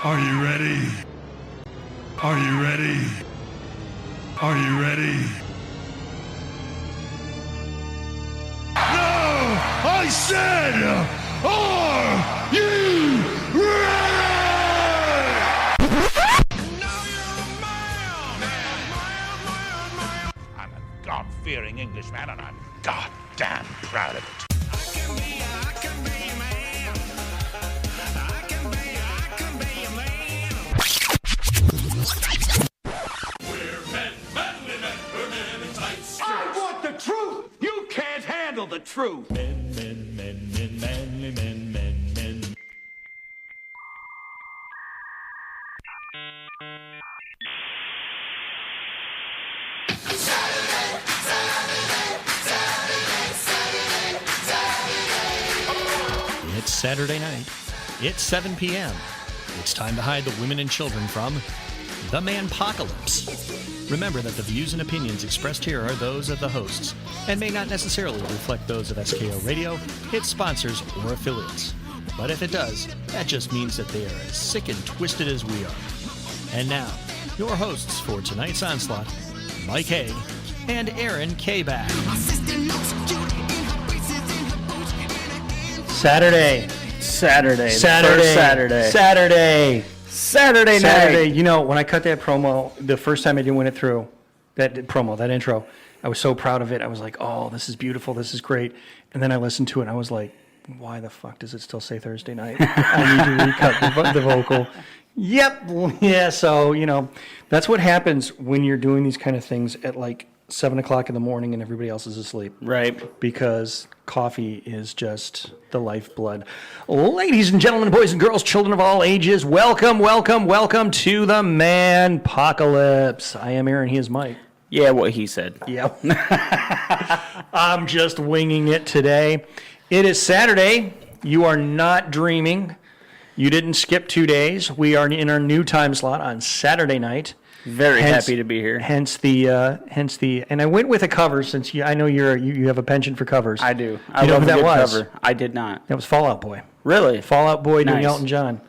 Are you ready? Are you ready? Are you ready? No! I said, are you ready? Now you're a man! I'm a God-fearing Englishman, and I'm goddamn proud of it. I can be a man. I can be a man. We're men, manly men, we're men in tight skirts. I want the truth. You can't handle the truth. Men, manly men, men. It's Saturday night. It's 7 p.m. It's time to hide the women and children from the Manpocalyse. Remember that the views and opinions expressed here are those of the hosts and may not necessarily reflect those of SKO Radio, its sponsors, or affiliates. But if it does, that just means that they are as sick and twisted as we are. And now, your hosts for tonight's onslaught, Mike Haig and Aaron K-Back. Saturday night. You know, when I cut that promo, the first time I didn't win it through, that intro, I was so proud of it. I was like, oh, this is beautiful. This is great. And then I listened to it, and I was like, why the fuck does it still say Thursday night? I need to recut the vocal. Yep. Yeah, so, you know, that's what happens when you're doing these kind of things at like 7 o'clock in the morning and everybody else is asleep. Right. Because coffee is just the lifeblood. Ladies and gentlemen, boys and girls, children of all ages, welcome to the Manpocalyse. I am Aaron, he is Mike. Yeah, what he said. Yep. I'm just winging it today. It is Saturday. You are not dreaming. You didn't skip 2 days. We are in our new time slot on Saturday night. Very happy to be here. Hence the, and I went with a cover since I know you have a penchant for covers. I do. I love that was. Cover. I did not. That was Fall Out Boy. Really? Fall Out Boy doing Elton John.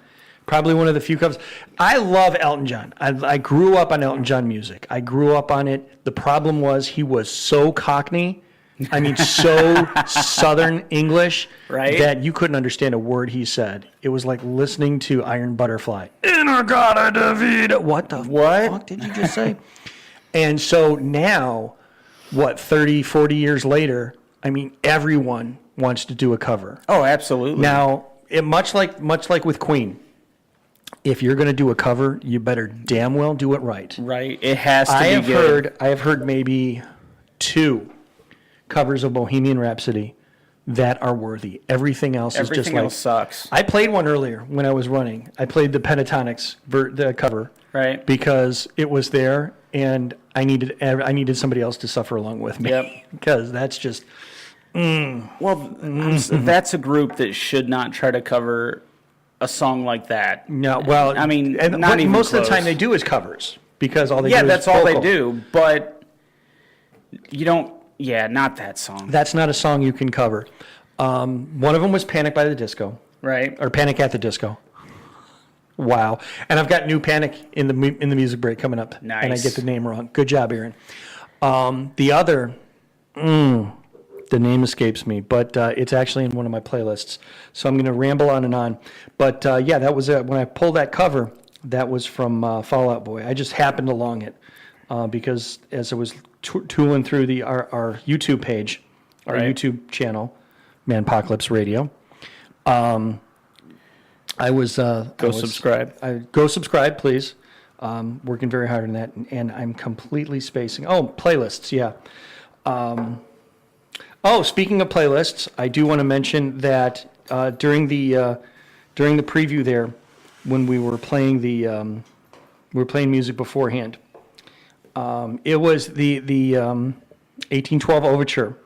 Probably one of the few covers. I love Elton John. I grew up on Elton John music. I grew up on it. The problem was he was so Cockney. I mean, so Southern English, right? That you couldn't understand a word he said. It was like listening to Iron Butterfly. Inagata David. What the fuck did you just say? And so now, 30, 40 years later, I mean, everyone wants to do a cover. Oh, absolutely. Now, much like with Queen, if you're going to do a cover, you better damn well do it right. Right. It has to be good. I have heard maybe 2 covers of Bohemian Rhapsody that are worthy. Everything else is just like... sucks. I played one earlier when I was running. I played the Pentatonics the cover. Right. Because it was there and I needed somebody else to suffer along with me. Yep. Because that's just... Well, that's a group that should not try to cover a song like that. No, well... I mean, and not even most close. of the time they do is covers. Because all they do is that's all vocal. they do. But you don't... Yeah, not that song. That's not a song you can cover. One of them was Panic by the Disco. Right. Or Panic at the Disco. Wow. And I've got new Panic in the music break coming up. Nice. And I get the name wrong. Good job, Aaron. The other, the name escapes me, but it's actually in one of my playlists. So I'm going to ramble on and on. But yeah, that was when I pulled that cover, that was from Fall Out Boy. I just happened along it because as I was tooling through our YouTube page, our YouTube channel, Manpocalyse Radio. I was subscribe. Go subscribe, please. Working very hard on that, and I'm completely spacing. Oh, playlists, yeah. Speaking of playlists, I do want to mention that during the preview there, when we were playing music beforehand. It was the 1812 Overture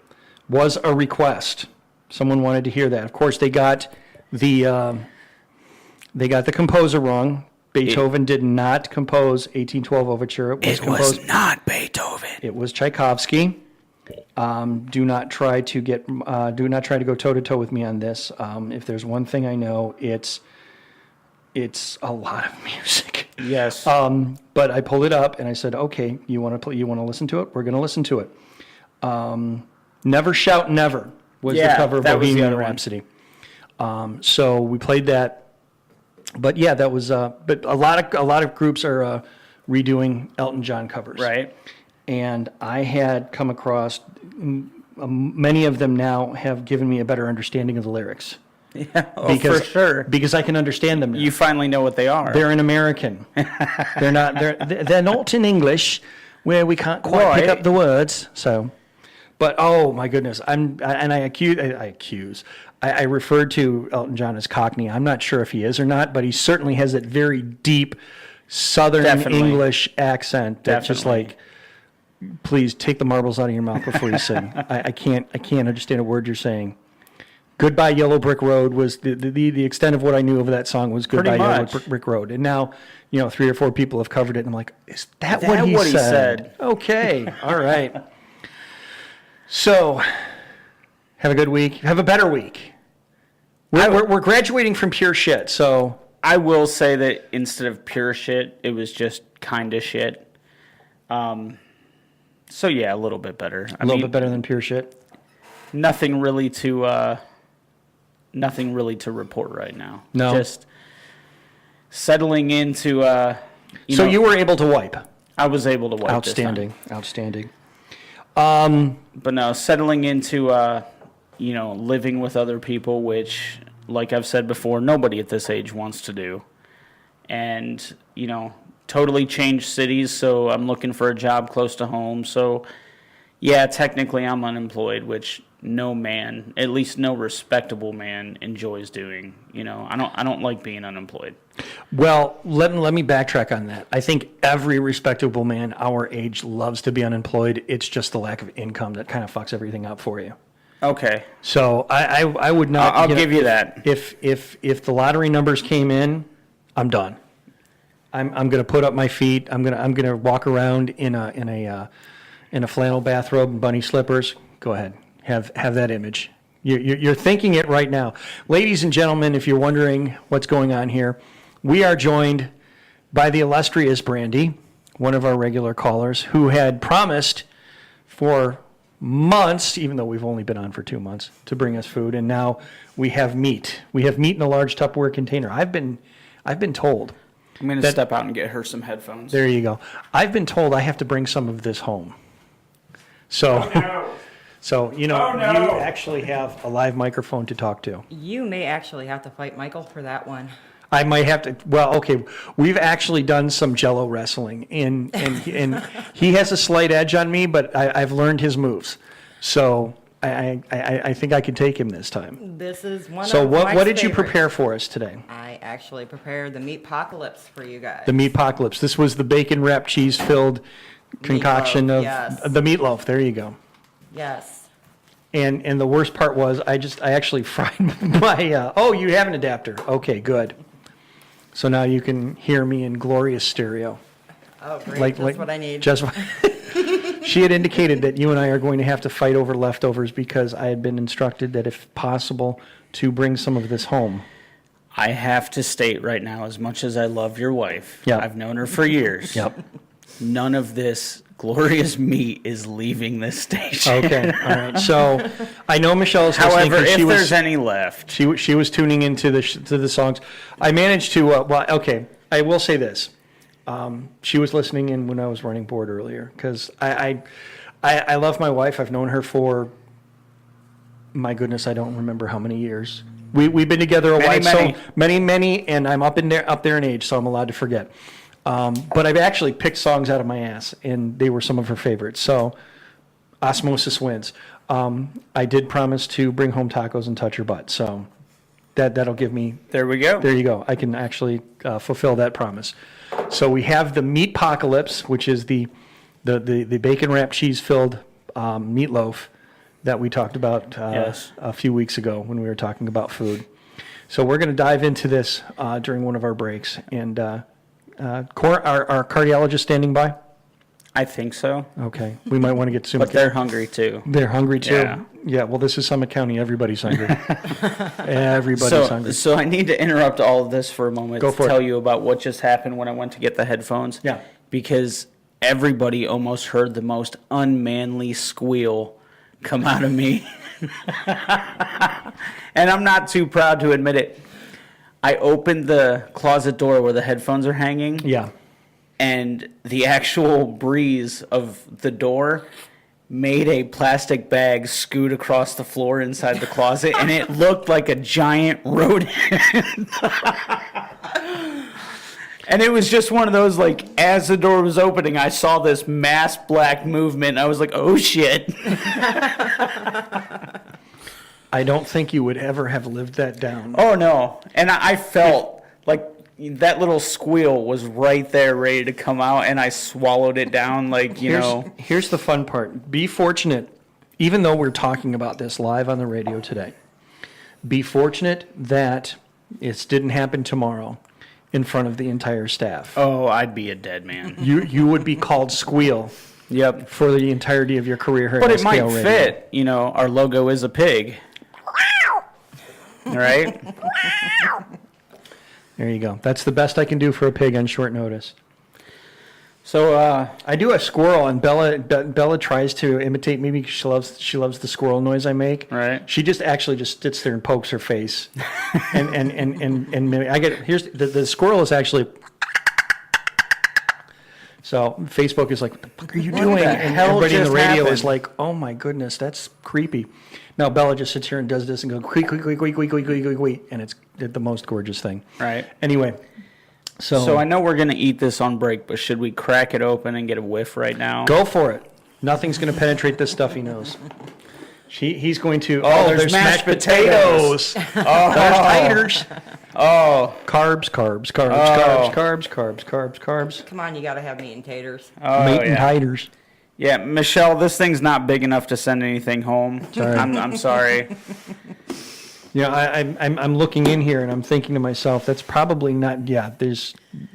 was a request. Someone wanted to hear that. Of course, they got the composer wrong. Beethoven did not compose 1812 Overture. It was not Beethoven. It was Tchaikovsky. Do not try to go toe to toe with me on this. If there's one thing I know, it's it's a lot of music. Yes. But I pulled it up and I said, okay, you want to listen to it? We're going to listen to it. Never Shout Never was the cover of that was the Bohemian other one. Rhapsody. So we played that. But yeah, that was. But a lot of groups are redoing Elton John covers. Right. And I had come across many of them now have given me a better understanding of the lyrics. Yeah, Because, for sure. Because I can understand them now. You finally know what they are. They're in American. They're not in English where we can't quite pick Right. up the words. So, but oh my goodness, I referred to Elton John as Cockney. I'm not sure if he is or not, but he certainly has that very deep Southern Definitely. English accent that just Definitely. like, please take the marbles out of your mouth before you sing. I can't understand a word you're saying. Goodbye Yellow Brick Road was the extent of what I knew of that song was Goodbye Pretty Yellow much. Brick Road. And now, 3 or 4 people have covered it and I'm like, is that That what he what he said? said? Okay. All right. So, have a good week. Have a better week. We're graduating from pure shit, so I will say that instead of pure shit, it was just kind of shit. So yeah, a little bit better. a little bit better than pure shit. Nothing really to report right now. No. Just settling into. So you were able to wipe. I was able to wipe. Outstanding. This time. Outstanding. But no, settling into living with other people, which, like I've said before, nobody at this age wants to do. And, totally changed cities, so I'm looking for a job close to home. So, yeah, technically I'm unemployed, which no man, at least no respectable man, enjoys doing. I don't like being unemployed. Well, let me backtrack on that. I think every respectable man our age loves to be unemployed. It's just the lack of income that kind of fucks everything up for you. Okay. So I would not. I'll give you that. If the lottery numbers came in, I'm done. I'm going to put up my feet. I'm going to walk around in a flannel bathrobe and bunny slippers. Go ahead, have that image. You're thinking it right now, ladies and gentlemen. If you're wondering what's going on here, we are joined by the illustrious Brandy, one of our regular callers, who had promised for months, even though we've only been on for 2 months, to bring us food, and now we have meat. We have meat in a large Tupperware container. I've been told. I'm going to step out and get her some headphones. There you go. I've been told I have to bring some of this home. So, you actually have a live microphone to talk to. You may actually have to fight Michael for that one. I might have to. Well, okay. We've actually done some Jello wrestling, and he has a slight edge on me, but I've learned his moves. So I think I could take him this time. This is one So of my what did you favorites. prepare for us today? I actually prepared the Meatpocalypse for you guys. The Meatpocalypse. This was the bacon wrapped cheese filled concoction Meatloaf, of yes. the meatloaf. There you go. Yes. And the worst part was I actually fried my. Oh, you have an adapter. Okay, good. So now you can hear me in glorious stereo. Oh, great. That's what I need. She had indicated that you and I are going to have to fight over leftovers because I had been instructed that if possible to bring some of this home. I have to state right now, as much as I love your wife, Yep. I've known her for years. Yep. None of this glorious meat is leaving this station. Okay. All right. So I know Michelle's listening. However, 'cause if she was, there's any left, she was tuning into the songs. I managed to. Okay. I will say this. She was listening in when I was running board earlier because I love my wife. I've known her for, my goodness, I don't remember how many years. We've been together a while, so many, and I'm up there in age, so I'm allowed to forget. But I've actually picked songs out of my ass, and they were some of her favorites. So osmosis wins. I did promise to bring home tacos and touch her butt, so that'll give me. there we go. There you go. I can actually fulfill that promise. So we have the Meatpocalypse, which is the bacon wrapped cheese filled meatloaf that we talked about Yes. a few weeks ago when we were talking about food. So we're going to dive into this during one of our breaks. And our cardiologist standing by. I think so. Okay. We might want to get But they're hungry too. They're hungry too. Yeah. Yeah. Well, this is Summit County. Everybody's hungry. Everybody's hungry. So I need to interrupt all of this for a moment Go to for it. tell you about what just happened when I went to get the headphones. Yeah. Because everybody almost heard the most unmanly squeal come out of me. And I'm not too proud to admit it. I opened the closet door where the headphones are hanging. Yeah. And the actual breeze of the door made a plastic bag scoot across the floor inside the closet, and it looked like a giant rodent. And it was just one of those, like, as the door was opening, I saw this mass black movement, and I was like, oh, shit. I don't think you would ever have lived that down. Oh, no. And I felt like that little squeal was right there ready to come out, and I swallowed it down like, Here's the fun part. Be fortunate, even though we're talking about this live on the radio today, be fortunate that it didn't happen tomorrow in front of the entire staff. Oh, I'd be a dead man. You would be called Squeal Yep. for the entirety of your career here But at it might SKO Radio. fit. Our logo is a pig. Right? There you go. That's the best I can do for a pig on short notice. So, I do a squirrel, and Bella tries to imitate me because she loves the squirrel noise I make. Right. She just sits there and pokes her face, and I get here's the squirrel is actually. So Facebook is like, what the fuck are you doing? the And hell everybody in the just radio happened? is like, oh my goodness, that's creepy. Now Bella just sits here and does this and goes, queek, queek, queek, queek, queek, queek, queek, queek, queek, and it's the most gorgeous thing. right. Anyway, So I know we're going to eat this on break, but should we crack it open and get a whiff right now? go for it. Nothing's going to penetrate this stuffy nose. He's going to. Oh, there's mashed potatoes. There's taters. Oh. Carbs, carbs, carbs, carbs, carbs, carbs, carbs. Come on, you gotta have meat and taters. Oh, Meat and yeah. taters. Yeah, Michelle, this thing's not big enough to send anything home. Sorry. I'm sorry. I'm looking in here and I'm thinking to myself, that's probably not. Yeah,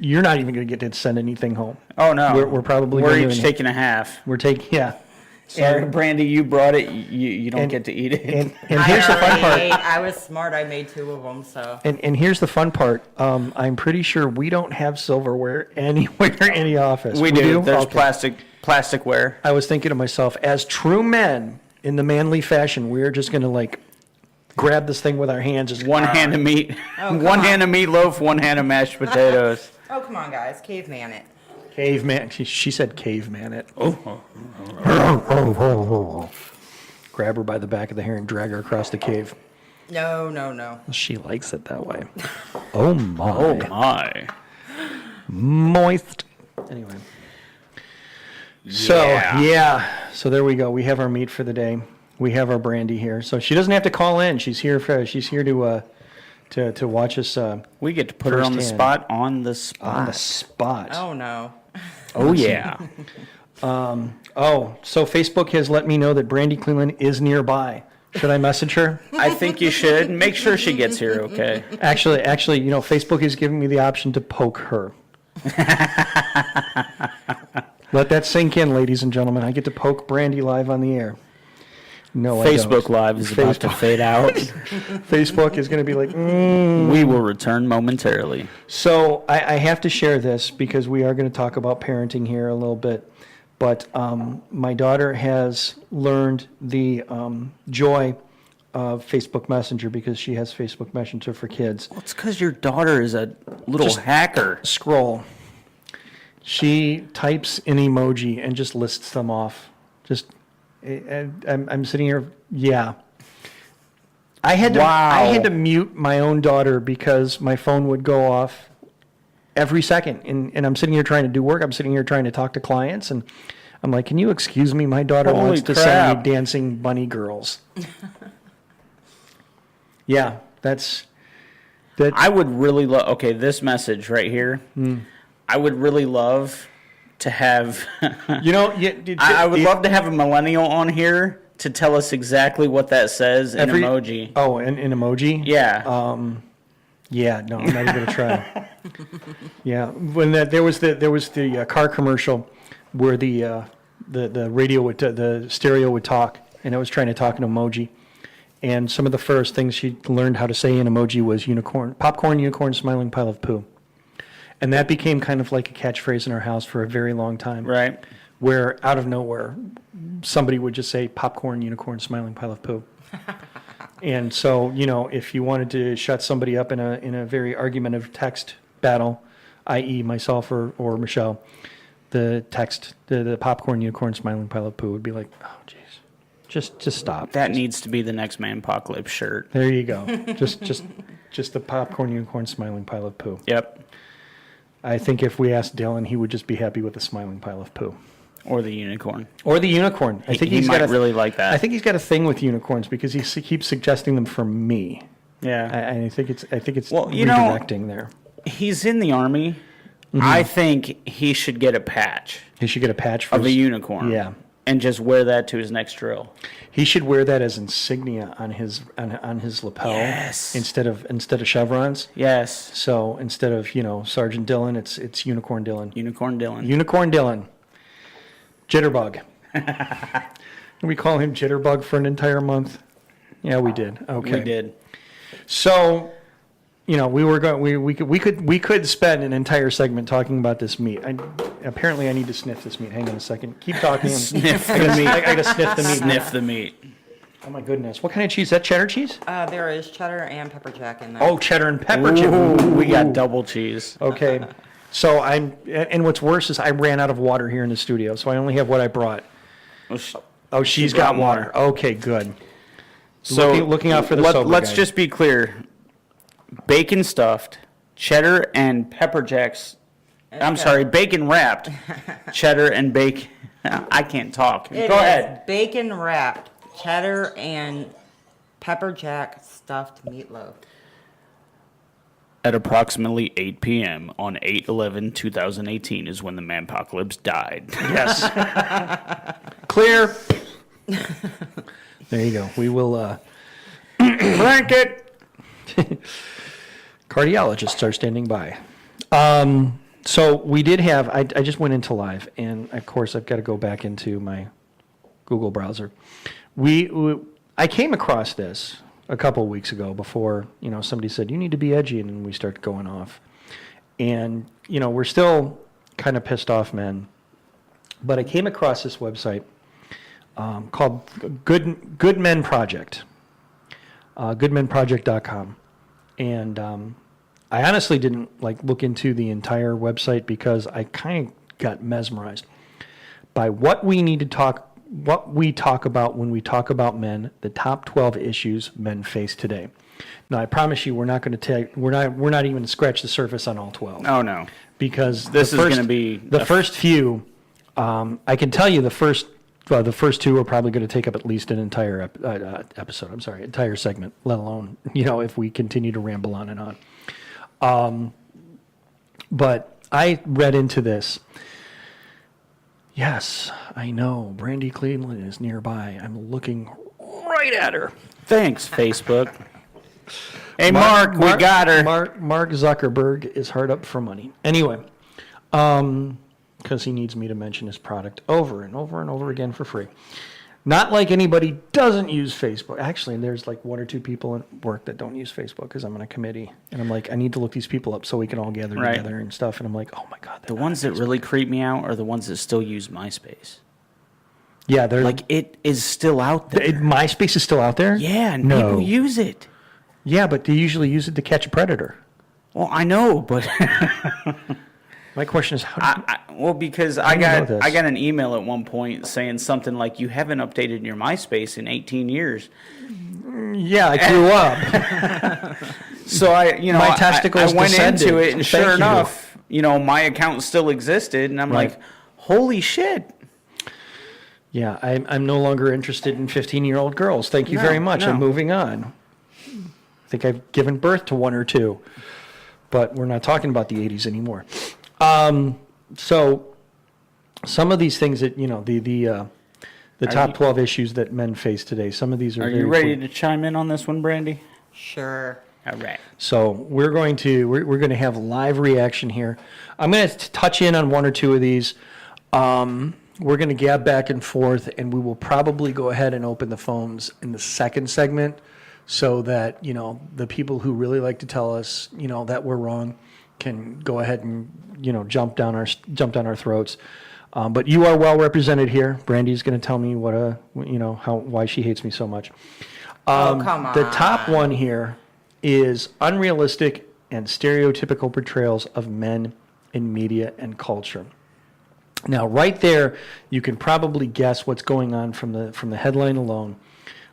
you're not even going to get to send anything home. Oh, no. We're probably We're gonna each do taking a half. We're taking yeah. Sorry, Brandy, you brought it. You don't get to eat it. And here's the fun part. I was smart. I made 2 of them, so. And here's the fun part. I'm pretty sure we don't have silverware anywhere in the office. we do. There's Okay. plasticware. I was thinking to myself, as true men in the manly fashion, we're just going to grab this thing with our hands. Just One hand of meat. come One on. hand of meatloaf, one hand of mashed potatoes. Oh, come on, guys. Caveman it. Caveman. She said caveman it. Oh. Grab her by the back of the hair and drag her across the cave. No. She likes it that way. Oh my. Oh, my. Moist. Anyway. So, yeah. So there we go. We have our meat for the day. We have our Brandy here. So she doesn't have to call in. She's here to watch us We get to put her on the Firsthand. spot. On the spot. on the spot. Oh, no. Oh, yeah. Oh, so Facebook has let me know that Brandy Cleveland is nearby. Should I message her? I think you should. Make sure she gets here, okay? Actually, Facebook is giving me the option to poke her. Let that sink in, ladies and gentlemen. I get to poke Brandy live on the air. No, I don't. Facebook Live is about to fade out. Facebook is going to be like, We will return momentarily. So I have to share this because we are going to talk about parenting here a little bit. But my daughter has learned the joy of Facebook Messenger because she has Facebook Messenger for kids. Well, it's because your daughter is a little hacker. Scroll. She types an emoji and just lists them off. I'm sitting here. Yeah. I had to mute my own daughter because my phone would go off every second. And I'm sitting here trying to do work. I'm sitting here trying to talk to clients. And I'm like, can you excuse me? My daughter Holy wants to send crap. me dancing bunny girls. Yeah, that. I would really love, okay, this message right here, I would really love to have, I would love to have a millennial on here to tell us exactly what that says in emoji. Oh, in emoji? Yeah. Yeah, no, I'm not even going to try. Yeah, when there was the car commercial where the radio would the stereo would talk, and it was trying to talk in emoji. And some of the first things she learned how to say in emoji was popcorn, unicorn, smiling pile of poo. And that became kind of like a catchphrase in our house for a very long time. Right. Where out of nowhere, somebody would just say popcorn, unicorn, smiling pile of poo. And so, if you wanted to shut somebody up in a very argumentative text battle, i.e. myself or Michelle, the text, the popcorn, unicorn, smiling pile of poo would be like, oh, jeez. Just stop. That needs to be the next Manpocalyse shirt. There you go. just the popcorn, unicorn, smiling pile of poo. Yep. I think if we asked Dylan, he would just be happy with the smiling pile of poo. Or the unicorn. Or the unicorn. I think he might really like that. I think he's got a thing with unicorns because he keeps suggesting them for me. Yeah. I think it's well, redirecting there. He's in the Army. Mm-hmm. I think he should get a patch. He should get a patch for of a unicorn. Yeah. And just wear that to his next drill. He should wear that as insignia on his lapel. Yes. Instead of chevrons. Yes. So instead of Sergeant Dylan, it's Unicorn Dylan. Unicorn Dylan. Unicorn Dylan. Jitterbug. Did we call him Jitterbug for an entire month? Yeah, we did. Okay. We did. So, we were going. We could spend an entire segment talking about this meat. Apparently, I need to sniff this meat. Hang on a second. Keep talking. Sniff the meat. I gotta sniff the meat. Sniff the meat. Oh my goodness! What kind of cheese? Is that cheddar cheese? There is cheddar and pepper jack in there. Oh, cheddar and pepper cheese. We got double cheese. Okay. So and what's worse is I ran out of water here in the studio, so I only have what I brought. Oh, she's got water. Okay, good. So looking out for the sober let's guy. just be clear. Bacon stuffed, cheddar and pepper jacks. I'm sorry, bacon wrapped, cheddar and bacon. I can't talk. It Go is ahead. bacon wrapped cheddar and pepper jack stuffed meatloaf. At approximately 8 p.m. on 8/11/2018 is when the Manpocalyse died. Yes. Clear. There you go. We will Crank it. Cardiologists are standing by. So we did have. I just went into live, and of course I've got to go back into my Google browser. I came across this a couple of weeks ago before somebody said you need to be edgy, and then we start going off, and we're still kind of pissed off men. But I came across this website called Good Men Project, goodmenproject.com, and I honestly didn't look into the entire website because I kind of got mesmerized by what we talk about when we talk about men, the top 12 issues men face today. Now, I promise you, we're not even going to scratch the surface on all 12. Oh no, because this is going to be the first few. I can tell you the first two are probably going to take up at least an entire episode. I'm sorry, entire segment. Let alone if we continue to ramble on and on. But I read into this. Yes, I know. Brandy Cleveland is nearby. I'm looking right at her. Thanks, Facebook. Hey, Mark, we got her. Mark Zuckerberg is hard up for money. Anyway, because he needs me to mention his product over and over and over again for free. Not like anybody doesn't use Facebook. Actually, there's one or two people at work that don't use Facebook because I'm on a committee. And I'm like, I need to look these people up so we can all gather together and stuff. And I'm like, oh my God. The ones that really creep me out are the ones that still use MySpace. Yeah, they're it is still out there. MySpace is still out there? Yeah, and no. people use it. Yeah, but they usually use it to catch a predator. Well, I know, but my question is, because I got an email at one point saying something like, "You haven't updated your MySpace in 18 years." Yeah, I grew up. So my testicles I went descended. into it, and Thank sure you. enough, my account still existed, and I'm like, "Holy shit!" Yeah, I'm no longer interested in 15-year-old girls. Thank you very much. No. I'm moving on. I think I've given birth to one or two, but we're not talking about the 80s anymore. So some of these things that, the top 12 issues that men face today, some of these are Are very you ready to chime in on this one, Brandy? Sure. All right. So we're going to have live reaction here. I'm going to touch in on one or two of these. We're going to gab back and forth, and we will probably go ahead and open the phones in the second segment, so that the people who really like to tell us that we're wrong can go ahead and jump down our throats. But you are well represented here. Brandy's going to tell me why she hates me so much. Come on. The top one here is unrealistic and stereotypical portrayals of men in media and culture. Now, right there, you can probably guess what's going on from the headline alone,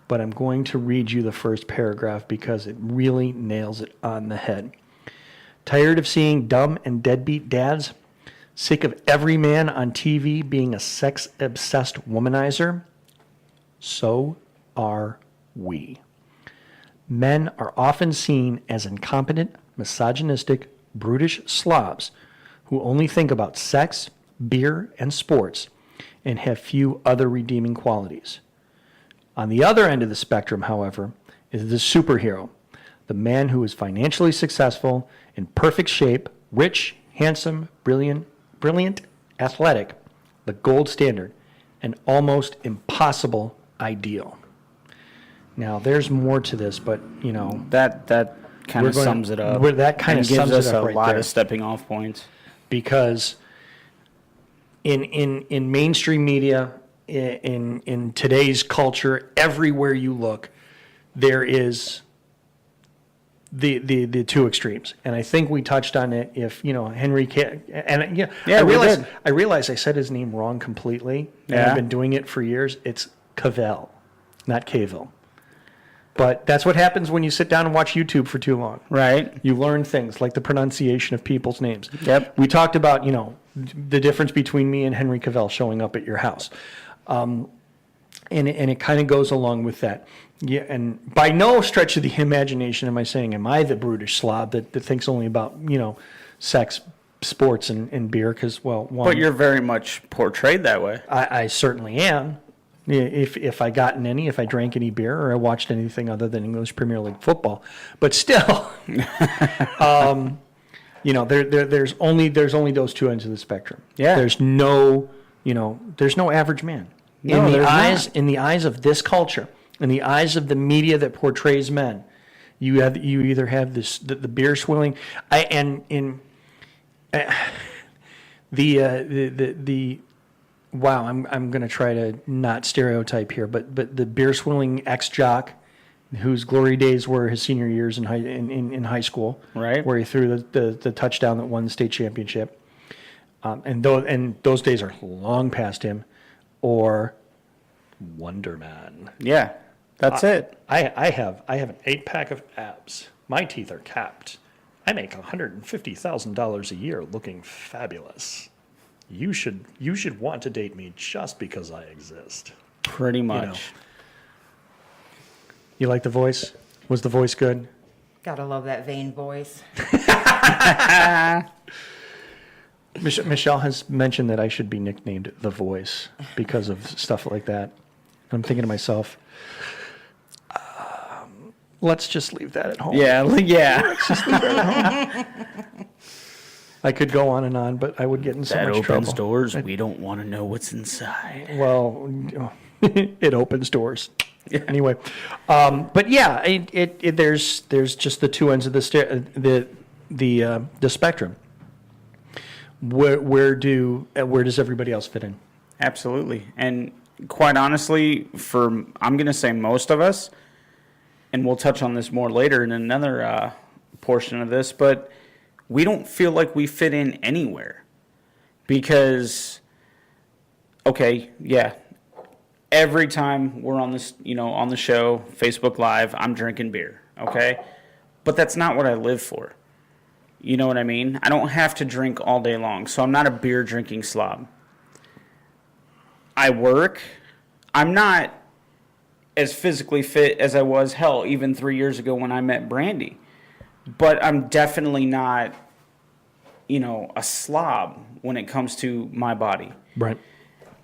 but I'm going to read you the first paragraph because it really nails it on the head. Tired of seeing dumb and deadbeat dads? Sick of every man on TV being a sex-obsessed womanizer? So are we. Men are often seen as incompetent, misogynistic, brutish slobs who only think about sex, beer, and sports, and have few other redeeming qualities. On the other end of the spectrum, however, is the superhero, the man who is financially successful, in perfect shape, rich, handsome, brilliant, athletic, the gold standard, an almost impossible ideal. Now, there's more to this, but that kind of sums it up. That kind of sums gives us it up a right lot there. of stepping off points. Because in mainstream media, in today's culture, everywhere you look, there is the two extremes, and I think we touched on it. If Henry I realize I said his name wrong completely, and I've been doing it for years. It's Cavell, not Cavill. But that's what happens when you sit down and watch YouTube for too long. Right. You learn things like the pronunciation of people's names. Yep. We talked about, the difference between me and Henry Cavell showing up at your house. And it kind of goes along with that. Yeah, and by no stretch of the imagination am I the brutish slob that thinks only about, sex, sports, and beer? Because, But you're very much portrayed that way. I certainly am. If I drank any beer or I watched anything other than English Premier League football, but still, there's only those two ends of the spectrum. Yeah. There's no average man in the eyes of this culture, in the eyes of the media that portrays men. You either have the beer swilling, Wow, I'm going to try to not stereotype here, but the beer swilling ex-jock whose glory days were his senior years in high school, right, where he threw the touchdown that won the state championship, and those days are long past him, or Wonder Man. Yeah, that's it. I have an 8-pack of abs. My teeth are capped. I make $150,000 a year looking fabulous. You should want to date me just because I exist. Pretty much. You like the voice? Was the voice good? Gotta love that vain voice. Michelle has mentioned that I should be nicknamed The Voice because of stuff like that. I'm thinking to myself, let's just leave that at home. Yeah. Let's just leave that at home. I could go on and on, but I would get in so much trouble. That opens doors. We don't want to know what's inside. Well, it opens doors. Yeah. Anyway, but yeah, there's just the two ends of the spectrum. Where does everybody else fit in? Absolutely, and quite honestly, I'm going to say most of us, and we'll touch on this more later in another portion of this, but we don't feel like we fit in anywhere because, okay, yeah, every time we're on this, on the show, Facebook Live, I'm drinking beer, okay? But that's not what I live for. You know what I mean? I don't have to drink all day long, so I'm not a beer drinking slob. I work. I'm not as physically fit as I was, even 3 years ago when I met Brandy. But I'm definitely not, a slob when it comes to my body. Right.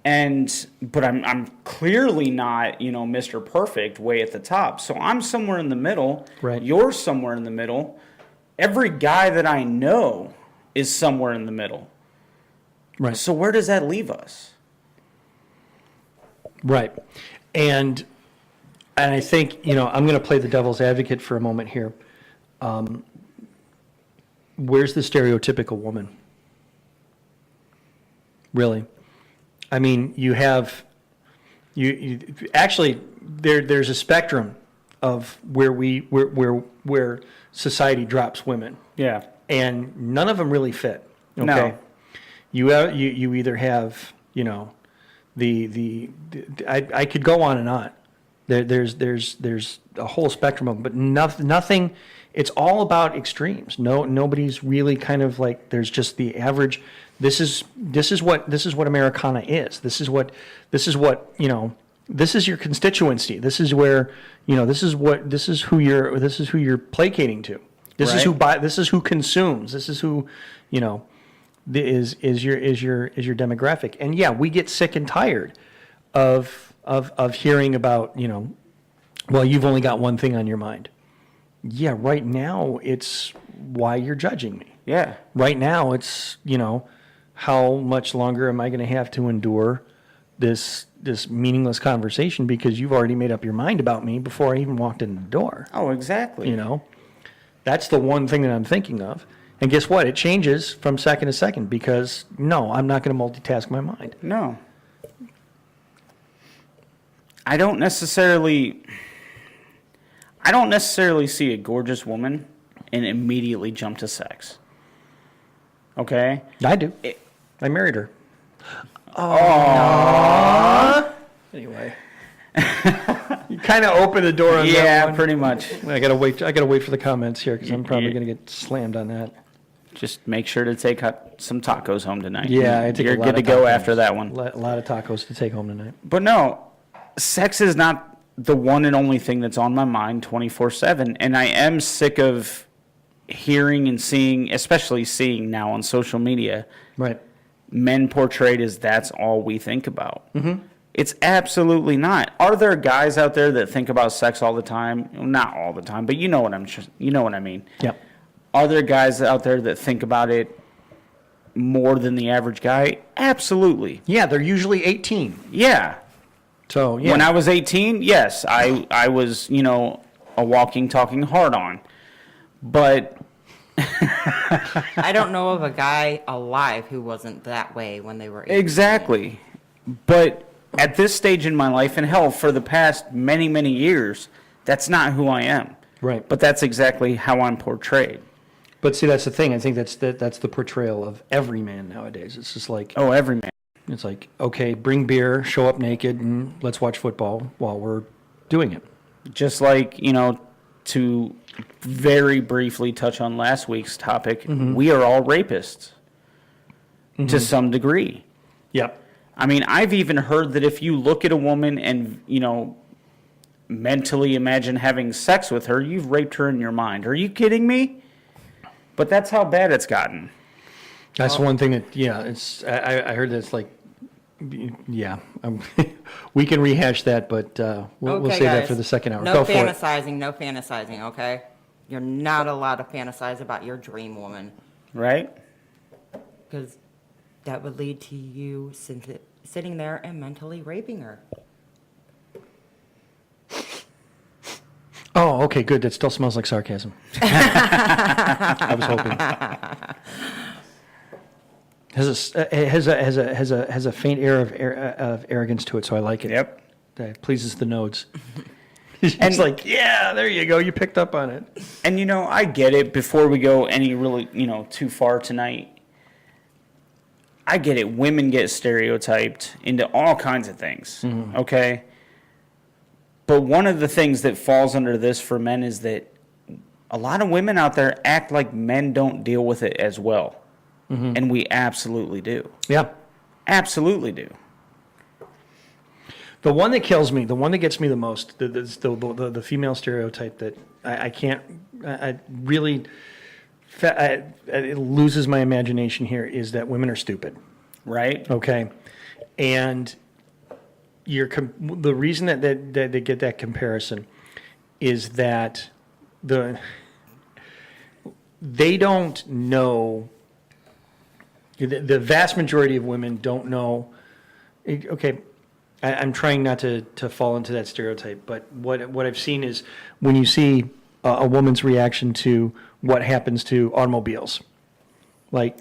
But I'm clearly not, Mr. Perfect way at the top. So I'm somewhere in the middle. Right. You're somewhere in the middle. Every guy that I know is somewhere in the middle. Right. So where does that leave us? Right. And I think, I'm going to play the devil's advocate for a moment here. Where's the stereotypical woman? Really? I mean, you actually there's a spectrum of where society drops women. Yeah. And none of them really fit. Okay. No. You either have, I could go on and on. There's a whole spectrum of them, but nothing. It's all about extremes. Nobody's really kind of like. There's just the average. This is what Americana is. This is what This is your constituency. This is where This is who you're placating to. This is who This is who consumes. This is who is your demographic. And yeah, we get sick and tired of hearing about well, you've only got one thing on your mind. Yeah, right now it's why you're judging me. Yeah. Right now it's, how much longer am I going to have to endure this meaningless conversation because you've already made up your mind about me before I even walked in the door. Oh, exactly. That's the one thing that I'm thinking of. And guess what? It changes from second to second because no, I'm not going to multitask my mind. No. I don't necessarily see a gorgeous woman and immediately jump to sex. Okay? I do. I married her. Oh. Anyway. You kind of opened the door on that one. Yeah, pretty much. I gotta wait for the comments here because I'm probably gonna get slammed on that. Just make sure to take some tacos home tonight. Yeah, you're good to go after that one. A lot of tacos to take home tonight. But no, sex is not the one and only thing that's on my mind 24/7, and I am sick of hearing and seeing, especially seeing now on social media, right? Men portrayed as that's all we think about. Mm-hmm. It's absolutely not. Are there guys out there that think about sex all the time? Not all the time, but you know what I mean. Yep. Are there guys out there that think about it more than the average guy? Absolutely. Yeah, they're usually 18. Yeah. So yeah. When I was 18, yes, I was, a walking, talking hard-on. But I don't know of a guy alive who wasn't that way when they were 18. Exactly. But at this stage in my life, and hell, for the past many, many years, that's not who I am. Right. But that's exactly how I'm portrayed. But see, that's the thing. I think that's the portrayal of every man nowadays. It's just like, Oh, every man. it's like, okay, bring beer, show up naked, and let's watch football while we're doing it. Just like, to very briefly touch on last week's topic, we are all rapists to some degree. Yep. I mean, I've even heard that if you look at a woman and, mentally imagine having sex with her, you've raped her in your mind. Are you kidding me? But that's how bad it's gotten. That's one thing that, yeah, it's. I heard that it's like, yeah, we can rehash that, but we'll save that for the second hour. No Go for it. no fantasizing, okay? You're not allowed to fantasize about your dream woman. Right? Because that would lead to you sitting there and mentally raping her. Oh, okay, good. That still smells like sarcasm. I was hoping. Has a faint air of arrogance to it, so I like it. Yep. That pleases the nodes. It's like, yeah, there you go. You picked up on it. And, I get it. Before we go any really, too far tonight, I get it. Women get stereotyped into all kinds of things, okay? But one of the things that falls under this for men is that a lot of women out there act like men don't deal with it as well. And we absolutely do. Yeah. Absolutely do. The one that kills me, the one that gets me the most, the female stereotype that I can't, I really, it loses my imagination here is that women are stupid. Right? Okay. And the reason that they get that comparison is that they don't know. The vast majority of women don't know. Okay, I'm trying not to fall into that stereotype, but what I've seen is when you see a woman's reaction to what happens to automobiles, like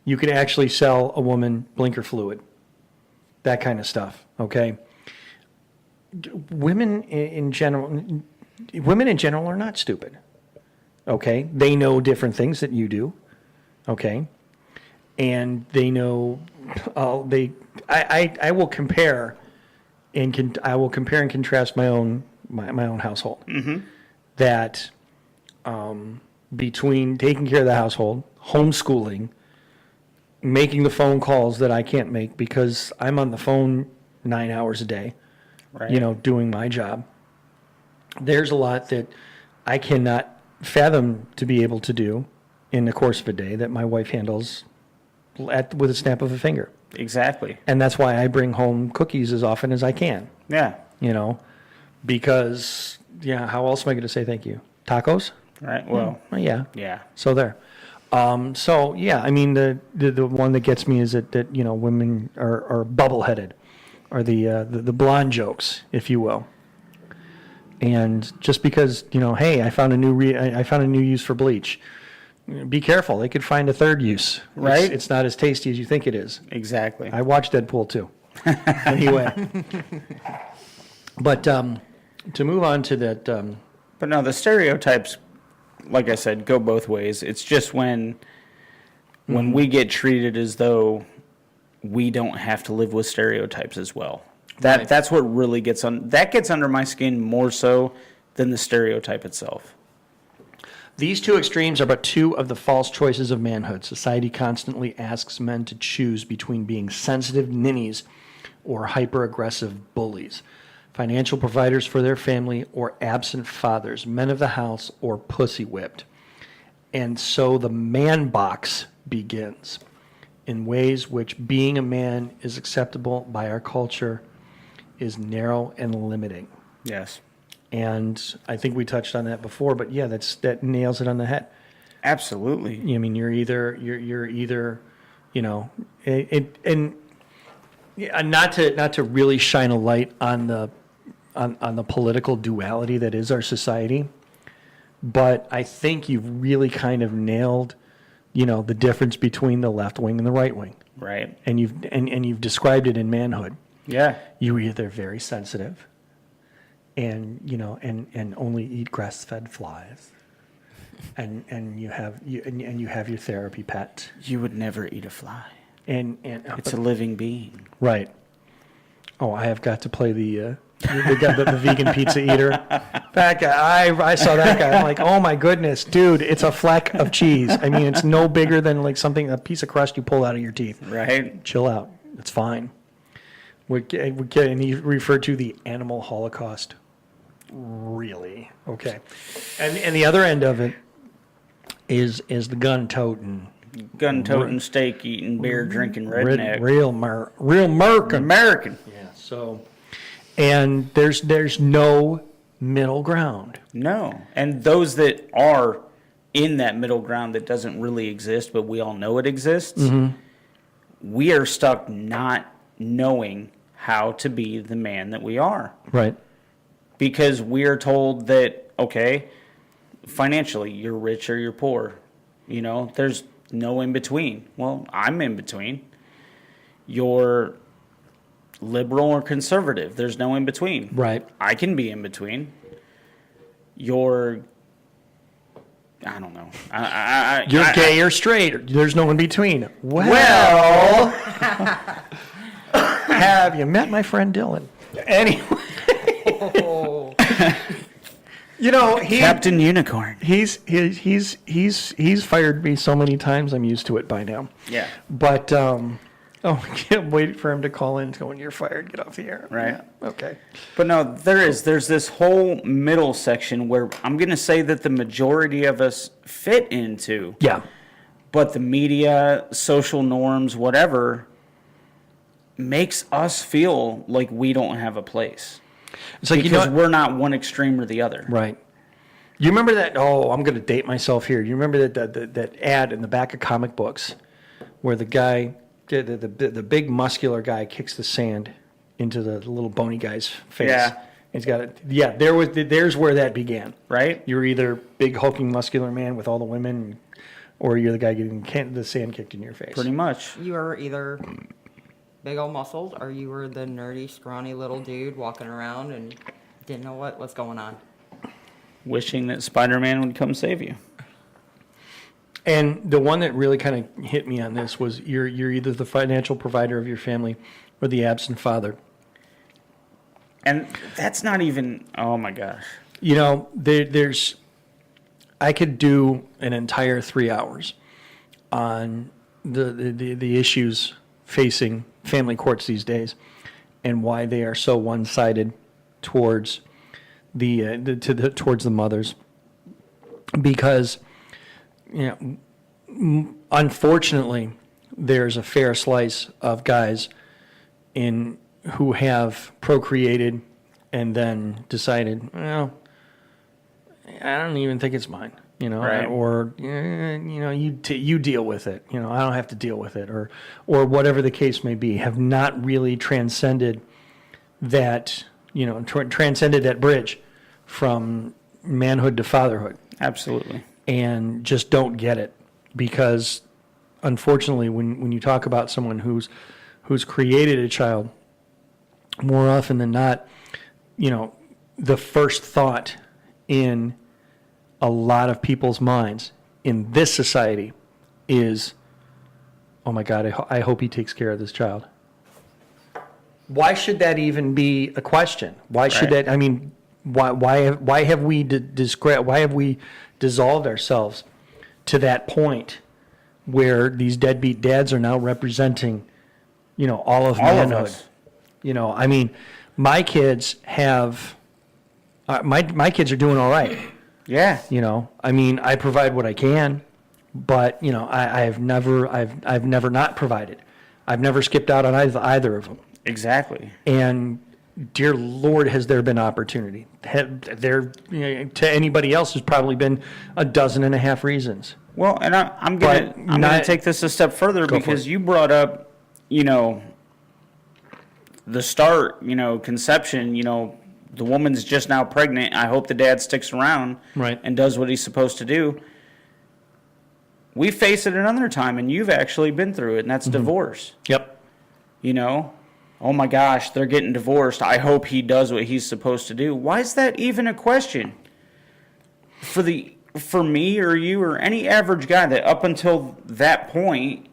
you could actually sell a woman blinker fluid, that kind of stuff. Okay, women in general are not stupid. Okay, they know different things that you do. Okay, and they know I will compare and contrast my own household. Mm-hmm. That between taking care of the household, homeschooling, making the phone calls that I can't make because I'm on the phone 9 hours a day, right. Doing my job. There's a lot that I cannot fathom to be able to do in the course of a day that my wife handles with a snap of a finger. Exactly. And that's why I bring home cookies as often as I can. Yeah. Because, how else am I going to say thank you? Tacos? Right. Well, yeah. Yeah. So there. I mean, the one that gets me is that women are bubble-headed, or the blonde jokes, if you will. And just because, hey, I found a new use for bleach. Be careful. They could find a third use. Right. It's not as tasty as you think it is. Exactly. I watched Deadpool too. Anyway. But to move on to that. But no, the stereotypes, like I said, go both ways. It's just when we get treated as though we don't have to live with stereotypes as well. That's what really gets under my skin more so than the stereotype itself. These two extremes are but two of the false choices of manhood. Society constantly asks men to choose between being sensitive ninnies or hyper-aggressive bullies, financial providers for their family or absent fathers, men of the house or pussy-whipped. And so the man box begins in ways which being a man is acceptable by our culture is narrow and limiting. Yes. And I think we touched on that before, but yeah, that nails it on the head. Absolutely. I mean, you're either and not to really shine a light on the political duality that is our society, but I think you've really kind of nailed, the difference between the left wing and the right wing. Right. And you've described it in manhood. Yeah. You're either very sensitive and and only eat grass-fed flies, and you have your therapy pet. You would never eat a fly. And it's a living being. Right. Oh, I have got to play the vegan pizza eater. That guy, I saw that guy. I'm like, oh my goodness, dude, it's a fleck of cheese. I mean, it's no bigger than like a piece of crust you pull out of your teeth. Right. Chill out. It's fine. And he referred to the animal holocaust. Really? Okay. And the other end of it is the gun-toting, steak-eating, beer-drinking redneck. Real American. American. Yeah. So, and there's no middle ground. No. And those that are in that middle ground that doesn't really exist, but we all know it exists, we are stuck not knowing how to be the man that we are. Right. Because we are told that, okay, financially, you're rich or you're poor. There's no in between. Well, I'm in between. You're liberal or conservative. There's no in between. Right. I can be in between. You're, I don't know. You're gay or straight. There's no in between. Well have you met my friend Dylan? Anyway. Captain Unicorn. He's fired me so many times. I'm used to it by now. Yeah. But I can't wait for him to call in going, you're fired, get off the air. Right. Yeah, okay. But no, there's this whole middle section where I'm going to say that the majority of us fit into. Yeah. But the media, social norms, whatever, makes us feel like we don't have a place. It's like, because we're not one extreme or the other. Right. You remember that? Oh, I'm going to date myself here. You remember that ad in the back of comic books where the guy, the big muscular guy, kicks the sand into the little bony guy's face. Yeah. He's got it. Yeah, there's where that began. Right. You're either big hulking muscular man with all the women, or you're the guy getting the sand kicked in your face. Pretty much. You were either big old muscled, or you were the nerdy, scrawny little dude walking around and didn't know what's going on. Wishing that Spider-Man would come save you. And the one that really kind of hit me on this was you're either the financial provider of your family or the absent father. And that's not even, oh my gosh. You know, I could do an entire 3 hours on the issues facing family courts these days and why they are so one-sided towards towards the mothers, because unfortunately there's a fair slice of guys who have procreated and then decided, well, I don't even think it's mine, right. Or you deal with it, I don't have to deal with it, or whatever the case may be, have not really transcended that, transcended that bridge from manhood to fatherhood. Absolutely. And just don't get it, because unfortunately when you talk about someone who's created a child, more often than not, the first thought in a lot of people's minds in this society is, oh my God, I hope he takes care of this child. Why should that even be a question? Why should that? I mean, why have we dissolved ourselves to that point where these deadbeat dads are now representing, all of manhood? Of us. I mean, my kids have, my kids are doing all right. Yeah. I mean, I provide what I can, but I've never not provided. I've never skipped out on either of them. Exactly. And dear Lord, has there been opportunity? To anybody else, has probably been 12.5 reasons. Well, and I'm gonna take this a step further, because you brought up, the start, conception, the woman's just now pregnant. I hope the dad sticks around and does what he's supposed to do. We face it another time, and you've actually been through it, and that's divorce. Yep. Oh my gosh, they're getting divorced. I hope he does what he's supposed to do. Why is that even a question? For me or you or any average guy that up until that point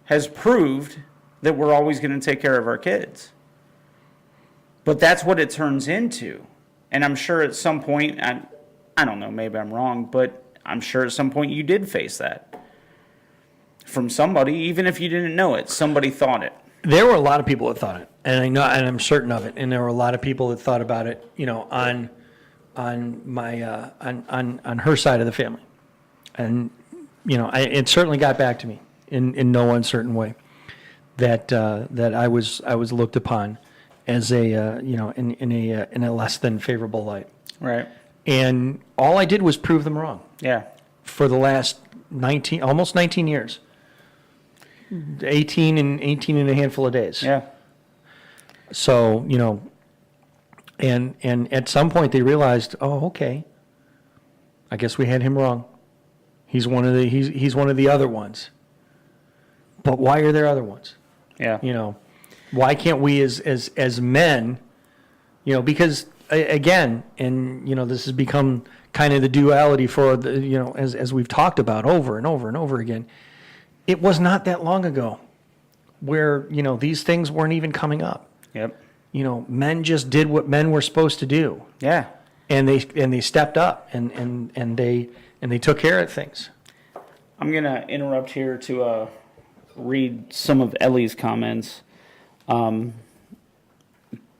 has proved that we're always going to take care of our kids. But that's what it turns into. And I'm sure at some point, I don't know, maybe I'm wrong, but I'm sure at some point you did face that. From somebody, even if you didn't know it, somebody thought it. There were a lot of people that thought it, and I know, and I'm certain of it. And there were a lot of people that thought about it, on my on her side of the family, and it certainly got back to me in no uncertain way that I was looked upon as a in a less than favorable light. Right. And all I did was prove them wrong. Yeah. For the last almost 19 years. 18 in a handful of days. Yeah. So, and at some point they realized, oh, okay, I guess we had him wrong. He's one of the other ones. But why are there other ones? Yeah. Why can't we as men, because again, and this has become kind of the duality for the, as we've talked about over and over and over again. It was not that long ago where, these things weren't even coming up. Yep. Men just did what men were supposed to do. Yeah. And they stepped up and they took care of things. I'm going to interrupt here to read some of Ellie's comments.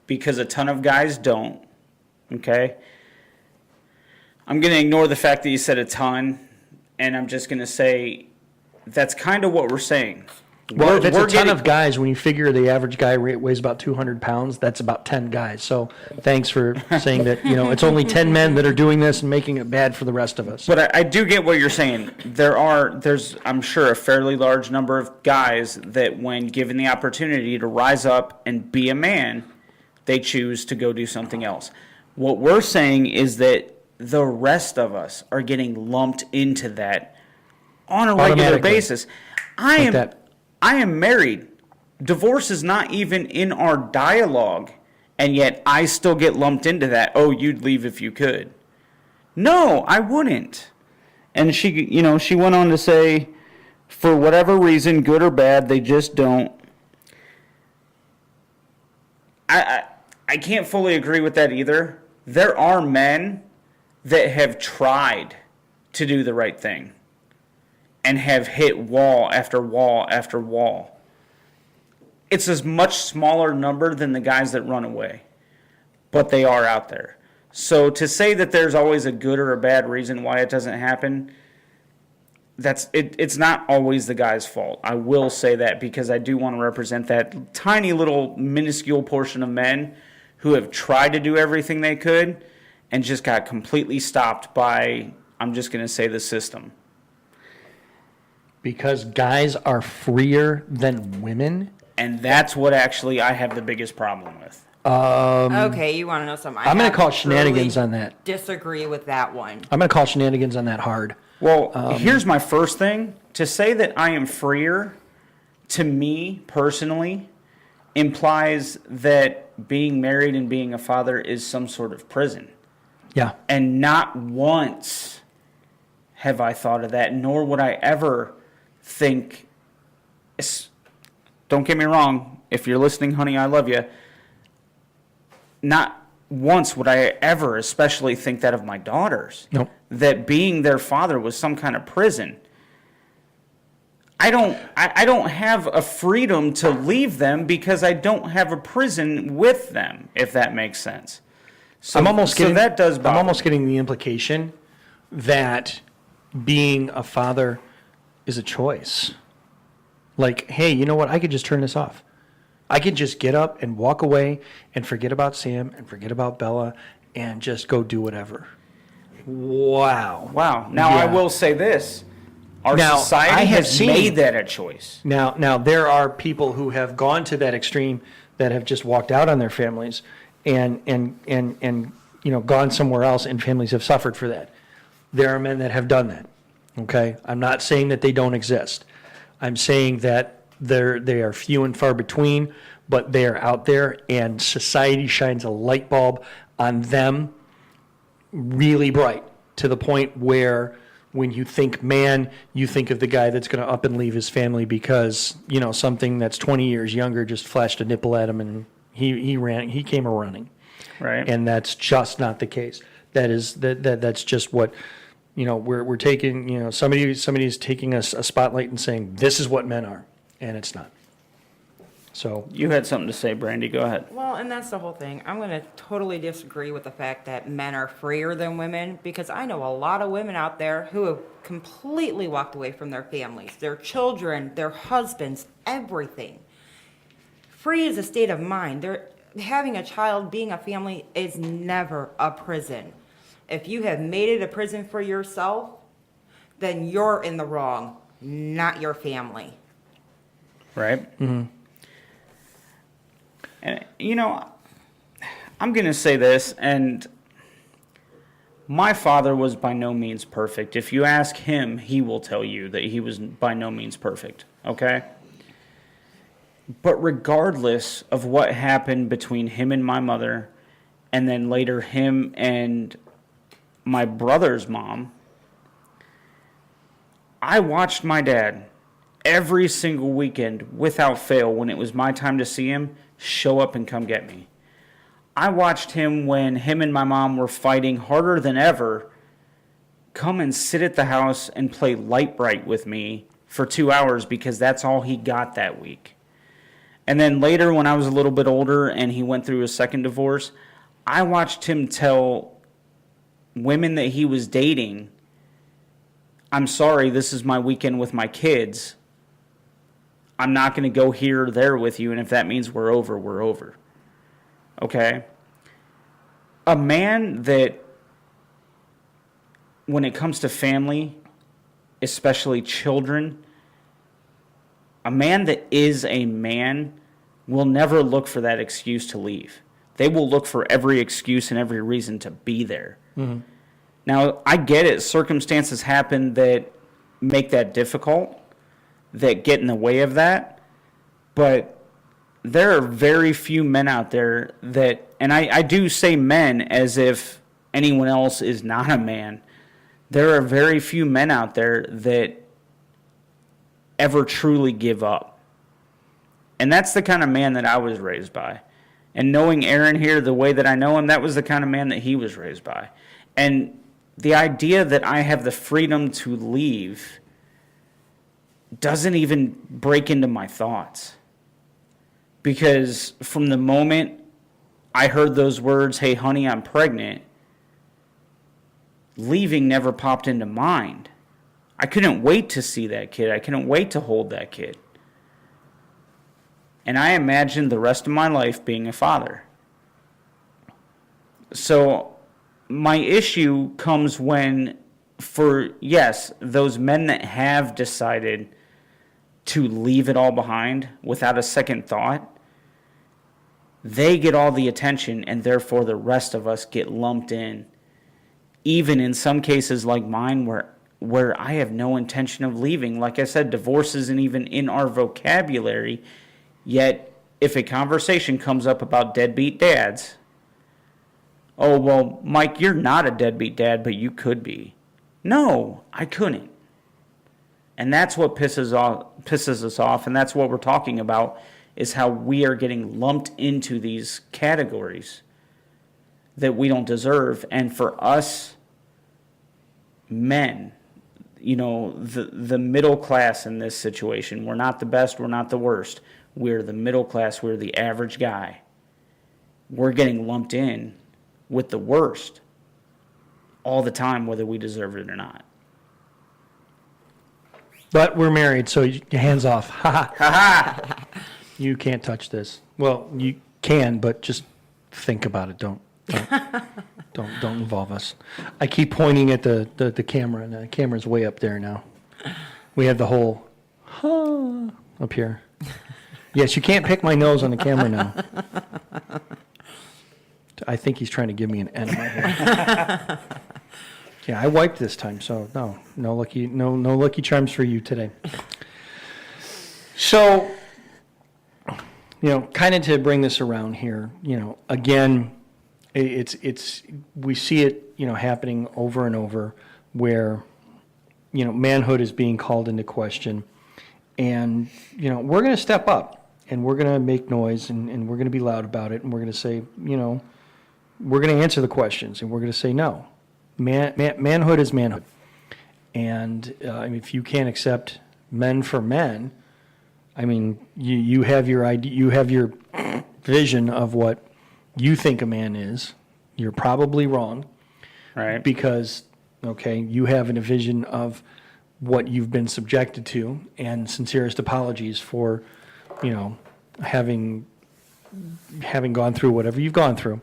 Because a ton of guys don't. Okay? I'm going to ignore the fact that you said a ton, and I'm just going to say that's kind of what we're saying. Well, if it's we're a ton getting- of guys, when you figure the average guy weighs about 200 pounds, that's about 10 guys. So thanks for saying that, it's only 10 men that are doing this and making it bad for the rest of us. But I do get what you're saying. There's, I'm sure, a fairly large number of guys that when given the opportunity to rise up and be a man, they choose to go do something else. What we're saying is that the rest of us are getting lumped into that on a regular Automatically. basis. I that. am married. Divorce is not even in our dialogue, and yet I still get lumped into that. Oh, you'd leave if you could. No, I wouldn't. And she went on to say, for whatever reason, good or bad, they just don't. I can't fully agree with that either. There are men that have tried to do the right thing and have hit wall after wall after wall. It's a much smaller number than the guys that run away, but they are out there. So to say that there's always a good or a bad reason why it doesn't happen, it's not always the guy's fault. I will say that because I do want to represent that tiny little minuscule portion of men who have tried to do everything they could and just got completely stopped by, I'm just going to say, the system. Because guys are freer than women? And that's what actually I have the biggest problem with. Okay, you want to know something? I'm gonna have call to shenanigans truly on that. Disagree with that one. I'm going to call shenanigans on that hard. Well, here's my first thing. To say that I am freer, to me personally, implies that being married and being a father is some sort of prison. Yeah. And not once have I thought of that, nor would I ever think, don't get me wrong, if you're listening, honey, I love you. Not once would I ever especially think that of my daughters. Nope. That being their father was some kind of prison. I don't have a freedom to leave them because I don't have a prison with them, if that makes sense. So, I'm almost getting that does bother I'm almost me. getting the implication that being a father is a choice. Like, hey, you know what? I could just turn this off. I could just get up and walk away and forget about Sam and forget about Bella and just go do whatever. Wow. Wow. Now I Yeah. will say this. Our Now, society I have has seen- made that a choice. Now there are people who have gone to that extreme that have just walked out on their families and gone somewhere else, and families have suffered for that. There are men that have done that. Okay? I'm not saying that they don't exist. I'm saying that they are few and far between, but they are out there, and society shines a light bulb on them really bright to the point where when you think man, you think of the guy that's going to up and leave his family because, something that's 20 years younger just flashed a nipple at him and he came a running. Right. And that's just not the case. That's just what, we're taking, somebody's taking a spotlight and saying, this is what men are, and it's not. So You had something to say, Brandy. Go ahead. Well, and that's the whole thing. I'm going to totally disagree with the fact that men are freer than women because I know a lot of women out there who have completely walked away from their families, their children, their husbands, everything. Free is a state of mind. Having a child, being a family is never a prison. If you have made it a prison for yourself, then you're in the wrong, not your family. Right? Mm-hmm. And, I'm going to say this, and my father was by no means perfect. If you ask him, he will tell you that he was by no means perfect, okay? But regardless of what happened between him and my mother, and then later him and my brother's mom, I watched my dad every single weekend without fail when it was my time to see him show up and come get me. I watched him when him and my mom were fighting harder than ever come and sit at the house and play Light Bright with me for 2 hours because that's all he got that week. And then later when I was a little bit older and he went through his second divorce, I watched him tell women that he was dating, I'm sorry, this is my weekend with my kids. I'm not going to go here or there with you, and if that means we're over, we're over. Okay? A man that, when it comes to family, especially children, a man that is a man will never look for that excuse to leave. They will look for every excuse and every reason to be there. Mm-hmm. Now, I get it. Circumstances happen that make that difficult, that get in the way of that. But there are very few men out there that, and I do say men as if anyone else is not a man. There are very few men out there that ever truly give up. And that's the kind of man that I was raised by. And knowing Aaron here the way that I know him, that was the kind of man that he was raised by. And the idea that I have the freedom to leave doesn't even break into my thoughts. Because from the moment I heard those words, "Hey, honey, I'm pregnant," leaving never popped into mind. I couldn't wait to see that kid. I couldn't wait to hold that kid. And I imagined the rest of my life being a father. So my issue comes when, yes, those men that have decided to leave it all behind without a second thought, they get all the attention, and therefore the rest of us get lumped in. Even in some cases like mine where I have no intention of leaving. Like I said, divorce isn't even in our vocabulary. Yet, if a conversation comes up about deadbeat dads, "Oh, well, Mike, you're not a deadbeat dad, but you could be." No, I couldn't. And that's what pisses us off, and that's what we're talking about, is how we are getting lumped into these categories that we don't deserve. And for us men, the middle class in this situation, we're not the best, we're not the worst. We're the middle class, we're the average guy. We're getting lumped in with the worst all the time, whether we deserve it or not. But we're married, so your hands off. Ha ha. You can't touch this. Well, you can, but just think about it. Don't involve us. I keep pointing at the camera, and the camera's way up there now. We have the whole up here. Yes, you can't pick my nose on the camera now. I think he's trying to give me an enema here. Yeah, I wiped this time, so no lucky charms for you today. So, kind of to bring this around here, again, it's we see it, happening over and over, where, manhood is being called into question, and we're going to step up. And we're going to make noise, and we're going to be loud about it, and we're going to say, we're going to answer the questions, and we're going to say no. Manhood is manhood. And if you can't accept men for men, you have your idea, you have your vision of what you think a man is. You're probably wrong, right? Because you have a vision of what you've been subjected to, and sincerest apologies for having gone through whatever you've gone through.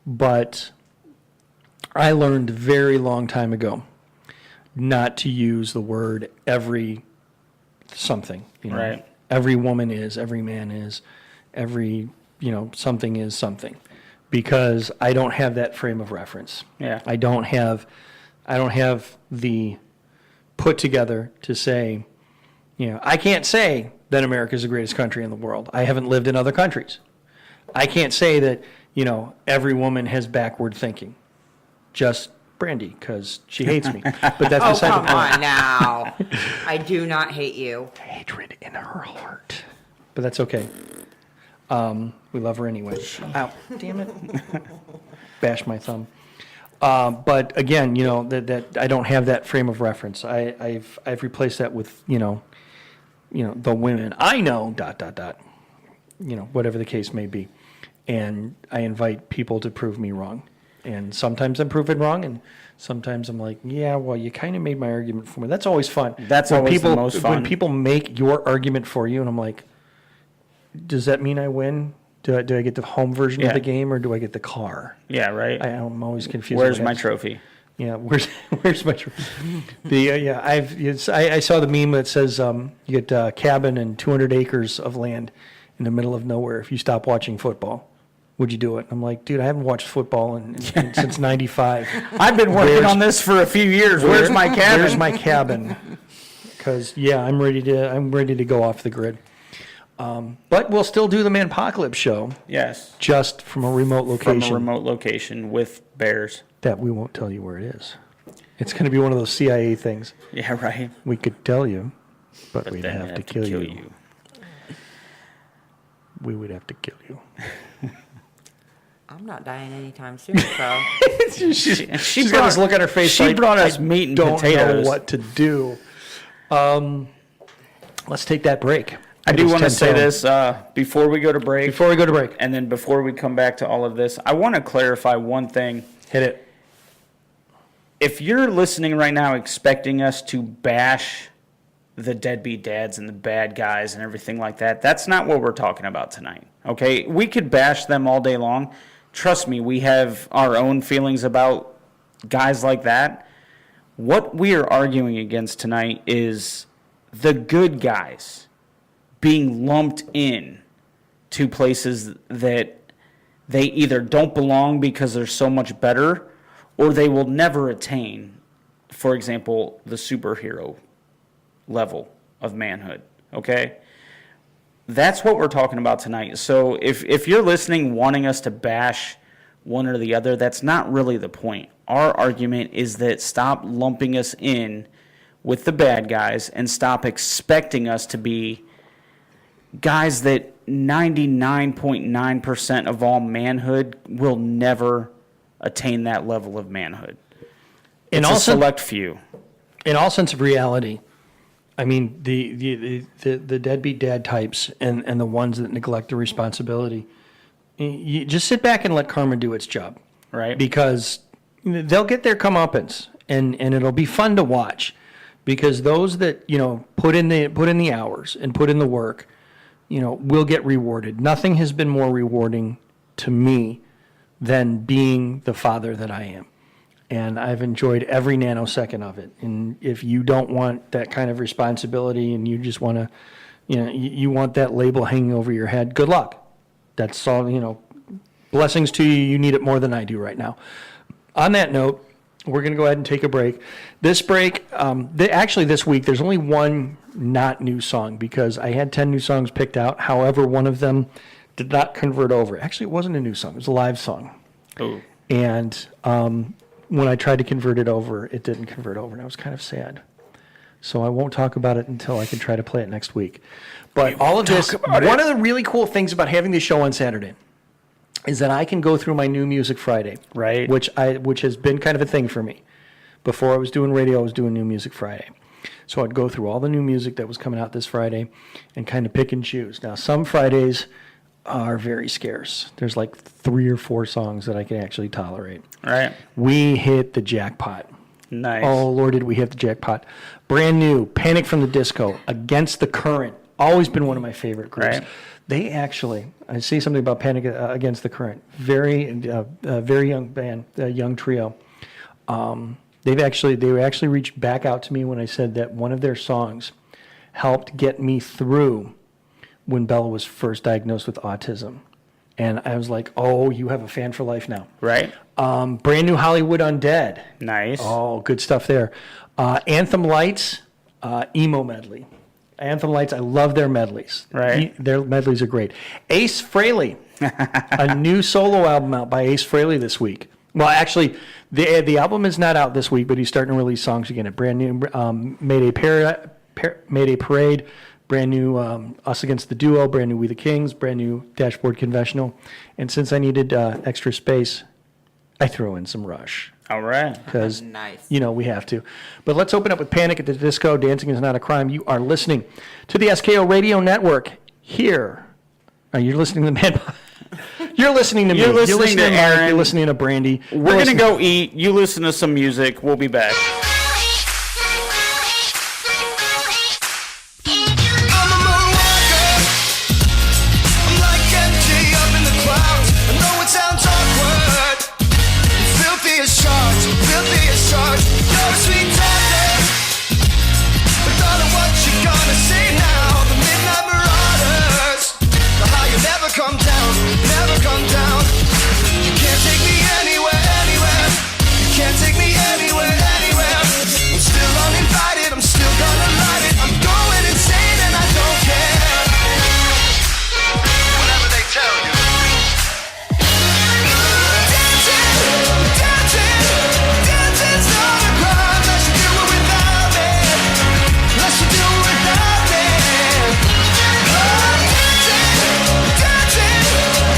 But I learned a very long time ago not to use the word every something. Right. Every woman is, every man is, every, something is something. Because I don't have that frame of reference. Yeah. I don't have the put together to say, I can't say that America is the greatest country in the world. I haven't lived in other countries. I can't say that, every woman has backward thinking. Just Brandy, because she hates me. But that's beside the point. Come on now. I do not hate you. Hatred in her heart. But that's okay. We love her anyway. Ow, damn it. Bash my thumb. But again, that I don't have that frame of reference. I've replaced that with, the women I know, ... Whatever the case may be. And I invite people to prove me wrong. And sometimes I'm proven wrong, and sometimes I'm like, yeah, well, you kind of made my argument for me. That's always fun. That's when always people, the most fun. When people make your argument for you, and I'm like, does that mean I win? Do I get the home version of the game, or do I get the car? Yeah, right. I'm always confused. Where's my trophy? Yeah, where's my trophy? I saw the meme that says you get a cabin and 200 acres of land in the middle of nowhere if you stop watching football. Would you do it? I'm like, dude, I haven't watched football since '95. I've been working on this for a few years. Where's my cabin? Where's my cabin? Because I'm ready to go off the grid. But we'll still do the Manpocalypse show. Yes. Just from a remote location. From a remote location with bears. That we won't tell you where it is. It's going to be one of those CIA things. Yeah, right. We could tell you, but we'd have to kill you. We would have to kill you. I'm not dying anytime soon, so. She's got this look on her face. She brought us meat and potatoes. Don't know what to do. Let's take that break. I do want to say this before we go to break. Before we go to break. And then before we come back to all of this, I want to clarify one thing. Hit it. If you're listening right now expecting us to bash the deadbeat dads and the bad guys and everything like that, that's not what we're talking about tonight. Okay? We could bash them all day long. Trust me, we have our own feelings about guys like that. What we are arguing against tonight is the good guys being lumped in to places that they either don't belong because they're so much better, or they will never attain, for example, the superhero level of manhood, okay? That's what we're talking about tonight. So if you're listening wanting us to bash one or the other, that's not really the point. Our argument is that stop lumping us in with the bad guys and stop expecting us to be guys that 99.9% of all manhood will never attain that level of manhood. It's a select few. In all sense of reality, I mean, the deadbeat dad types and the ones that neglect the responsibility, you just sit back and let karma do its job. Right. Because they'll get their comeuppance, and it'll be fun to watch. Because those that, put in the hours and put in the work, will get rewarded. Nothing has been more rewarding to me than being the father that I am. And I've enjoyed every nanosecond of it. And if you don't want that kind of responsibility and you just want to, you want that label hanging over your head, good luck. That's all, blessings to you. You need it more than I do right now. On that note, we're going to go ahead and take a break. This break, actually this week, there's only one not new song because I had 10 new songs picked out. However, one of them did not convert over. Actually, it wasn't a new song. It was a live song. Oh. And when I tried to convert it over, it didn't convert over, and I was kind of sad. So I won't talk about it until I can try to play it next week. But all of this, one of the really cool things about having this show on Saturday is that I can go through my New Music Friday, right? Which has been kind of a thing for me. Before I was doing radio, I was doing New Music Friday. So I'd go through all the new music that was coming out this Friday and kind of pick and choose. Now, some Fridays are very scarce. There's like 3 or 4 songs that I can actually tolerate. Right. We hit the jackpot. Nice. Oh, Lord, did we hit the jackpot. Brand new, Panic from the Disco, Against the Current. Always been one of my favorite groups. Right. They actually, I see something about Panic Against the Current. Very young band, a young trio. They actually reached back out to me when I said that one of their songs helped get me through when Bella was first diagnosed with autism. And I was like, oh, you have a fan for life now. Right. Brand new Hollywood Undead. Nice. Oh, good stuff there. Anthem Lights, emo medley. Anthem Lights, I love their medleys. Right. Their medleys are great. Ace Frehley, a new solo album out by Ace Frehley this week. Well, actually, the album is not out this week, but he's starting to release songs again. A brand new Mayday Parade, brand new Us Against the Duo, brand new We the Kings, brand new Dashboard Conventional. And since I needed extra space, I throw in some Rush. All right. Because, Nice. we have to. But let's open up with Panic at the Disco. Dancing is not a crime. You are listening to the SKO Radio Network here. You're listening to the You're listening to me. You're listening to Mike. Aaron. You're listening to Brandy. We're going to go eat. You listen to some music. We'll be back. Come down, never come down. You can't take me anywhere, anywhere. You can't take me anywhere, anywhere. I'm still uninvited, I'm still gonna light it. I'm going insane and I don't care. Whatever they tell you. Dancing, dancing, dancing's not a crime. Unless you do it without me. Unless you do it without me. Oh, dancing.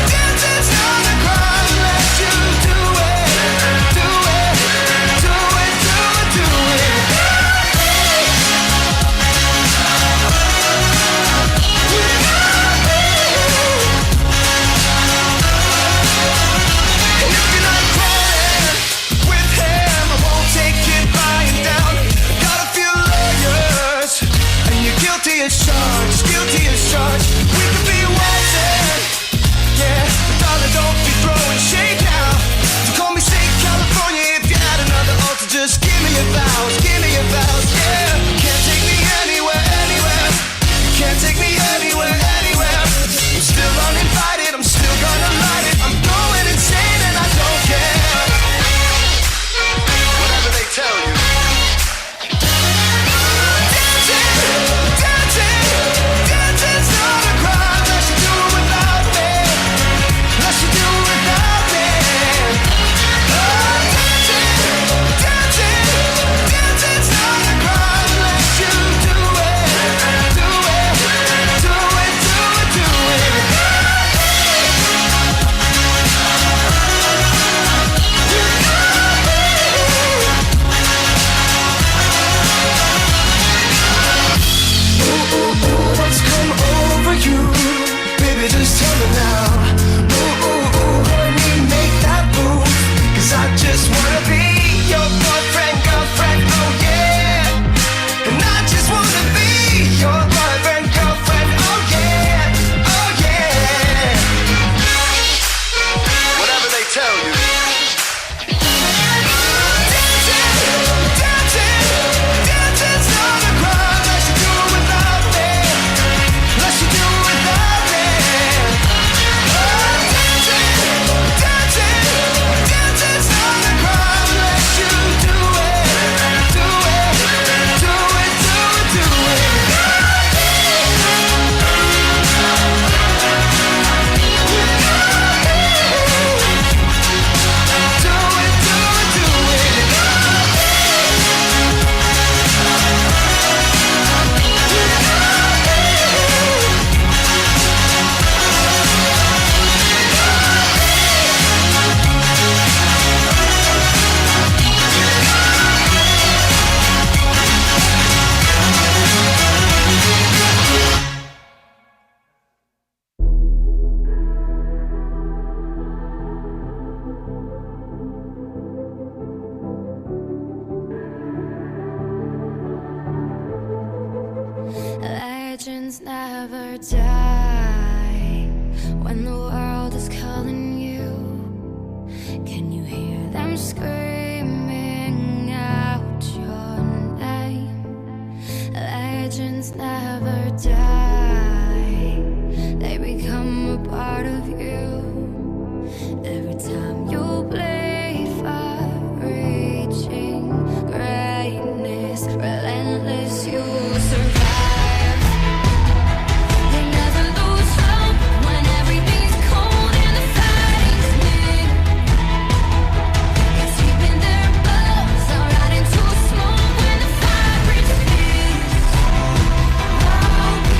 Dancing's not a crime unless you do it, do it, do it, do it, do it. And if you're not crawling with him, I won't take it lying down. Got a few lawyers, and you're guilty as charged, guilty as charged. We could be waltzing. Yeah, but darling, don't be throwing shade now. So call me St. California if you add another altar. Just give me your vows, give me your vows. Yeah, can't take me anywhere, anywhere. You can't take me anywhere, anywhere. I'm still uninvited, I'm still gonna light it. I'm going insane and I don't care. Whatever they tell you. Dancing, dancing, dancing's not a crime unless you do it without me. Unless you do it without me. Oh, dancing, dancing, dancing's not a crime unless you do it, do it, do it, do it, do it. What's come over you? Baby, just tell me now. Honey, make that move. 'Cause I just wanna be your boyfriend, girlfriend, oh yeah. And I just wanna be your boyfriend, girlfriend, oh yeah, oh yeah. Whatever they tell you. Dancing, dancing, dancing's not a crime unless you do it without me. Unless you do it without me. Oh, dancing, dancing, dancing's not a crime unless you do it, do it, do it, do it, do it. Do it, do Legends never die when the world is calling you. Can you hear them screaming out your name? Legends never die, they become a part of you. Every time you bleed far reaching greatness, relentless, you survive. They never lose hope when everything's cold and the fighting's near. It's keeping their bones all right into smoke when the fire breaks through. Oh,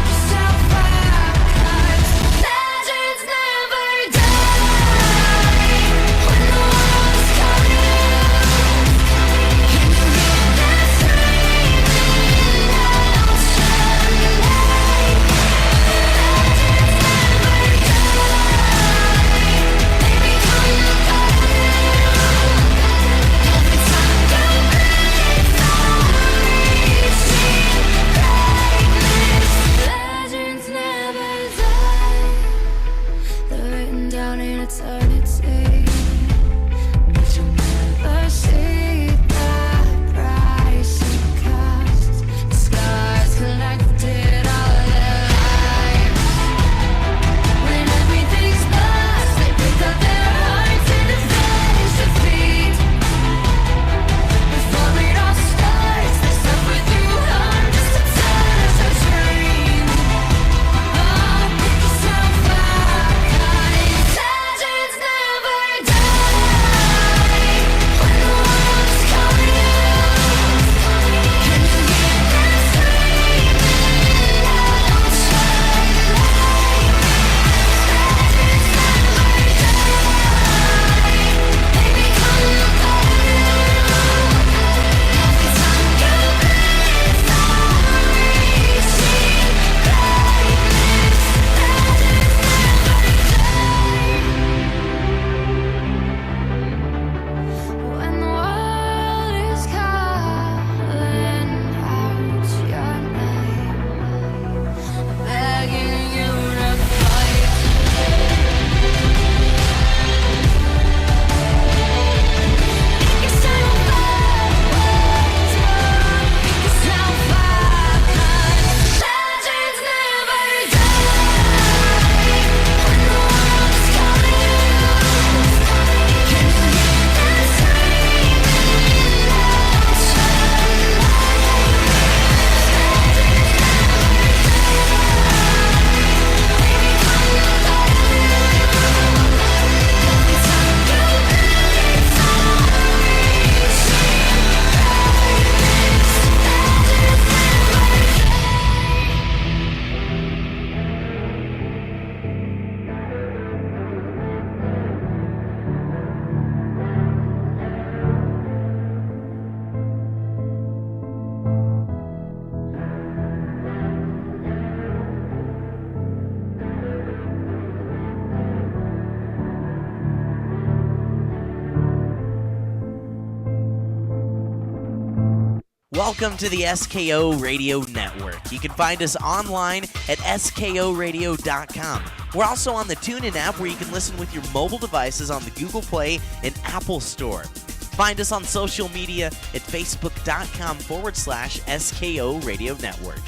Welcome to the SKO Radio Network. You can find us online at skoradio.com. We're also on the TuneIn app where you can listen with your mobile devices on the Google Play and Apple Store. Find us on social media at facebook.com/SKO Radio Network.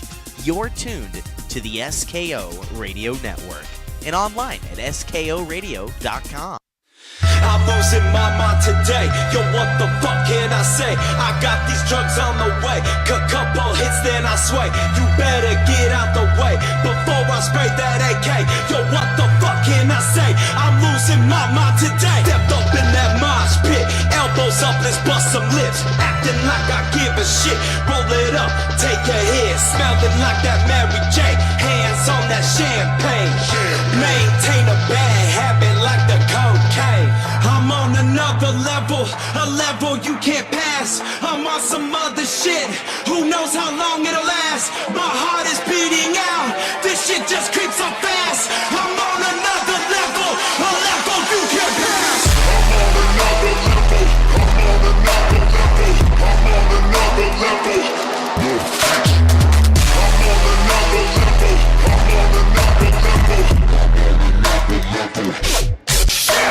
You're tuned to the SKO Radio Network and online at skoradio.com. I'm losing my mind today. Yo, what the fuck can I say? I got these drugs on the way. Couple hits, then I sway. You better get out the way before I spray that AK. Yo, what the fuck can I say? I'm losing my mind today. Stepped up in that mosh pit. Elbows up, let's bust some lips. Acting like I give a shit. Roll it up, take a hit. Smelling like that Mary J. Hands on that champagne. Maintain a bad habit like the cocaine. I'm on another level, a level you can't pass. I'm on some other shit, who knows how long it'll last. My heart is beating out, this shit just creeps up fast. I'm on another level, a level you can't pass. I'm on another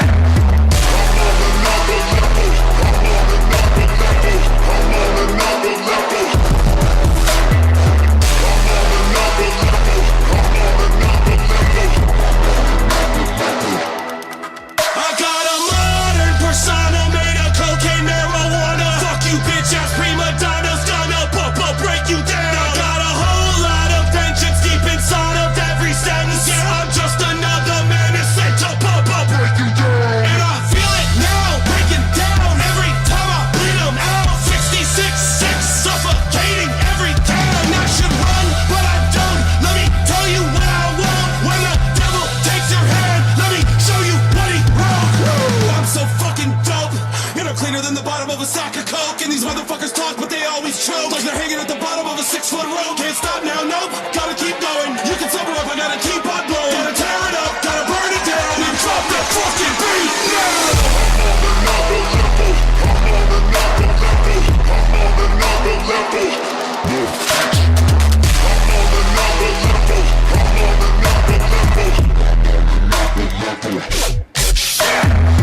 level, I'm on another level, I'm on another level. I'm on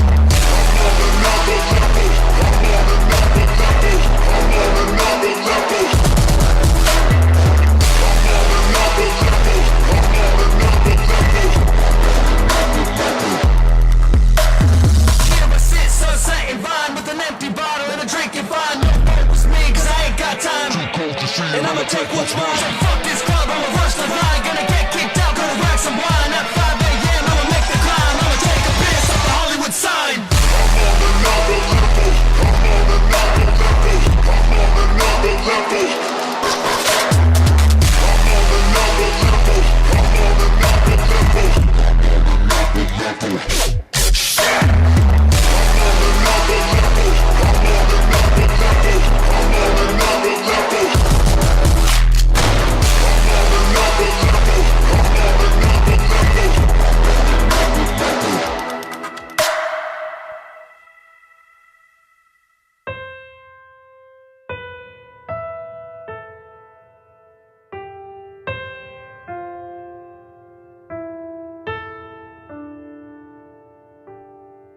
another level, I'm on another level, I'm on another level.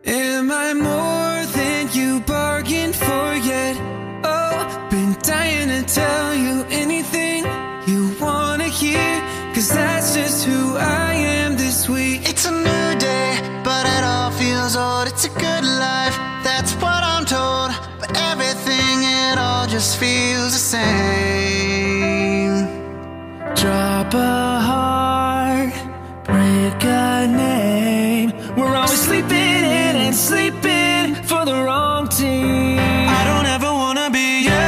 Am I more than you bargained for yet? Oh, been dying to tell you anything you wanna hear, 'cause that's just who I am this week. It's a new day, but it all feels old. It's a good life, that's what I'm told. But everything, it all just feels the same. Drop a heart, break a name. We're always sleeping in and sleeping for the wrong team. I don't ever wanna be you,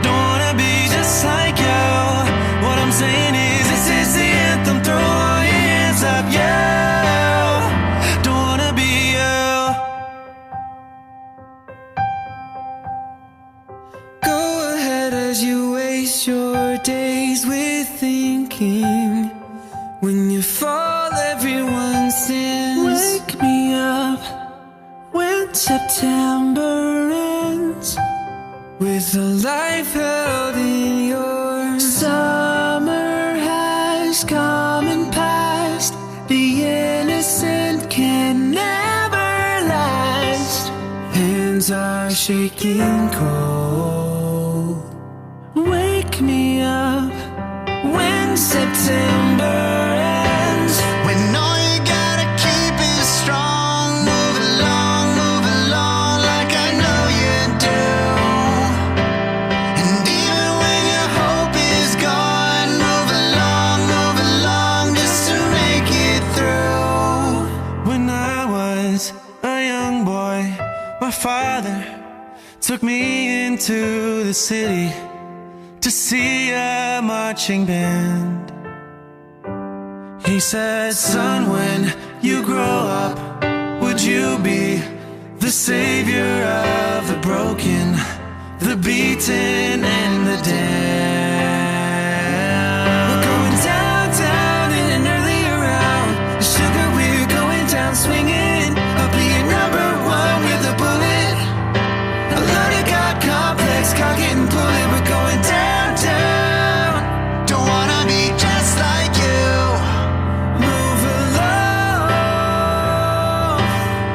don't wanna be just like you. What I'm saying is this is the anthem, throw all your hands up, yeah. Don't wanna be you. Go ahead as you waste your days with thinking. When you fall, everyone sins. Wake me up when September ends. with a life held in yours. Summer has come and passed. The innocent can never last. Hands are shaking cold. Wake me up when September ends. When all you gotta keep is strong. Move along like I know you do. And even when your hope is gone, move along just to make it through. When I was a young boy, my father took me into the city to see a marching band. He said, son, when you grow up, would you be the savior of the broken, the beaten, and the damned? We're going downtown in an earlier round. Sugar, we're going down swinging. I'll be your number one with a bullet. A lot of God complex, cock it and pull it. We're going downtown. Don't wanna be just like you. Move along.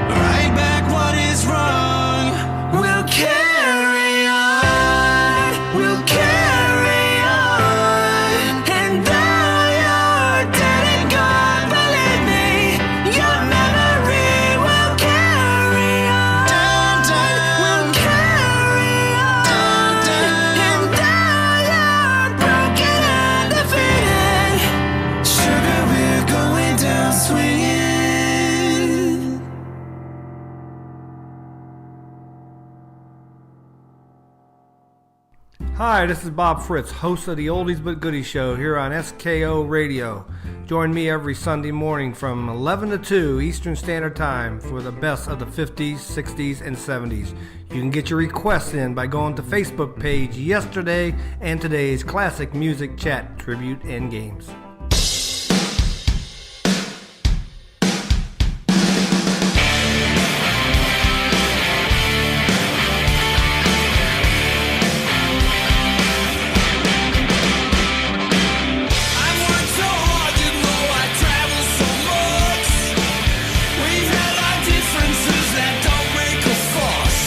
Right back what is wrong. We'll carry on. We'll carry on. And though you're dead and gone, believe me, your memory will carry on. We'll carry on. And though you're broken and defeated, sugar, we're going down swinging. Hi, this is Bob Fritz, host of the Oldies But Goodies show here on SKO Radio. Join me every Sunday morning from 11 to 2 Eastern Standard Time for the best of the 50s, 60s, and 70s. You can get your requests in by going to Facebook page Yesterday and Today's Classic Music Chat, Tribute, and Games. I worked so hard, you know I travel so much. We've had our differences that don't break a fuss.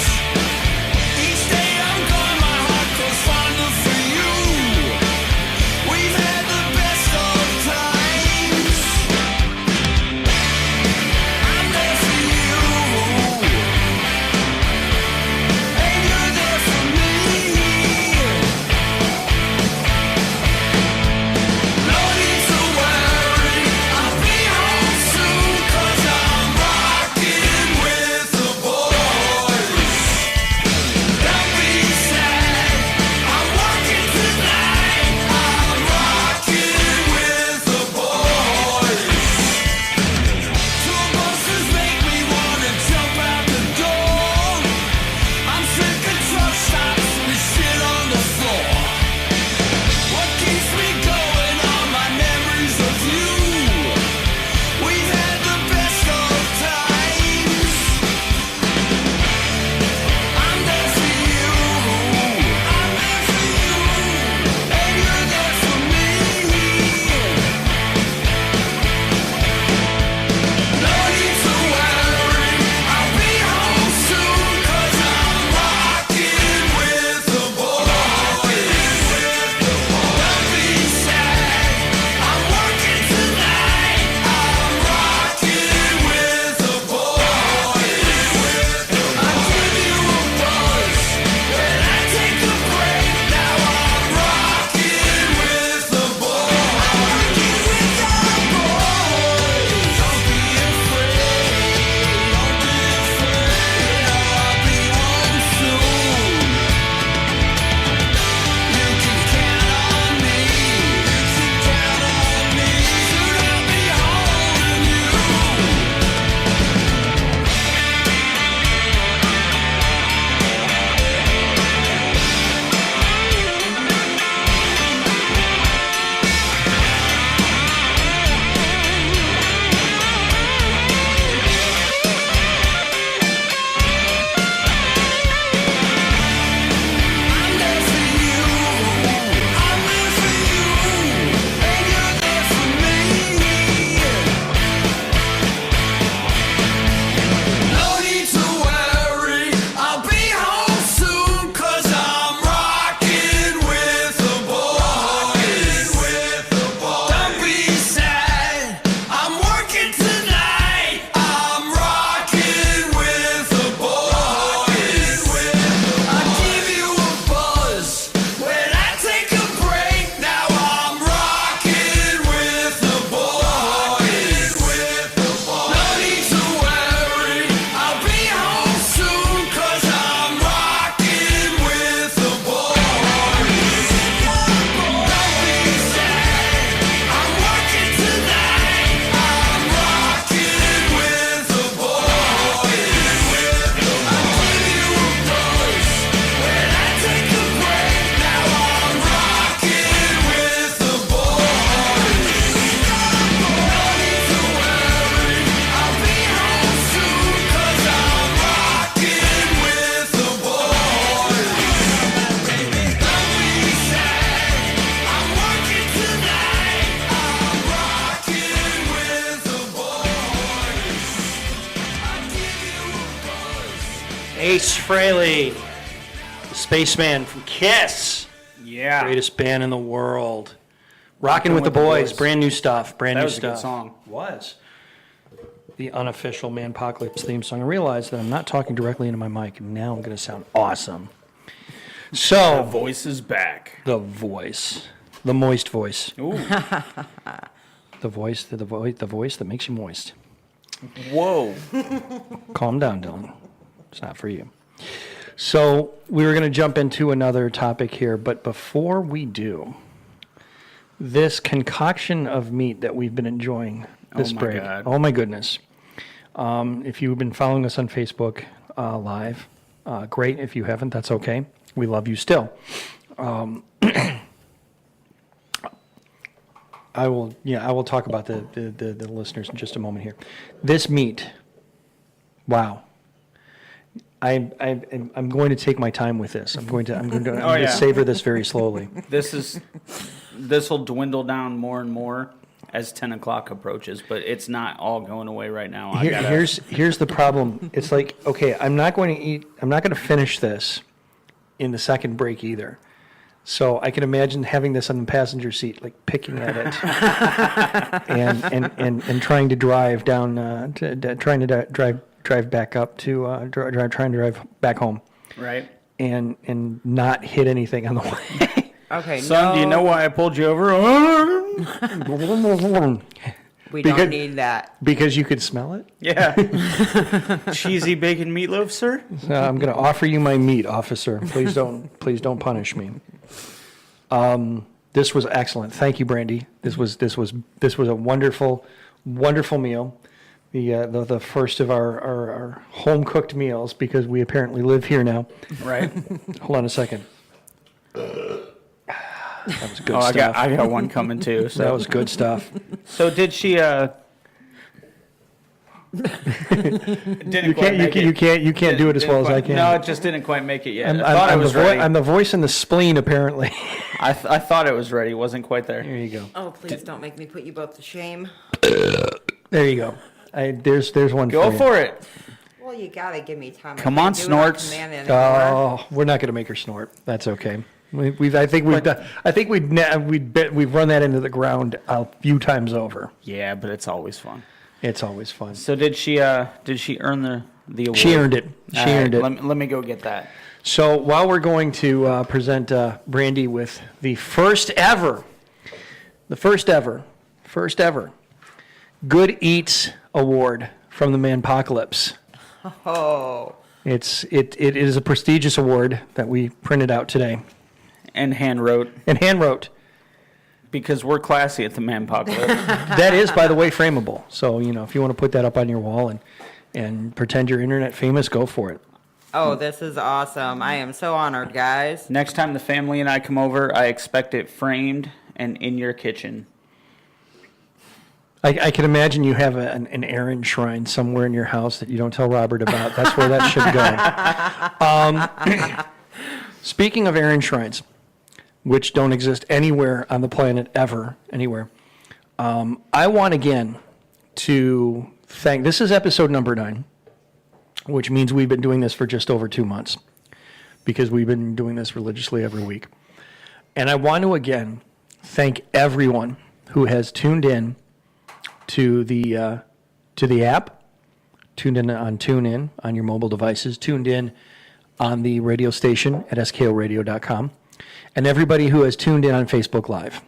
Each day I'm gone, my heart grows fonder for you. We've had the best of Ace Frehley, the spaceman from Kiss. Yeah. Greatest band in the world. Rocking with the boys. Brand new stuff. Brand That new was a stuff. good song. Was. The unofficial Manpocalypse theme song. I realized that I'm not talking directly into my mic, and now I'm going to sound awesome. So, Voice is back. the voice. The moist voice. Ooh. The voice that makes you moist. Whoa. Calm down, Dylan. It's not for you. So we were going to jump into another topic here, but before we do, this concoction of meat that we've been enjoying this my break. God. Oh my goodness. If you've been following us on Facebook Live, great. If you haven't, that's okay. We love you still. I will talk about the listeners in just a moment here. This meat, wow. I'm going to take my time with this. I'm going to savor this very slowly. This will dwindle down more and more as 10 o'clock approaches, but it's not all going away right now. Here's the problem. It's like, okay, I'm not going to finish this in the second break either. So I can imagine having this on the passenger seat, like picking at it, and trying to drive down, drive back up to, trying to drive back home, Right. and not hit anything on the way. Okay, Son, do you know why I pulled you over? We don't need that. Because you could smell it. Yeah. Cheesy bacon meatloaf, sir? I'm going to offer you my meat, officer. Please don't punish me. This was excellent. Thank you, Brandy. This was a wonderful meal. The first of our home cooked meals, because we apparently live here now. Right. Hold on a second. That was good stuff. I got one coming too. So That was good stuff. So did she? You can't do it as well as I can. No, it just didn't quite make it yet. I'm, I thought I'm it was the ready. I'm the voice in the spleen, apparently. I thought it was ready. Wasn't quite there. There you go. Oh, please don't make me put you both to shame. There you go. There's one. Go you. for it. Well, you gotta give me time. I Come can't on, do it Snorts. command anymore. Oh, we're not going to make her snort. That's okay. We've run that into the ground a few times over. Yeah, but it's always fun. It's always fun. So did she earn the award? She earned it. She earned it. Let me go get that. So while we're going to present Brandy with the first ever Good Eats Award from the Manpocalypse. Oh, It is a prestigious award that we printed out today And hand wrote, and hand wrote. because we're classy at the Manpocalypse. That is, by the way, frameable. So if you want to put that up on your wall and pretend you're internet famous, go for it. oh, this is awesome. I am so honored, guys. Next time the family and I come over, I expect it framed and in your kitchen. I can imagine you have an Aaron shrine somewhere in your house that you don't tell Robert about. That's where that should go. Speaking of Aaron shrines, which don't exist anywhere on the planet ever, anywhere, I want again to thank. This is episode number 9, which means we've been doing this for just over 2 months, because we've been doing this religiously every week. And I want to again thank everyone who has tuned in to the app, tuned in on TuneIn on your mobile devices, tuned in on the radio station at skoradio.com, and everybody who has tuned in on Facebook Live.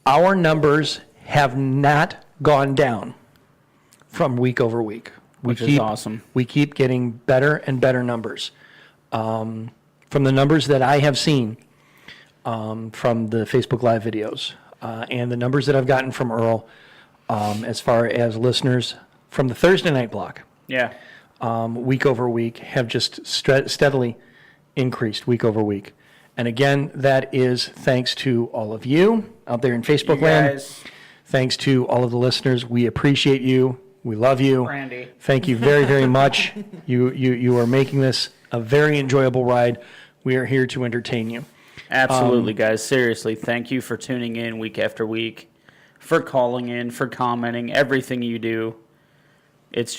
Our numbers have not gone down from week over week. Which is awesome. We keep getting better and better numbers. From the numbers that I have seen from the Facebook Live videos, and the numbers that I've gotten from Earl, as far as listeners from the Thursday night block, Yeah. week over week, have just steadily increased week over week. And again, that is thanks to all of you out there in Facebook land. Guys, Thanks to all of the listeners. We appreciate you. We love you. Randy. Thank you very, very much. You are making this a very enjoyable ride. We are here to entertain you. Absolutely, guys. Seriously, thank you for tuning in week after week, for calling in, for commenting, everything you do. It's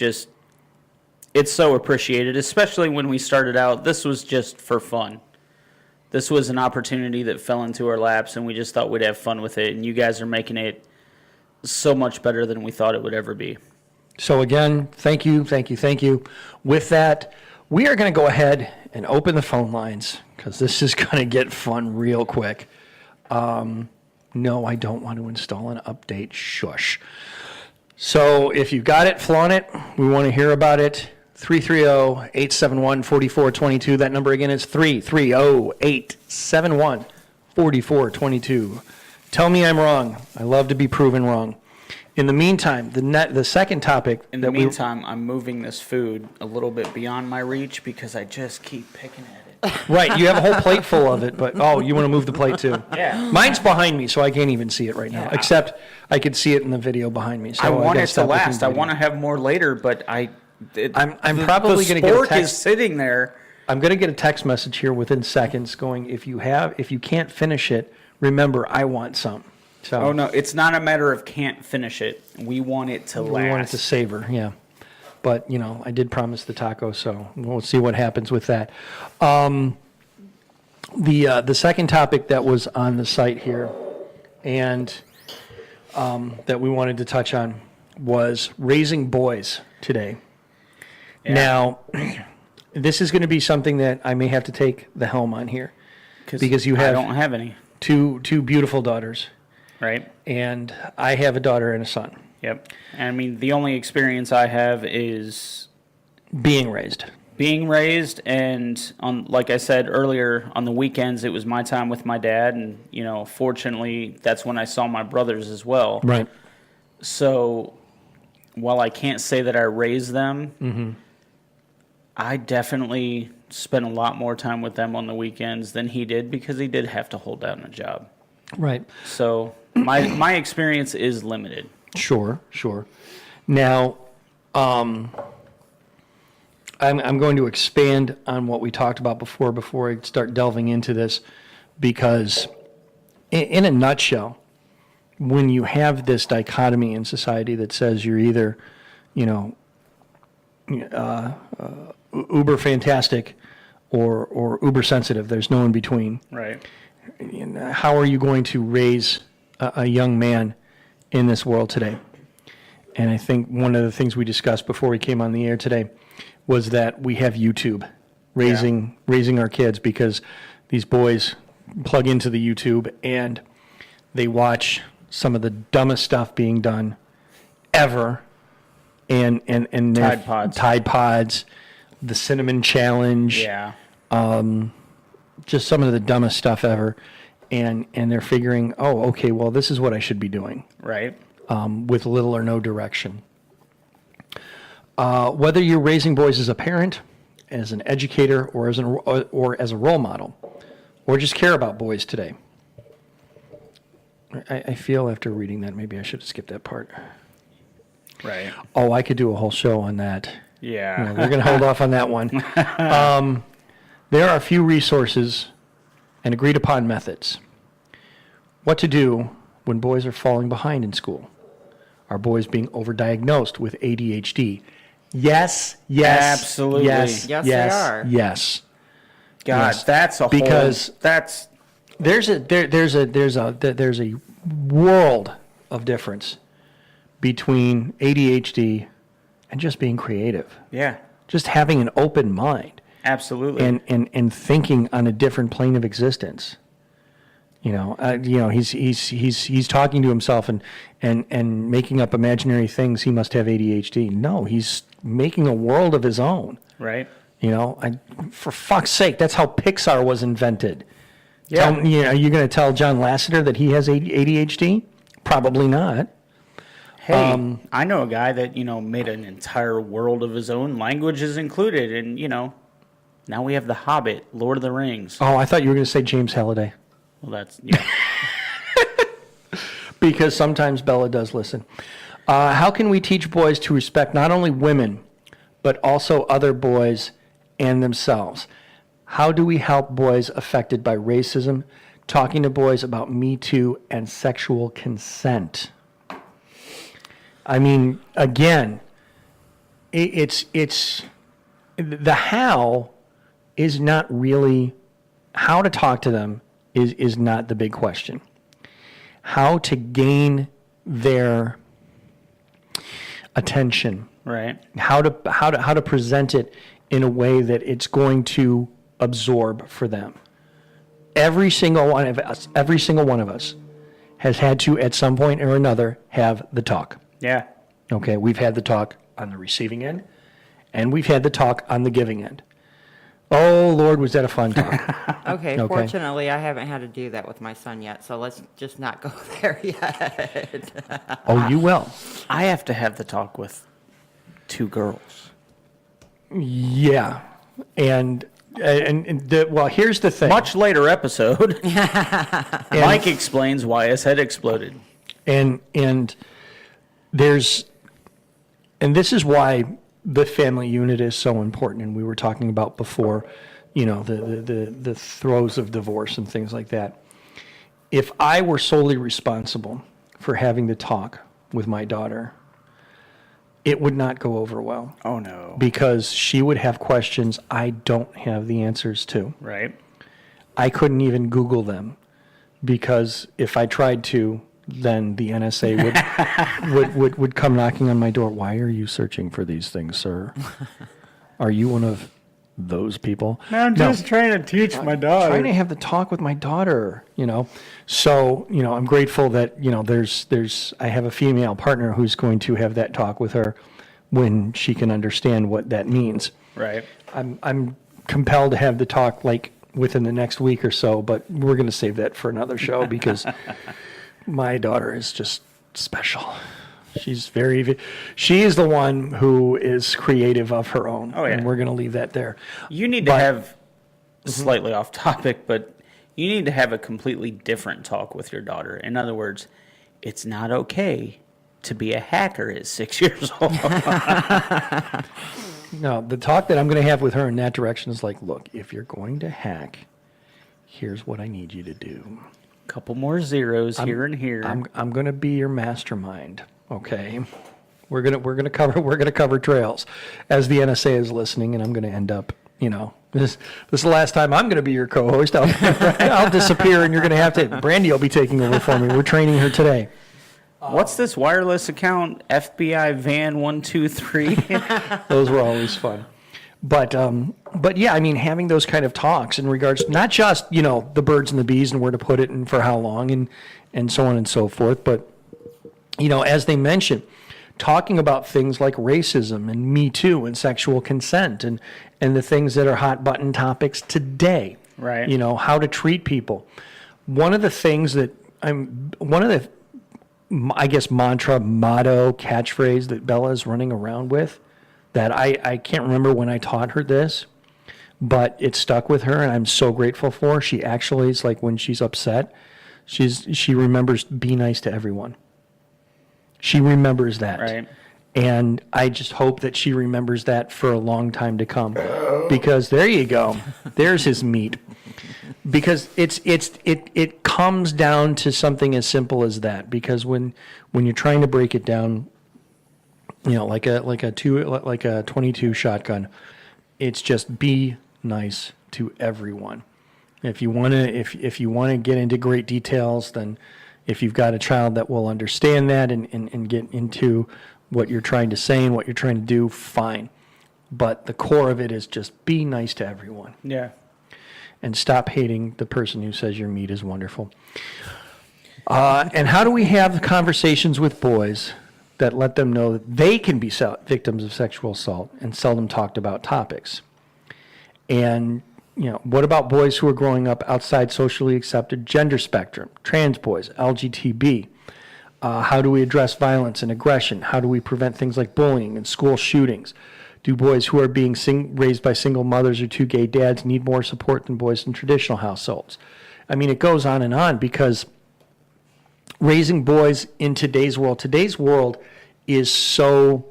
it's so appreciated, especially when we started out. This was just for fun. This was an opportunity that fell into our laps, and we just thought we'd have fun with it. And you guys are making it so much better than we thought it would ever be. So again, thank you. With that, we are going to go ahead and open the phone lines because this is going to get fun real quick. No, I don't want to install an update. Shush. So if you've got it, flaunt it. We want to hear about it. 330-871-4422. That number again is 330-871-4422. Tell me I'm wrong. I love to be proven wrong. In the meantime, the second topic. I'm moving this food a little bit beyond my reach because I just keep picking at it. Right, you have a whole plate full of it, but you want to move the plate too? Yeah. Mine's behind me, so I can't even see it right now. Yeah. Except I could see it in the video behind me. So I want gotta it to stop looking last. I video. want to have more later, but I'm probably going to get a spork text. is sitting there. I'm going to get a text message here within seconds going, if you can't finish it, remember I want some. So Oh no, it's not a matter of can't finish it. We want it to last. we want it to savor, yeah. But I did promise the taco, so we'll see what happens with that. The second topic that was on the site here, and that we wanted to touch on, was raising boys today. Yeah. Now, this is going to be something that I may have to take the helm on here, because you have I don't have any. two beautiful daughters, Right. and I have a daughter and a son. Yep. And I mean, the only experience I have is Being raised. and like I said earlier, on the weekends it was my time with my dad, and fortunately that's when I saw my brothers as well. Right. So while I can't say that I raised them, I definitely spent a lot more time with them on the weekends than he did, because he did have to hold down a job. Right. So my experience is limited. Sure. Now, I'm going to expand on what we talked about before I start delving into this, because in a nutshell, when you have this dichotomy in society that says you're either, uber fantastic or uber sensitive, there's no in between. Right. How are you going to raise a young man in this world today? And I think one of the things we discussed before we came on the air today was that we have YouTube raising our kids, because these boys plug into the YouTube and they watch some of the dumbest stuff being done ever, and Tide Pods, the Cinnamon Challenge, just some of the dumbest stuff ever, and they're figuring, oh, okay, well, this is what I should be doing, Right. with little or no direction. Whether you're raising boys as a parent, as an educator, or as a role model, or just care about boys today. I feel after reading that, maybe I should have skipped that part. Right. Oh, I could do a whole show on that. Yeah. We're going to hold off on that one. There are a few resources and agreed upon methods. What to do when boys are falling behind in school. Are boys being overdiagnosed with ADHD? Yes. Absolutely. Yes, they are. Yes. God, Yes. that's a Because whole, that's there's a world of difference between ADHD and just being creative. yeah, Just having an open mind absolutely. and thinking on a different plane of existence. He's talking to himself and making up imaginary things. He must have ADHD. No, he's making a world of his own. Right. For fuck's sake, that's how Pixar was invented. Yeah. Are you going to tell John Lasseter that he has ADHD? Probably not. Hey, I know a guy that, made an entire world of his own, languages included, and, now we have The Hobbit, Lord of the Rings. Oh, I thought you were going to say James Halliday. Well, that's, yeah. Because sometimes Bella does listen. How can we teach boys to respect not only women, but also other boys and themselves? How do we help boys affected by racism? Talking to boys about Me Too and sexual consent. I mean, again, it's the how is not really, how to talk to them is not the big question. How to gain their attention, Right. how to present it in a way that it's going to absorb for them. Every single one of us has had to, at some point or another, have the talk. Yeah. Okay, we've had the talk on the receiving end, and we've had the talk on the giving end. Oh, Lord, was that a fun talk. Okay, Okay. fortunately, I haven't had to do that with my son yet, so let's just not go there yet. Oh, you will. I have to have the talk with 2 girls. Yeah. And well, here's the thing. Much later episode, Mike explains why his head exploded. And this is why the family unit is so important. And we were talking about before, the throes of divorce and things like that. If I were solely responsible for having the talk with my daughter, it would not go over well. Oh, no. Because she would have questions I don't have the answers to. Right. I couldn't even Google them, because if I tried to, then the NSA would come knocking on my door. Why are you searching for these things, sir? Are you one of those people? I'm just trying to teach my daughter. Trying to have the talk with my daughter, So, I'm grateful that, I have a female partner who's going to have that talk with her when she can understand what that means. Right. I'm compelled to have the talk like within the next week or so, but we're going to save that for another show because my daughter is just special. She is the one who is creative of her own. Oh, yeah. And we're going to leave that there. You need to have, slightly off topic, but you need to have a completely different talk with your daughter. In other words, it's not okay to be a hacker at 6 years old. No, the talk that I'm going to have with her in that direction is like, look, if you're going to hack, here's what I need you to do. Couple more zeros here and here. I'm going to be your mastermind. Okay, we're gonna cover trails as the NSA is listening, and I'm gonna end up, this is the last time I'm gonna be your co-host. I'll disappear, and you're gonna have to. Brandy will be taking over for me. We're training her today. What's this wireless account? FBI Van 123. Those were always fun. But yeah, I mean, having those kind of talks in regards, not just the birds and the bees and where to put it and for how long and so on and so forth, but as they mentioned, talking about things like racism and Me Too and sexual consent and the things that are hot button topics today. Right. How to treat people. One of the things that I guess motto, catchphrase that Bella is running around with, that I can't remember when I taught her this, but it stuck with her and I'm so grateful for. She actually is like, when she's upset, she remembers be nice to everyone. She remembers that. Right. And I just hope that she remembers that for a long time to come. Because there you go. There's his meat. Because it comes down to something as simple as that. Because when you're trying to break it down, like a 22 shotgun, it's just be nice to everyone. If you want to get into great details, then if you've got a child that will understand that and get into what you're trying to say and what you're trying to do, fine. But the core of it is just be nice to everyone. Yeah. And stop hating the person who says your meat is wonderful. And how do we have conversations with boys that let them know that they can be victims of sexual assault and seldom talked about topics? And what about boys who are growing up outside socially accepted gender spectrum, trans boys, LGTB? How do we address violence and aggression? How do we prevent things like bullying and school shootings? Do boys who are being raised by single mothers or 2 gay dads need more support than boys in traditional households? I mean, it goes on, because raising boys in today's world is so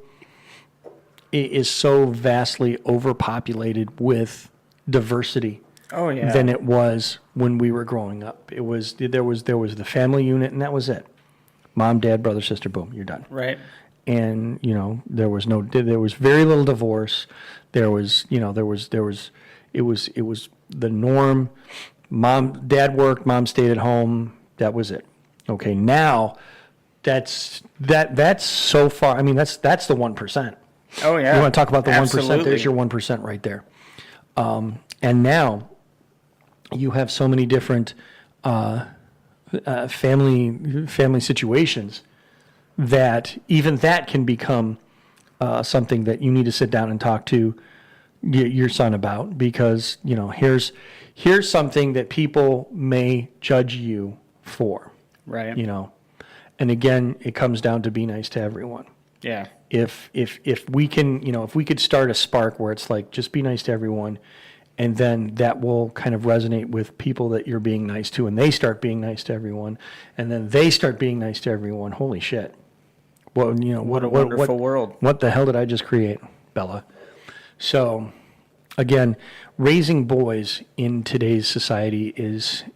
vastly overpopulated with diversity than it was when we were growing up. There was the family unit, and that was it. Mom, dad, brother, sister, boom, you're done. Right. and there was very little divorce. There was it was the norm. Dad worked, mom stayed at home. That was it. Okay, now that's so far. I mean, that's the 1%. Oh yeah. You want to talk about the 1%? Absolutely. There's your 1% right there. And now you have so many different family situations that even that can become something that you need to sit down and talk to your son about, because here's something that people may judge you for. Right. And again, it comes down to be nice to everyone. Yeah. If we can, if we could start a spark where it's like, just be nice to everyone, and then that will kind of resonate with people that you're being nice to, and they start being nice to everyone, and then they start being nice to everyone. Holy shit. Well, What a wonderful world. What the hell did I just create, Bella? So, again, raising boys in today's society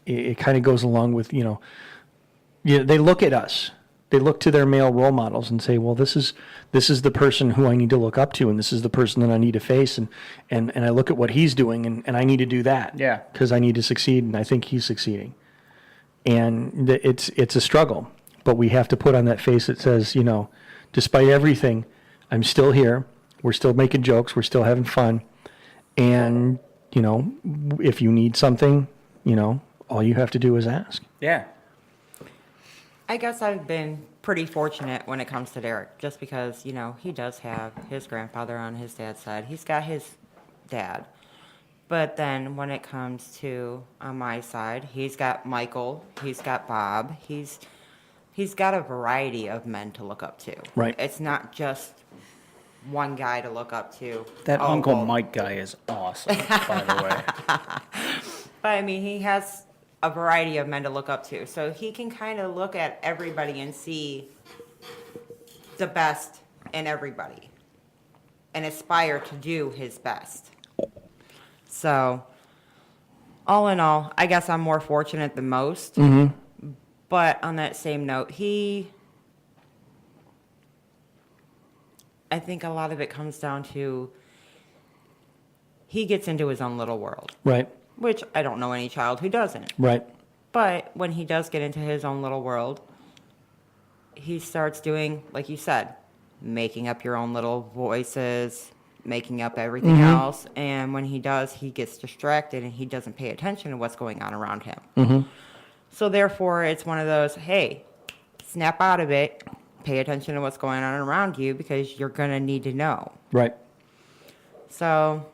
it kind of goes along with, they look at us. They look to their male role models and say, well, this is the person who I need to look up to, and this is the person that I need to face, and I look at what he's doing, and I need to do that. Yeah. Because I need to succeed, and I think he's succeeding. And it's a struggle, but we have to put on that face that says, despite everything, I'm still here. We're still making jokes. We're still having fun. And, if you need something, all you have to do is ask. Yeah. I guess I've been pretty fortunate when it comes to Derek, just because, he does have his grandfather on his dad's side. He's got his dad. But then when it comes to on my side, he's got Michael, he's got Bob, he's got a variety of men to look up to. Right. It's not just one guy to look up to. That Oh, Uncle well, Mike guy is awesome, by the way. But I mean, he has a variety of men to look up to. So he can kind of look at everybody and see the best in everybody and aspire to do his best. So, all in all, I guess I'm more fortunate than most. Mm-hmm. But on that same note, I think a lot of it comes down to he gets into his own little world. Right. Which I don't know any child who doesn't. Right. But when he does get into his own little world, he starts doing, like you said, making up your own little voices, making up everything else. And when he does, he gets distracted and he doesn't pay attention to what's going on around him. Mm-hmm. So therefore, it's one of those, hey, snap out of it, pay attention to what's going on around you, because you're going to need to know. Right. So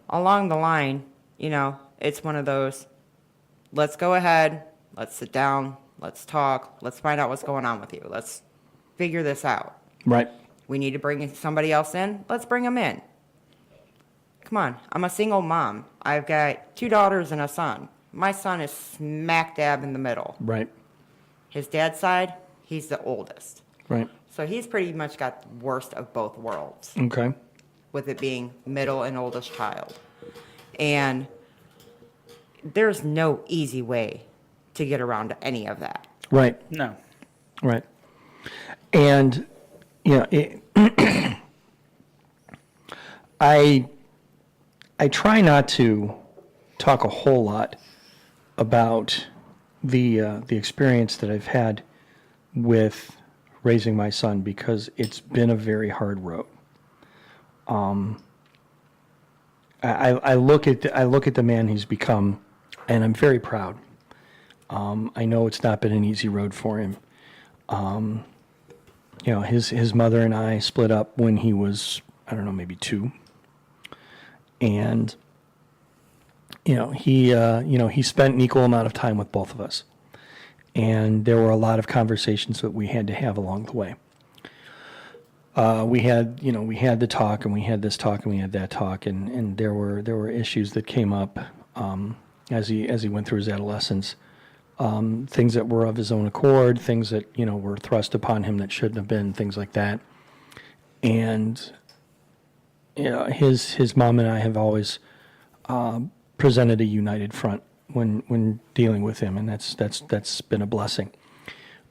along the line, it's one of those, let's go ahead, let's sit down, let's talk, let's find out what's going on with you. Let's figure this out. Right. We need to bring somebody else in, let's bring them in. Come on, I'm a single mom. I've got 2 daughters and a son. My son is smack dab in the middle. Right. His dad's side, he's the oldest. Right. So he's pretty much got the worst of both worlds, Okay. with it being middle and oldest child. And there's no easy way to get around any of that. Right. No. Right. And, I try not to talk a whole lot about the experience that I've had with raising my son, because it's been a very hard road. I look at the man he's become, and I'm very proud. I know it's not been an easy road for him. His mother and I split up when he was, I don't know, maybe 2, and he spent an equal amount of time with both of us, and there were a lot of conversations that we had to have along the way. We had the talk, and we had this talk, and we had that talk, and there were issues that came up as he went through his adolescence. Things that were of his own accord, things that were thrust upon him that shouldn't have been, things like that. And his mom and I have always presented a united front when dealing with him, and that's been a blessing.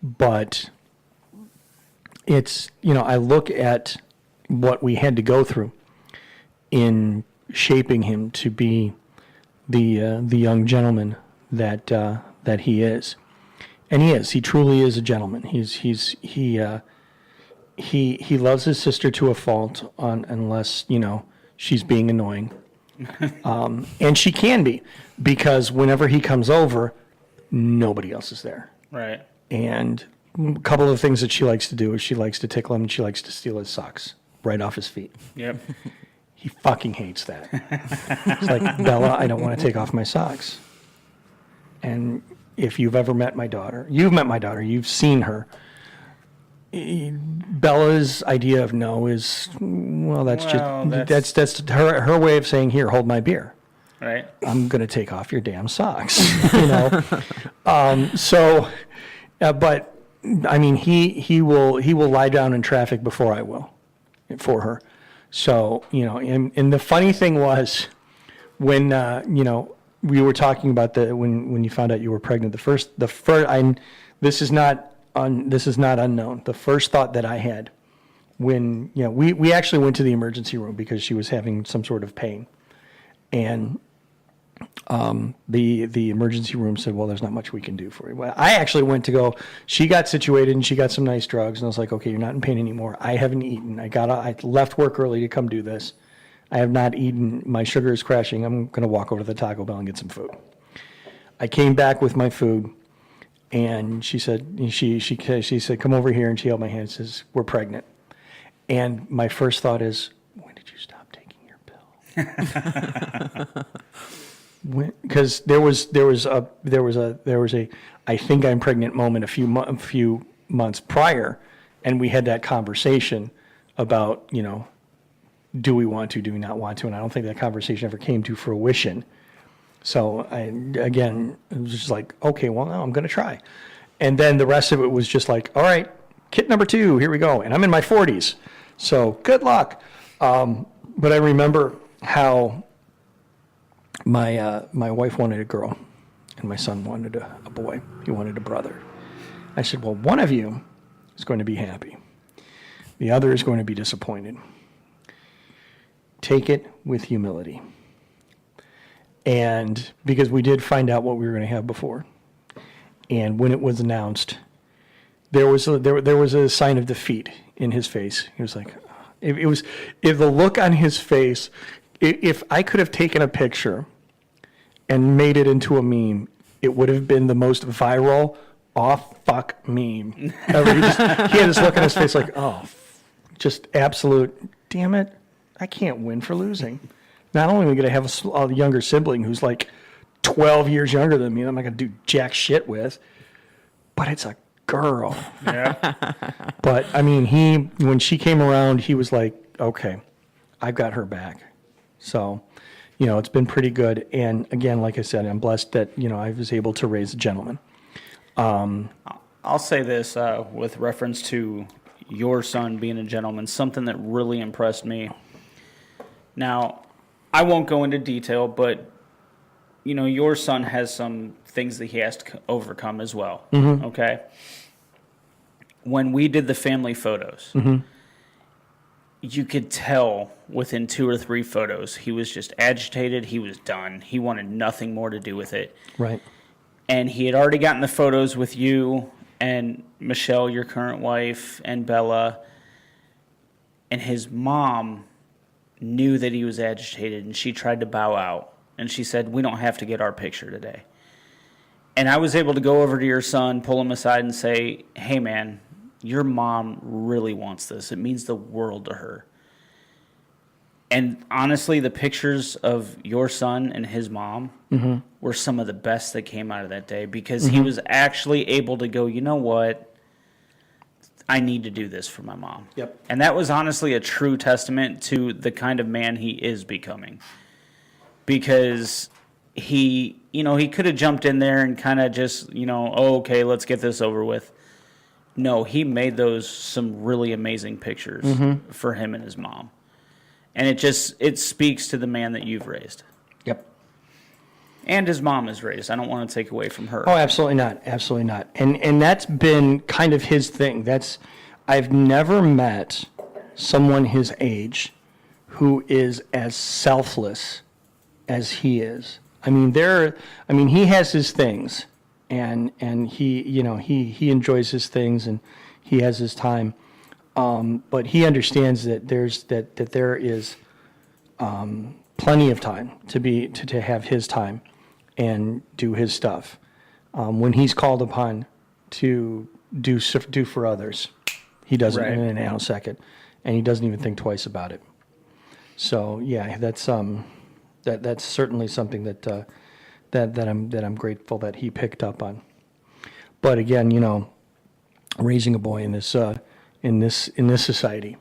But it's, I look at what we had to go through in shaping him to be the young gentleman that he is. And he is. He truly is a gentleman. He loves his sister to a fault, unless she's being annoying, and she can be, because whenever he comes over, nobody else is there. Right. And a couple of things that she likes to do is she likes to tickle him and she likes to steal his socks right off his feet. Yep. He fucking hates that. It's like, Bella, I don't want to take off my socks. And if you've ever met my daughter, you've seen her. Bella's idea of no is, that's her way of saying, here, hold my beer. Right. I'm going to take off your damn socks, but I mean, he will lie down in traffic before I will for her. So, and the funny thing was when, we were talking about when you found out you were pregnant, this is not unknown. The first thought that I had when, we actually went to the emergency room because she was having some sort of pain, and the emergency room said, well, there's not much we can do for you. Well, I actually went to go, she got situated and she got some nice drugs, and I was like, okay, you're not in pain anymore. I haven't eaten. I left work early to come do this. I have not eaten. My sugar is crashing. I'm going to walk over to the Taco Bell and get some food. I came back with my food, and she said, she said, come over here, and she held my hand and says, we're pregnant. And my first thought is, when did you stop taking your pill? Because there was a I think I'm pregnant moment a few months prior, and we had that conversation about, do we want to, do we not want to, and I don't think that conversation ever came to fruition. So it was just like, okay, well, now I'm going to try. And then the rest of it was just like, all right, kit number 2, here we go. And I'm in my 40s, so good luck. But I remember how my wife wanted a girl, and my son wanted a boy. He wanted a brother. I said, well, one of you is going to be happy. The other is going to be disappointed. Take it with humility. And because we did find out what we were going to have before. And when it was announced, there was a sign of defeat in his face. He was like, if the look on his face, if I could have taken a picture and made it into a meme, it would have been the most viral fuck meme ever. He had this look on his face like, just absolute, damn it, I can't win for losing. Not only am I going to have a younger sibling who's like 12 years younger than me, and I'm not going to do jack shit with, but it's a girl. Yeah. But I mean, when she came around, he was like, okay, I've got her back. So, it's been pretty good. And again, like I said, I'm blessed that, I was able to raise a gentleman. I'll say this with reference to your son being a gentleman, something that really impressed me. Now, I won't go into detail, but, your son has some things that he has to overcome as well. Mm-hmm. Okay? When we did the family photos, mm-hmm. you could tell within 2 or 3 photos, he was just agitated. He was done. He wanted nothing more to do with it. Right. And he had already gotten the photos with you and Michelle, your current wife, and Bella. And his mom knew that he was agitated, and she tried to bow out. And she said, we don't have to get our picture today. And I was able to go over to your son, pull him aside, and say, hey, man, your mom really wants this. It means the world to her. And honestly, the pictures of your son and his mom mm-hmm. were some of the best that came out of that day, because mm-hmm. he was actually able to go, you know what? I need to do this for my mom. Yep. And that was honestly a true testament to the kind of man he is becoming. Because he could have jumped in there and kind of just, okay, let's get this over with. No, he made those some really amazing pictures mm-hmm. for him and his mom. And it speaks to the man that you've raised. Yep. And his mom is raised. I don't want to take away from her. Oh, absolutely not. Absolutely not. And that's been kind of his thing. That's, I've never met someone his age who is as selfless as he is. I mean, he has his things, and he, he enjoys his things, and he has his time. But he understands that there is plenty of time to have his time and do his stuff. When he's called upon to do for others, he does it in a nanosecond, and he doesn't even think twice about it. So yeah, that's certainly something that I'm grateful that he picked up on. But again, raising a boy in this society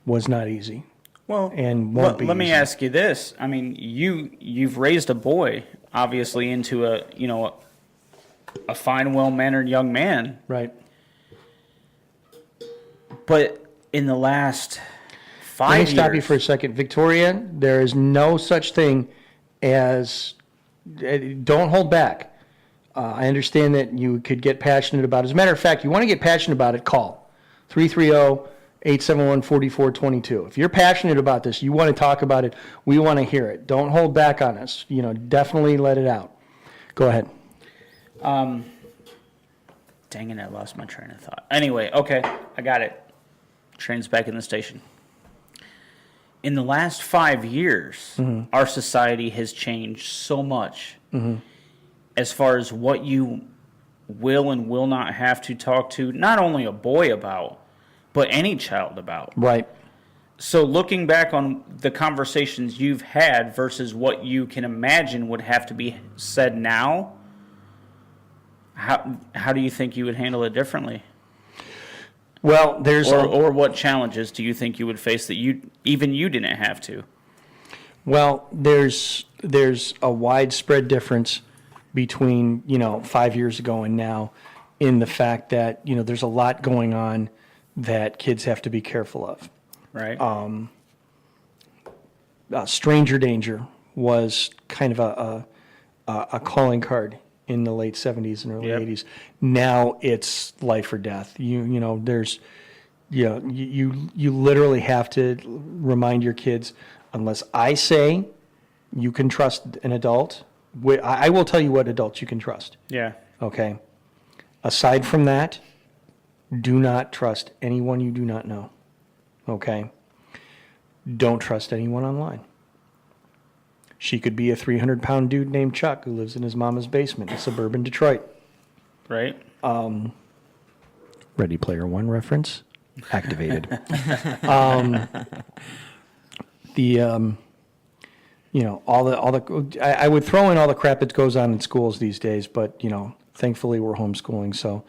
was not easy. Well, and won't be let me easy. ask you this. I mean, you've raised a boy, obviously, into a fine, well-mannered young man. Right. But in the last 5 years... Let me stop you for a second. Victoria, there is no such thing as... Don't hold back. I understand that you could get passionate about it. As a matter of fact, you want to get passionate about it, call 330-871-4422. If you're passionate about this, you want to talk about it, we want to hear it. Don't hold back on us. Definitely let it out. Go ahead. Dang it, I lost my train of thought. Anyway, okay, I got it. Train's back in the station. In the last 5 years, our society has changed so much as far as what you will and will not have to talk to not only a boy about, but any child about. Right. So looking back on the conversations you've had versus what you can imagine would have to be said now, how do you think you would handle it differently? Well, or what challenges do you think you would face that you didn't have to? Well, there's a widespread difference between 5 years ago and now, in the fact that there's a lot going on that kids have to be careful of. Right. Stranger danger was kind of a calling card in the late 70s and early 80s. Now it's life or death. You literally have to remind your kids, unless I say you can trust an adult, I will tell you what adults you can trust. Yeah. Okay. Aside from that, do not trust anyone you do not know. Okay. Don't trust anyone online. She could be a 300-pound dude named Chuck who lives in his mama's basement in suburban Detroit. Right. Ready Player One reference activated. I would throw in all the crap that goes on in schools these days, but thankfully we're homeschooling. So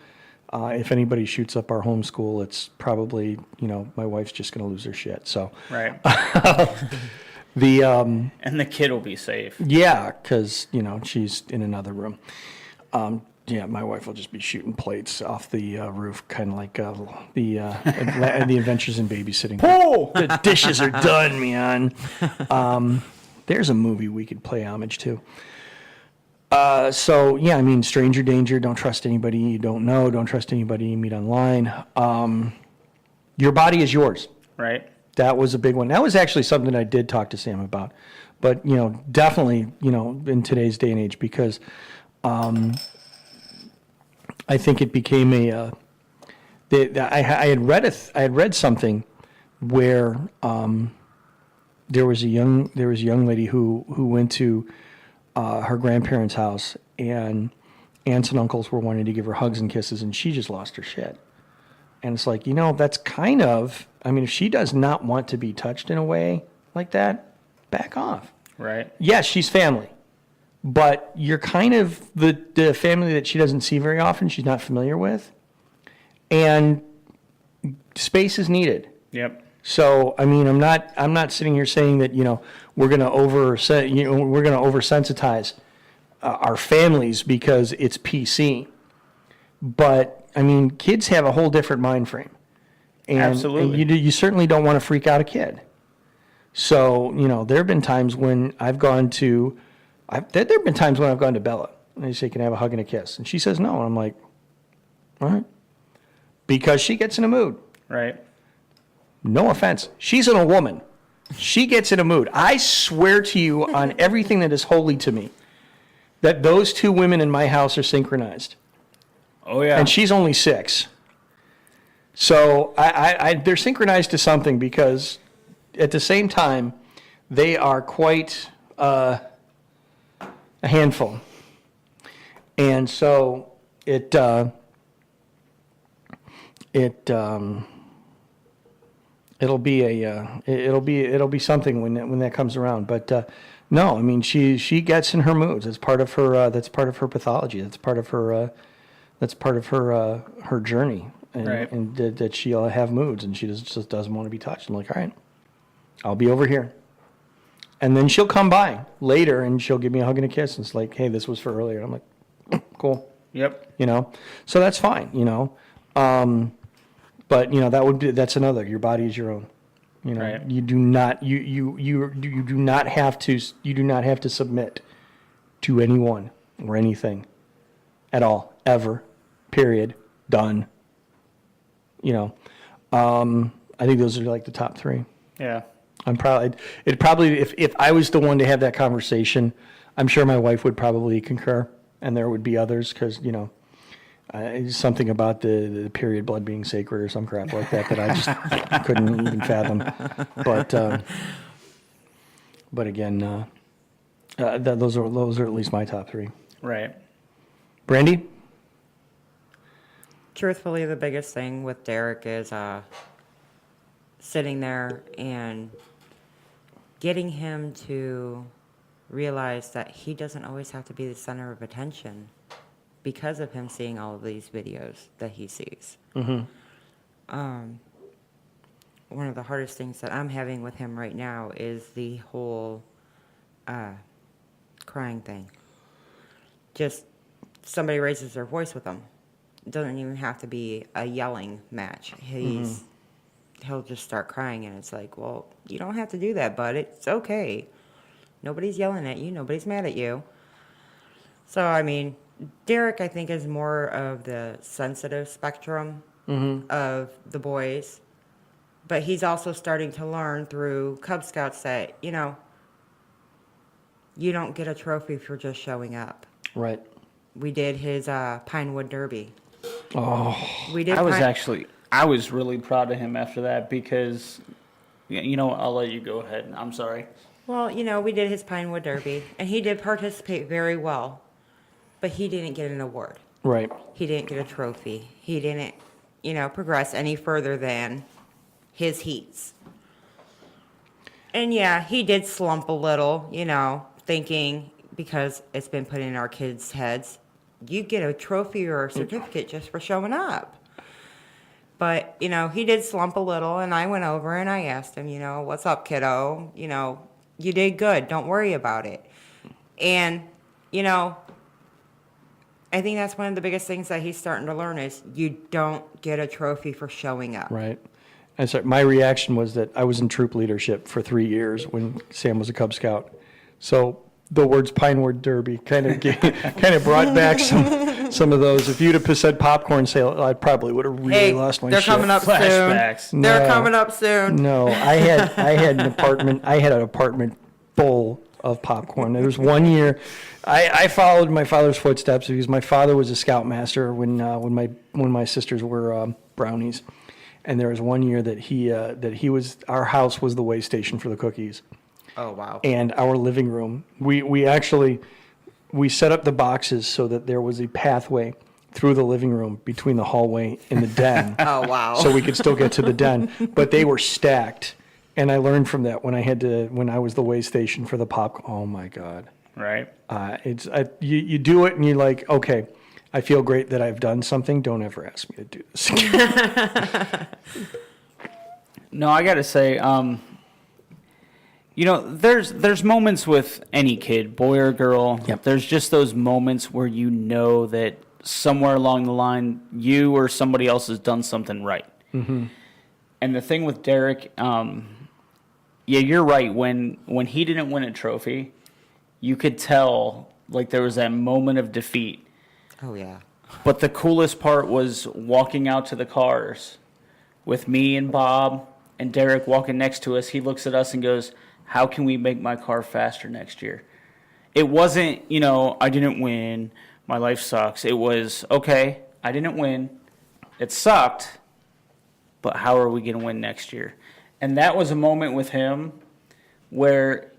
if anybody shoots up our homeschool, it's probably my wife's just going to lose her shit. So right. And the kid will be safe. Yeah, because she's in another room. My wife will just be shooting plates off the roof, kind of like the Adventures in Babysitting. Oh! The dishes are done, man. There's a movie we could play homage to. Stranger danger. Don't trust anybody you don't know. Don't trust anybody you meet online. Your body is yours. Right. That was a big one. That was actually something I did talk to Sam about. But, definitely, in today's day and age, because I think it became I had read something where there was a young lady who went to her grandparents' house, and aunts and uncles were wanting to give her hugs and kisses, and she just lost her shit. And it's like, that's kind of, if she does not want to be touched in a way like that, back off. Right. Yes, she's family, but you're kind of the family that she doesn't see very often, she's not familiar with, and space is needed. Yep. So, I'm not sitting here saying that, we're going to oversensitize our families because it's PC. But kids have a whole different mind frame. And, absolutely. And you certainly don't want to freak out a kid. So, there have been times when I've gone to Bella and they say, "Can I have a hug and a kiss?" And she says no, and I'm like, all right, because she gets in a mood. Right. No offense. She's a woman. She gets in a mood. I swear to you on everything that is holy to me that those two women in my house are synchronized. Oh, yeah. And she's only 6. So they're synchronized to something because at the same time, they are quite a handful. And so it'll be something when that comes around. But no, I mean she gets in her moods. That's part of her pathology. That's part of her her journey. And, Right. and that she'll have moods, and she just doesn't want to be touched. I'm like, all right, I'll be over here. And then she'll come by later, and she'll give me a hug and a kiss. And it's like, hey, this was for earlier. I'm like, cool. Yep. So that's fine. But that's another. Your body is your own. Right. You do not you do not have to submit to anyone or anything at all ever. Period. Done. I think those are like the top 3. Yeah. If I was the one to have that conversation, I'm sure my wife would probably concur, and there would be others because something about the period blood being sacred or some crap like that I just couldn't even fathom. But again, those are at least my top 3. Right. Brandy? Truthfully, the biggest thing with Derek is sitting there and getting him to realize that he doesn't always have to be the center of attention because of him seeing all of these videos that he sees. Mm-hmm. One of the hardest things that I'm having with him right now is the whole crying thing. Just somebody raises their voice with him. It doesn't even have to be a yelling match. He'll just start crying, and it's like, well, you don't have to do that, bud. It's okay. Nobody's yelling at you. Nobody's mad at you. So, I mean, Derek, I think, is more of the sensitive spectrum of the boys. But he's also starting to learn through Cub Scouts that, you don't get a trophy for just showing up. Right. We did his Pinewood Derby. Oh. We did. I was really proud of him after that because, I'll let you go ahead. I'm sorry. Well, we did his Pinewood Derby, and he did participate very well, but he didn't get an award. Right. He didn't get a trophy. He didn't, progress any further than his heats. And yeah, he did slump a little, thinking because it's been put in our kids' heads, you get a trophy or a certificate just for showing up. But, he did slump a little, and I went over and I asked him, what's up, kiddo? You did good. Don't worry about it. And, I think that's one of the biggest things that he's starting to learn is you don't get a trophy for showing up. Right. And so my reaction was that I was in troop leadership for 3 years when Sam was a Cub Scout. So the words Pinewood Derby kind of brought back some of those. If you'd have said popcorn sale, I probably would have really lost my shit. They're coming up Flashbacks. soon. They're coming up soon. No, I had an apartment. I had an apartment full of popcorn. There was one year, I followed my father's footsteps because my father was a scoutmaster when my sisters were brownies, and there was one year that he was our house was the way station for the cookies. Oh, wow. And our living room, we set up the boxes so that there was a pathway through the living room between the hallway and the den. Oh, wow. So we could still get to the den, but they were stacked. And I learned from that when I was the way station for the pop. Oh my God. Right. You do it and you're like, okay, I feel great that I've done something. Don't ever ask me to do this again. No, I gotta say, there's moments with any kid, boy or girl. Yep. There's just those moments where that somewhere along the line, you or somebody else has done something right. Mm-hmm. And the thing with Derek, yeah, you're right. When he didn't win a trophy, you could tell like there was that moment of defeat. Oh, yeah. But the coolest part was walking out to the cars with me and Bob and Derek walking next to us, he looks at us and goes, how can we make my car faster next year? It wasn't, I didn't win, my life sucks. It was, okay, I didn't win, it sucked, but how are we going to win next year? And that was a moment with him where,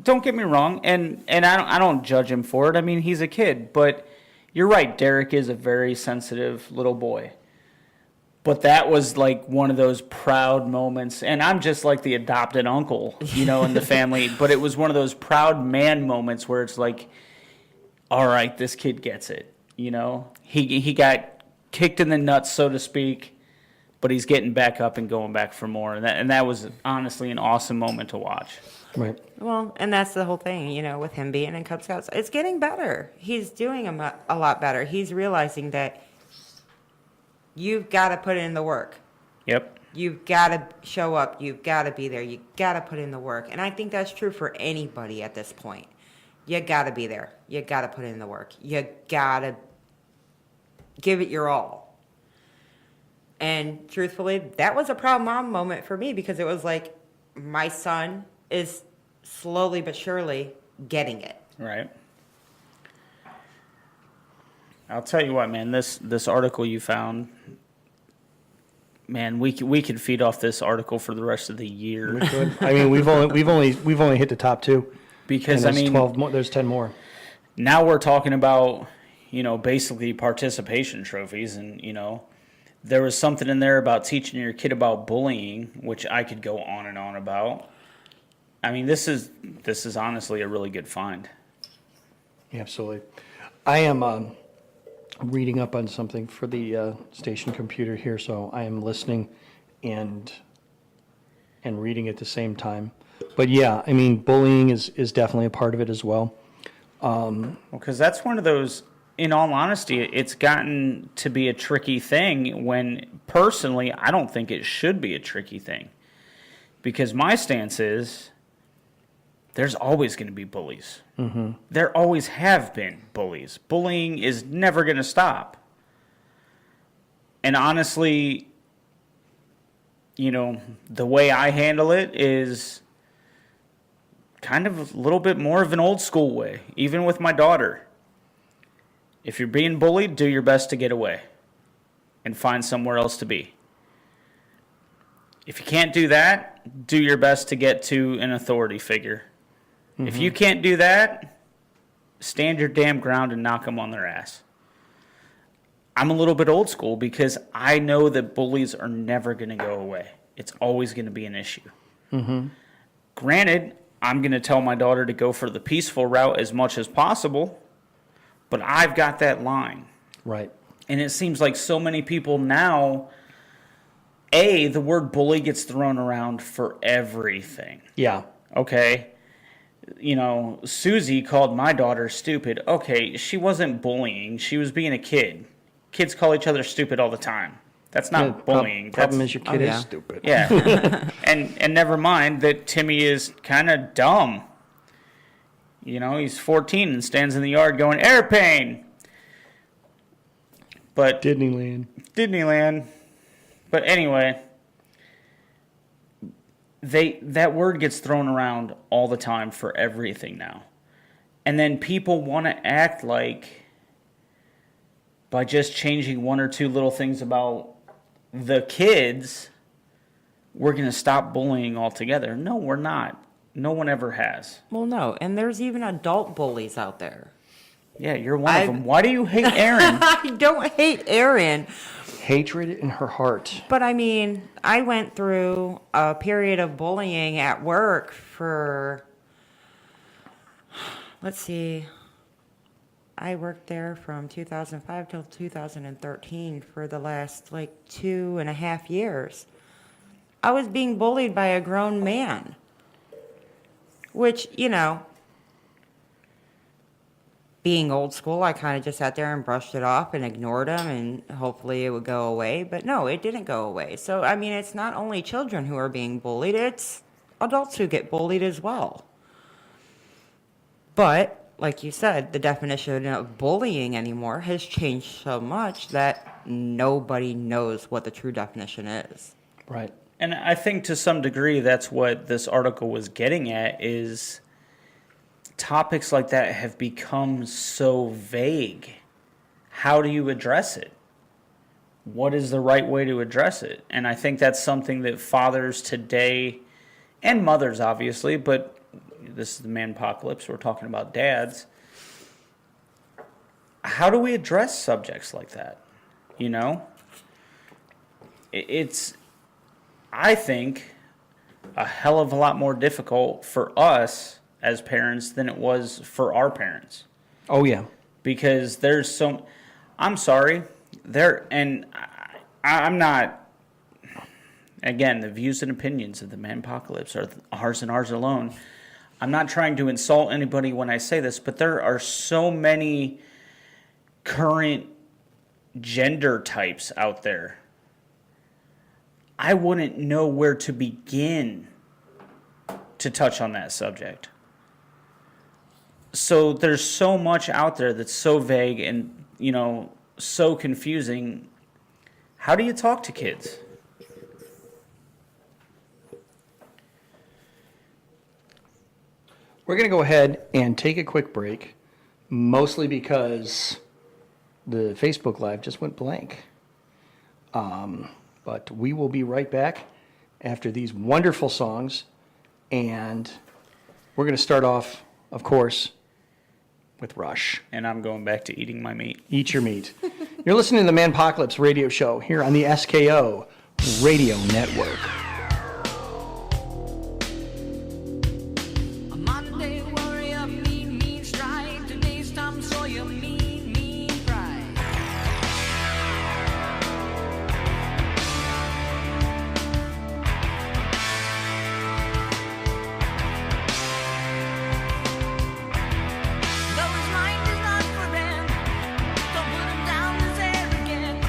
don't get me wrong, and I don't judge him for it. I mean, he's a kid, but you're right, Derek is a very sensitive little boy. But that was like one of those proud moments, and I'm just like the adopted uncle, in the family, but it was one of those proud man moments where it's like, all right, this kid gets it, He got kicked in the nuts, so to speak, but he's getting back up and going back for more, and that was honestly an awesome moment to watch. Right. Well, and that's the whole thing, with him being in Cub Scouts. It's getting better. He's doing a lot better. He's realizing that you've got to put in the work. Yep. You've got to show up. You've got to be there. You've got to put in the work. And I think that's true for anybody at this point. You got to be there. You got to put in the work. You got to give it your all. And truthfully, that was a proud mom moment for me because it was like my son is slowly but surely getting it. Right. I'll tell you what, man. This article you found, man, we could feed off this article for the rest of the year. We could. I mean, we've only hit the top 2. Because and there's 12 more. There's 10 more. Now we're talking about basically participation trophies, and there was something in there about teaching your kid about bullying, which I could go on and on about. I mean, this is honestly a really good find. Absolutely. I am reading up on something for the station computer here, so I am listening and reading at the same time. But yeah, I mean, bullying is definitely a part of it as well. Because that's one of those, in all honesty, it's gotten to be a tricky thing when, personally, I don't think it should be a tricky thing. Because my stance is, there's always going to be bullies. Mm-hmm. There always have been bullies. Bullying is never going to stop. And honestly, the way I handle it is kind of a little bit more of an old school way, even with my daughter. If you're being bullied, do your best to get away and find somewhere else to be. If you can't do that, do your best to get to an authority figure. Mm-hmm. If you can't do that, stand your damn ground and knock them on their ass. I'm a little bit old school because I know that bullies are never going to go away. It's always going to be an issue. Mm-hmm. Granted, I'm going to tell my daughter to go for the peaceful route as much as possible, but I've got that line. Right. And it seems like so many people now, the word bully gets thrown around for everything. Yeah. Okay. Susie called my daughter stupid. Okay, she wasn't bullying. She was being a kid. Kids call each other stupid all the time. That's not bullying. Problem is your kid is stupid. Yeah. and never mind that Timmy is kind of dumb. He's 14 and stands in the yard going, airplane. But Disneyland. But anyway, that word gets thrown around all the time for everything now. And then people want to act like by just changing one or two little things about the kids, we're going to stop bullying altogether. No, we're not. No one ever has. Well, no, and there's even adult bullies out there. Yeah, you're one of them. Why do you hate Erin? I don't hate Erin. Hatred in her heart. But I mean, I went through a period of bullying at work for, let's see, I worked there from 2005 till 2013 for the last 2.5 years. I was being bullied by a grown man, which, being old school, I kind of just sat there and brushed it off and ignored him, and hopefully it would go away. But no, it didn't go away. So, I mean, it's not only children who are being bullied, it's adults who get bullied as well. But, like you said, the definition of bullying anymore has changed so much that nobody knows what the true definition is. Right. And I think to some degree that's what this article was getting at, is topics like that have become so vague. How do you address it? What is the right way to address it? And I think that's something that fathers today, and mothers obviously, but this is the Manpocalypse, we're talking about dads. How do we address subjects like that? You know? It's, I think, a hell of a lot more difficult for us as parents than it was for our parents. Oh, yeah. Because there's so, I'm sorry, and I'm not, again, the views and opinions of the Manpocalypse are ours and ours alone. I'm not trying to insult anybody when I say this, but there are so many current gender types out there. I wouldn't know where to begin to touch on that subject. So there's so much out there that's so vague and, you know, so confusing. How do you talk to kids? We're going to go ahead and take a quick break, mostly because the Facebook Live just went blank. But we will be right back after these wonderful songs, and we're going to start off, of course, with Rush. And I'm going back to eating my meat. Eat your meat. You're listening to the Manpocalypse radio show here on the SKO Radio Network. A Monday warrior, mean, mean strike. Today's Tom Sawyer, mean, mean pride. Though his mind is not for rent, don't put him down as arrogant.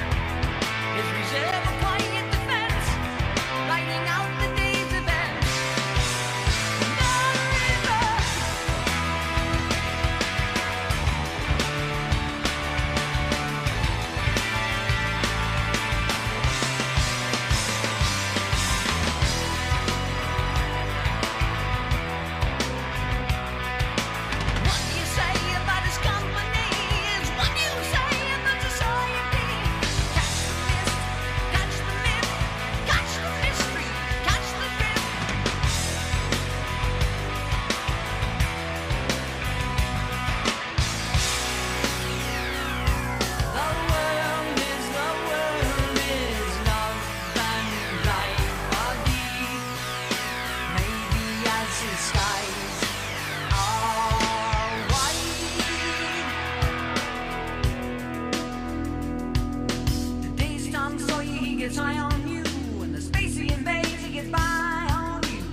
His reserve a quiet defense, writing out the day's events. The river. What you say about his company is what you say about society. Catch the mist, catch the myth, catch the mystery, catch the drift. The world is love and life are deep. Maybe as his skies are wide. Today's Tom Sawyer, he gets high on you, and the space he invades, he gets by on you.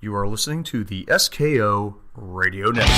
You are listening to the SKO Radio Network.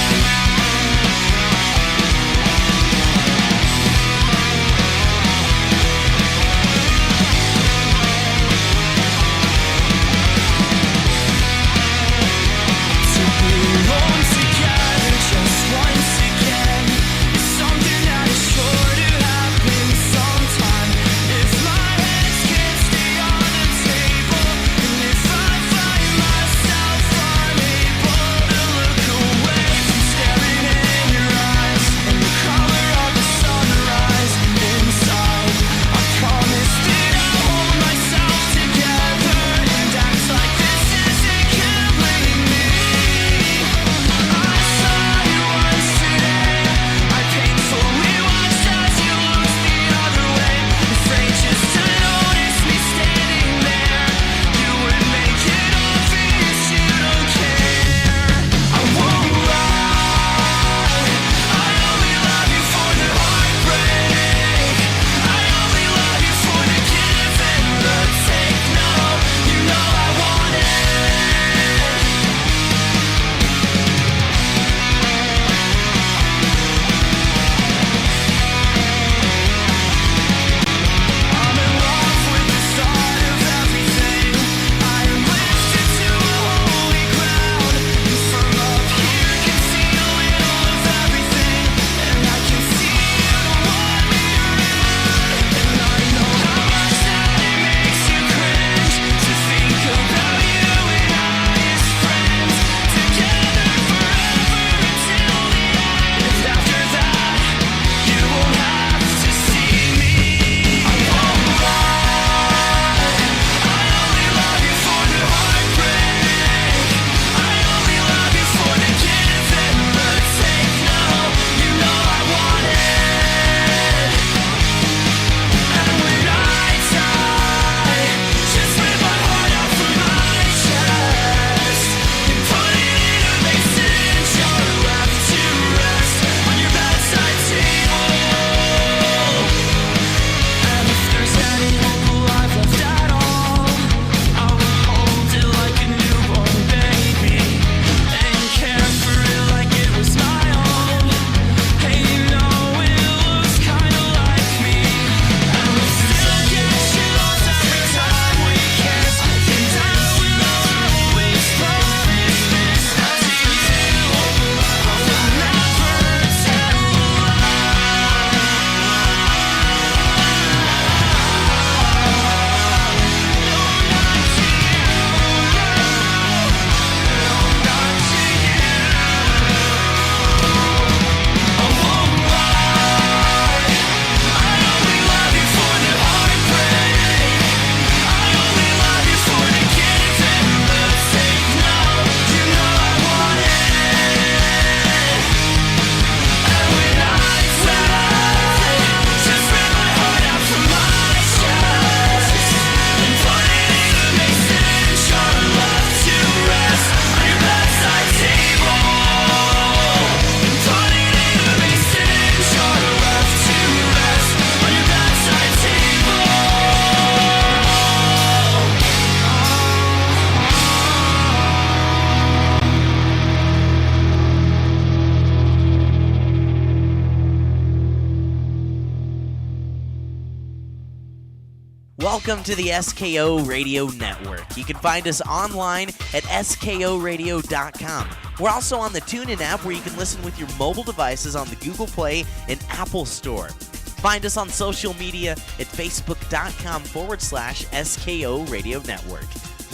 Welcome to the SKO Radio Network. You can find us online at skoradio.com. We're also on the TuneIn app where you can listen with your mobile devices on the Google Play and Apple Store. Find us on social media at facebook.com/SKO Radio Network.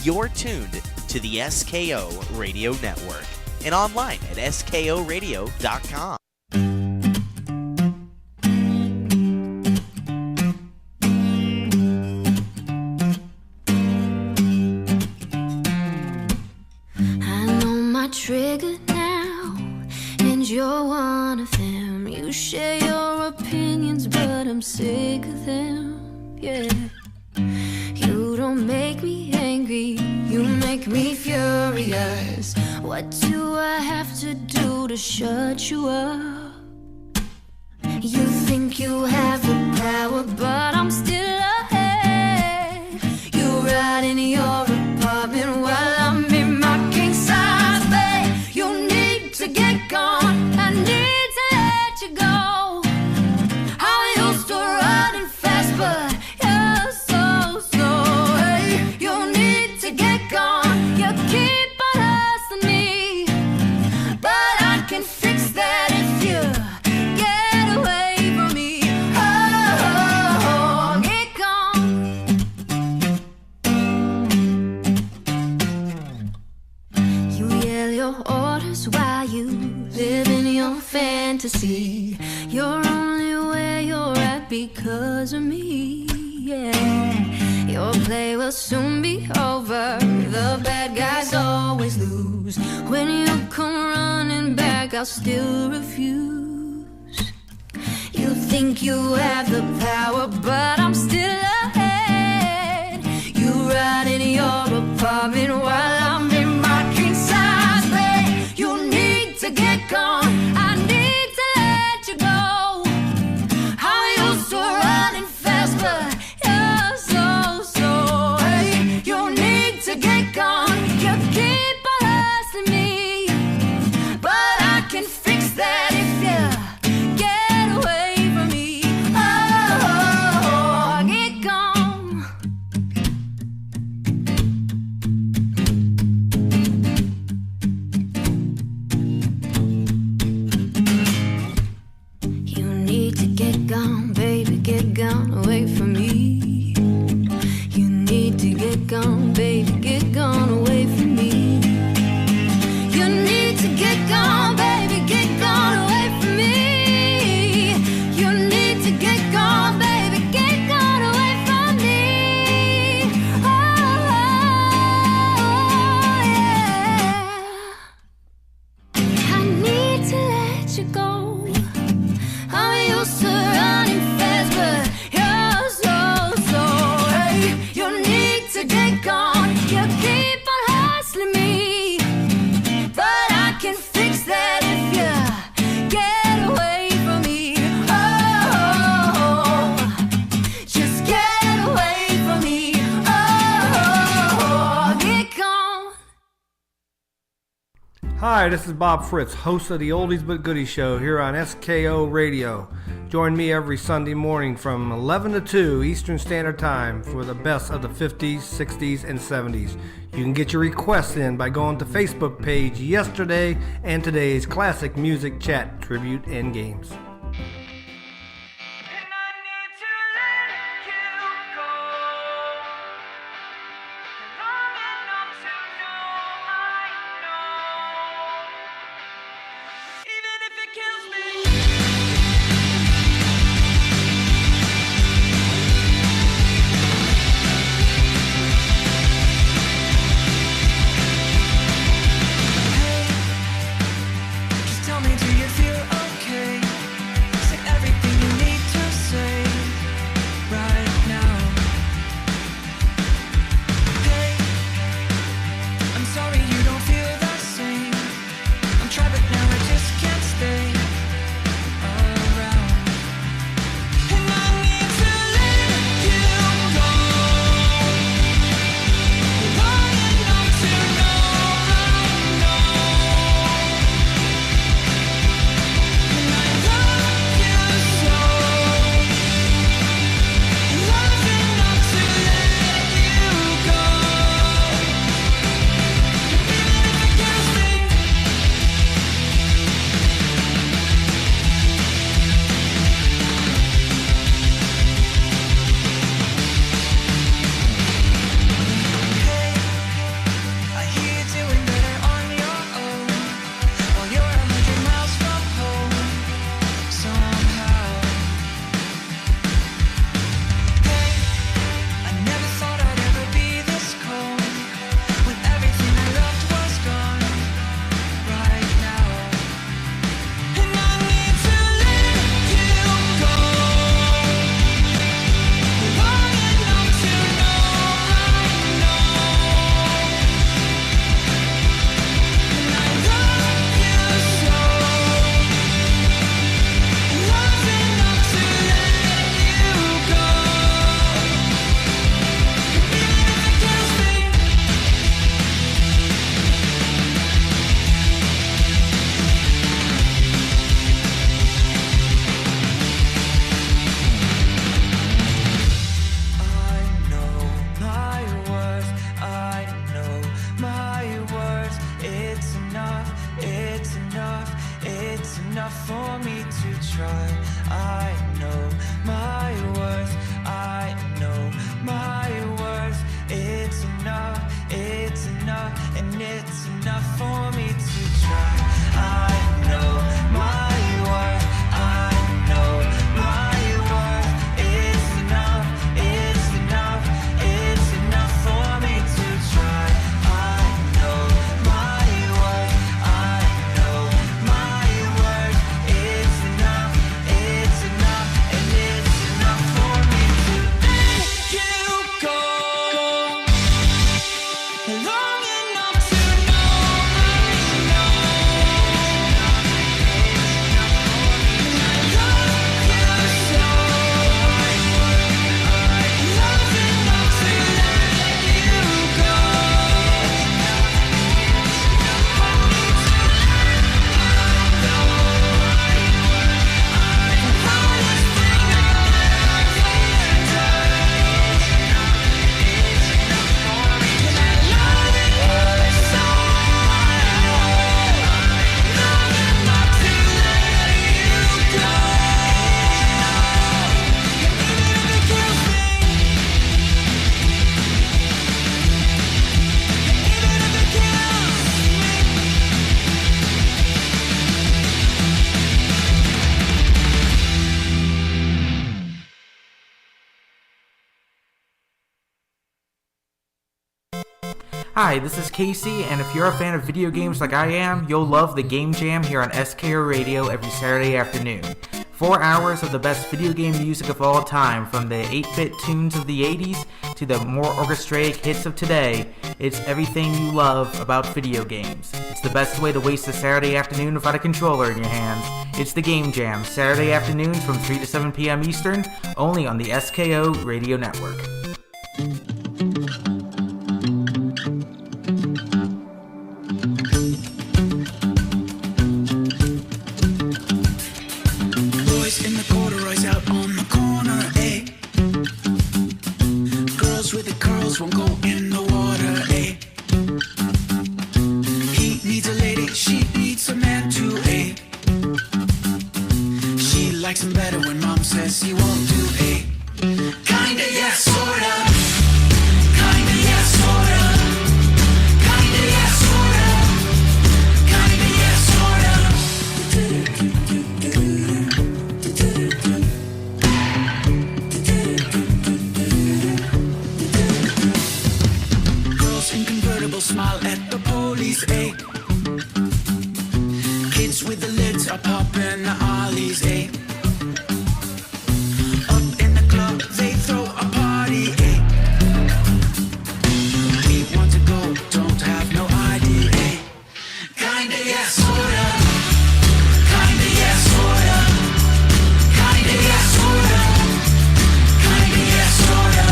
You're tuned to the SKO Radio Network and online at skoradio.com. Trigger now, and you're one of them. You share your opinions, but I'm sick of them. Yeah, you don't make me angry, you make me furious. What do I have to do to shut you up? You think you have the power, but I'm still ahead. You're right in your apartment while I'm in my king size. fantasy. You're only where you're at because of me. Yeah, your play will soon be over. The bad guys always lose. When you come running back, I'll still refuse. You think you have the power, but I'm still ahead. You ride in your apartment while I'm in my king-size bed. You need to get gone. I need to let you go. I'm used to running fast, but you're so slow. Hey, you need to get gone. You keep on hustling me, but I can fix that if you get away from me. Oh, get gone. You need to get gone, baby, get gone away from me. You need to get gone, baby, get gone away from me. You need to get gone, baby, get gone away from me. You need to get gone, baby, get gone away from me. Oh, yeah. I need to let you go. I'm used to running fast, but you're so slow. Hey, you need to get gone. You keep on hustling me, but I can fix that if you get away from me. Oh, just get away from me. Oh, get gone. Hi, this is Bob Fritz, host of the Oldies But Goodies show here on SKO Radio. Join me every Sunday morning from 11 to 2 Eastern Standard Time for the best of the 50s, 60s, and 70s. You can get your requests in by going to Facebook page Yesterday and Today's Classic Music Chat, Tribute, and Games. Just tell me, do you feel okay? Hi, this is Casey, and if you're a fan of video games like I am, you'll love the Game Jam here on SKO Radio every Saturday afternoon. 4 hours of the best video game music of all time, from the 8-bit tunes of the 80s to the more orchestrated hits of today. It's everything you love about video games. It's the best way to waste a Saturday afternoon without a controller in your hands. It's the Game Jam, Saturday afternoons from 3 to 7 p.m. Eastern, only on the SKO Radio Network. Boys in the corduroys out on the corner, eh? Girls with the curls won't go in the water, eh? He needs a lady, she needs a man too, eh? She likes him better when mom says he won't do, eh? Kinda, yeah, sorta. Kinda, yeah, sorta. Kinda, yeah, sorta. Kinda, yeah, sorta. Girls in convertibles smile at the police, eh? Kids with the lids are popping the ollies, eh? Up in the club, they throw a party, eh? We want to go, don't have no ID, eh? Kinda, yeah, sorta. Kinda, yeah, sorta. Kinda, yeah, sorta. Kinda, yeah, sorta.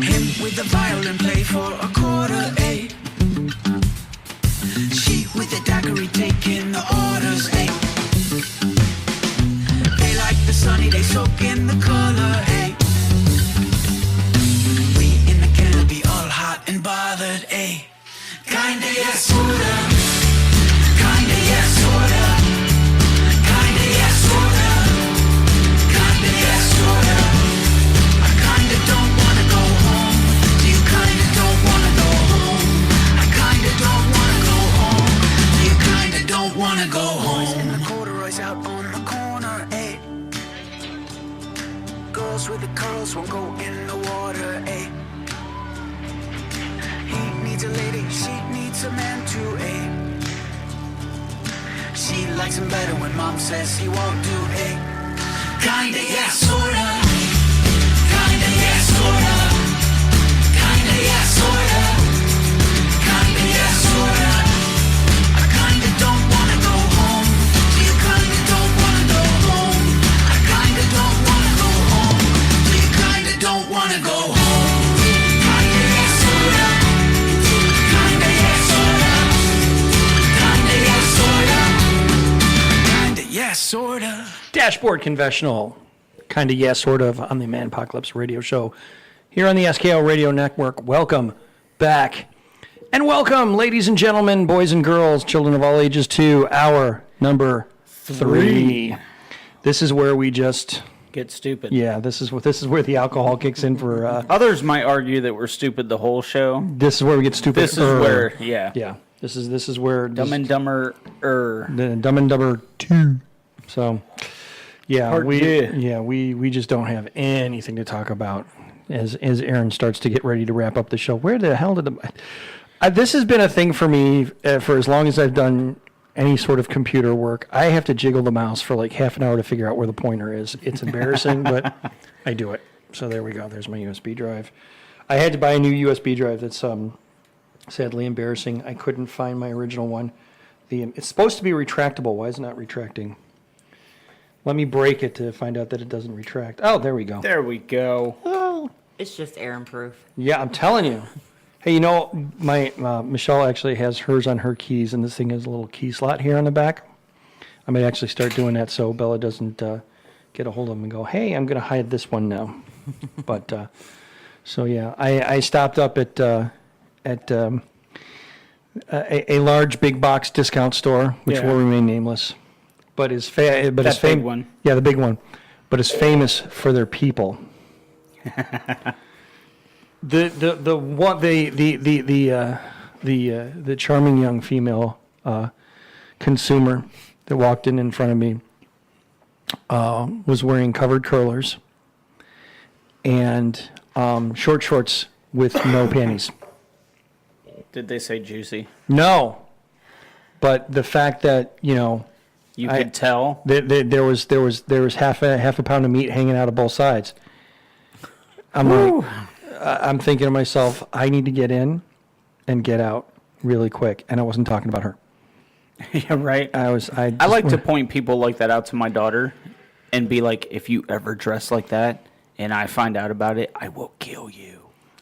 Him with the violin play for a quarter, eh? She with the daiquiri taking the orders, eh? They like the sunny, they soak in the color, eh? We in the canopy all hot and bothered, eh? Kinda, yeah, sorta. Kinda, yeah, sorta. Kinda, yeah, sorta. Kinda, yeah, sorta. I kinda don't wanna go home. Do you kinda don't wanna go home? I kinda don't wanna go home. Do you kinda don't wanna go home? In the corduroys out on the corner, eh? Girls with the curls won't go in the water, eh? He needs a lady, she needs a man too, eh? She likes him better when mom says he won't do, eh? Kinda, yeah, sorta. Kinda, yeah, sorta. Kinda, yeah, sorta. Kinda, yeah, sorta. I kinda don't wanna go home. Do you kinda don't wanna go home? I kinda don't wanna go home. Do you kinda don't wanna go home? Kinda, yeah, sorta. Kinda, yeah, sorta. Kinda, yeah, sorta. Kinda, yeah, sorta. Dashboard Confessional, kind of, yeah, sort of, on the Manpocalyse radio show here on the SKO Radio Network. Welcome back. And welcome, ladies and gentlemen, boys and girls, children of all ages, to hour number 3. This is where we just... Get stupid. Yeah, this is where the alcohol kicks in for... Others might argue that we're stupid the whole show. This is where we get stupid. This is where, yeah. Yeah, this is where... Dumb and Dumber. Dumb and Dumber 2. So... Yeah, Part two. we just don't have anything to talk about as Aaron starts to get ready to wrap up the show. Where the hell did this has been a thing for me for as long as I've done any sort of computer work. I have to jiggle the mouse for like half an hour to figure out where the pointer is. It's embarrassing, but I do it. So there we go. There's my USB drive. I had to buy a new USB drive. That's sadly embarrassing. I couldn't find my original one. It's supposed to be retractable. Why is it not retracting? Let me break it to find out that it doesn't retract. Oh, there we go. There we go. Oh. It's just Aaron proof. Yeah, I'm telling you. Hey, you know, my Michelle actually has hers on her keys, and this thing has a little key slot here on the back. I might actually start doing that so Bella doesn't get a hold of them and go, hey, I'm going to hide this one now. But, so yeah, I stopped up at a large big box discount store, which will remain nameless. But is big one. Yeah, the big one. But is famous for their people. The charming young female consumer that walked in front of me was wearing covered curlers and short shorts with no panties. Did they say juicy? No, but the fact that you could tell there was half a pound of meat hanging out of both sides. I'm thinking to myself, I need to get in and get out really quick, and I wasn't talking about her. Yeah, right. I like to point people like that out to my daughter, and be like, if you ever dress like that, and I find out about it, I will kill you.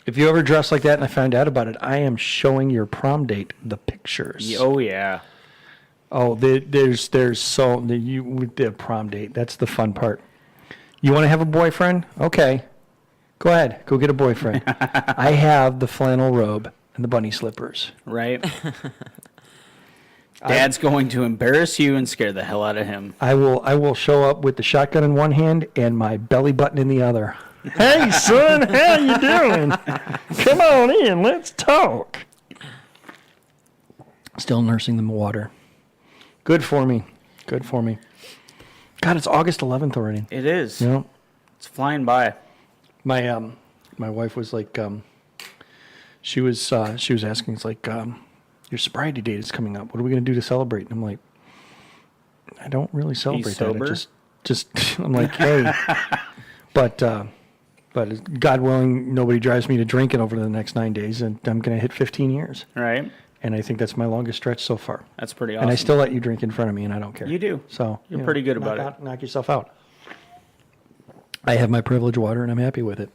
If you ever dress like that and I find out about it, I am showing your prom date the pictures. Oh yeah. Oh, there's the prom date. That's the fun part. You want to have a boyfriend? Okay, go ahead. Go get a boyfriend. I have the flannel robe and the bunny slippers. Right. Dad's going to embarrass you and scare the hell out of him. I will show up with the shotgun in one hand and my belly button in the other. Hey, son, how you doing? Come on in, let's talk. Still nursing the water. Good for me. Good for me. God, it's August 11th already. It is. You know? It's flying by. My wife was like, she was asking, it's like, your sobriety date is coming up. What are we going to do to celebrate? And I'm like, I don't really celebrate sober? that. I just I'm like, hey, but God willing, nobody drives me to drinking over the next 9 days, and I'm going to hit 15 years. Right. And I think that's my longest stretch so far. That's pretty awesome. And I still let you drink in front of me, and I don't care. You do. So you're pretty good about it. Knock yourself out. I have my privilege water, and I'm happy with it.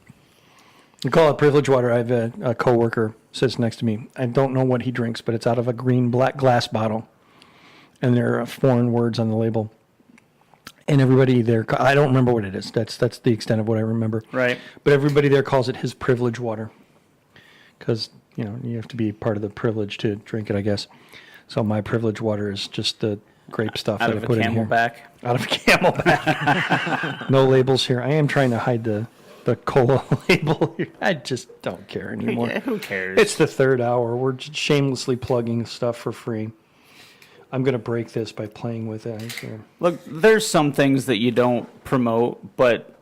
We call it privilege water. I have a coworker sits next to me. I don't know what he drinks, but it's out of a green black glass bottle, and there are foreign words on the label. And everybody there, I don't remember what it is. That's the extent of what I remember. Right. But everybody there calls it his privilege water, because you have to be part of the privilege to drink it, I guess. So my privilege water is just the grape stuff that I put in here. Out of a Camelback. No labels here. I am trying to hide the cola label here. I just don't care anymore. Yeah, who cares? It's the third hour. We're just shamelessly plugging stuff for free. I'm going to break this by playing with it. Look, there's some things that you don't promote, but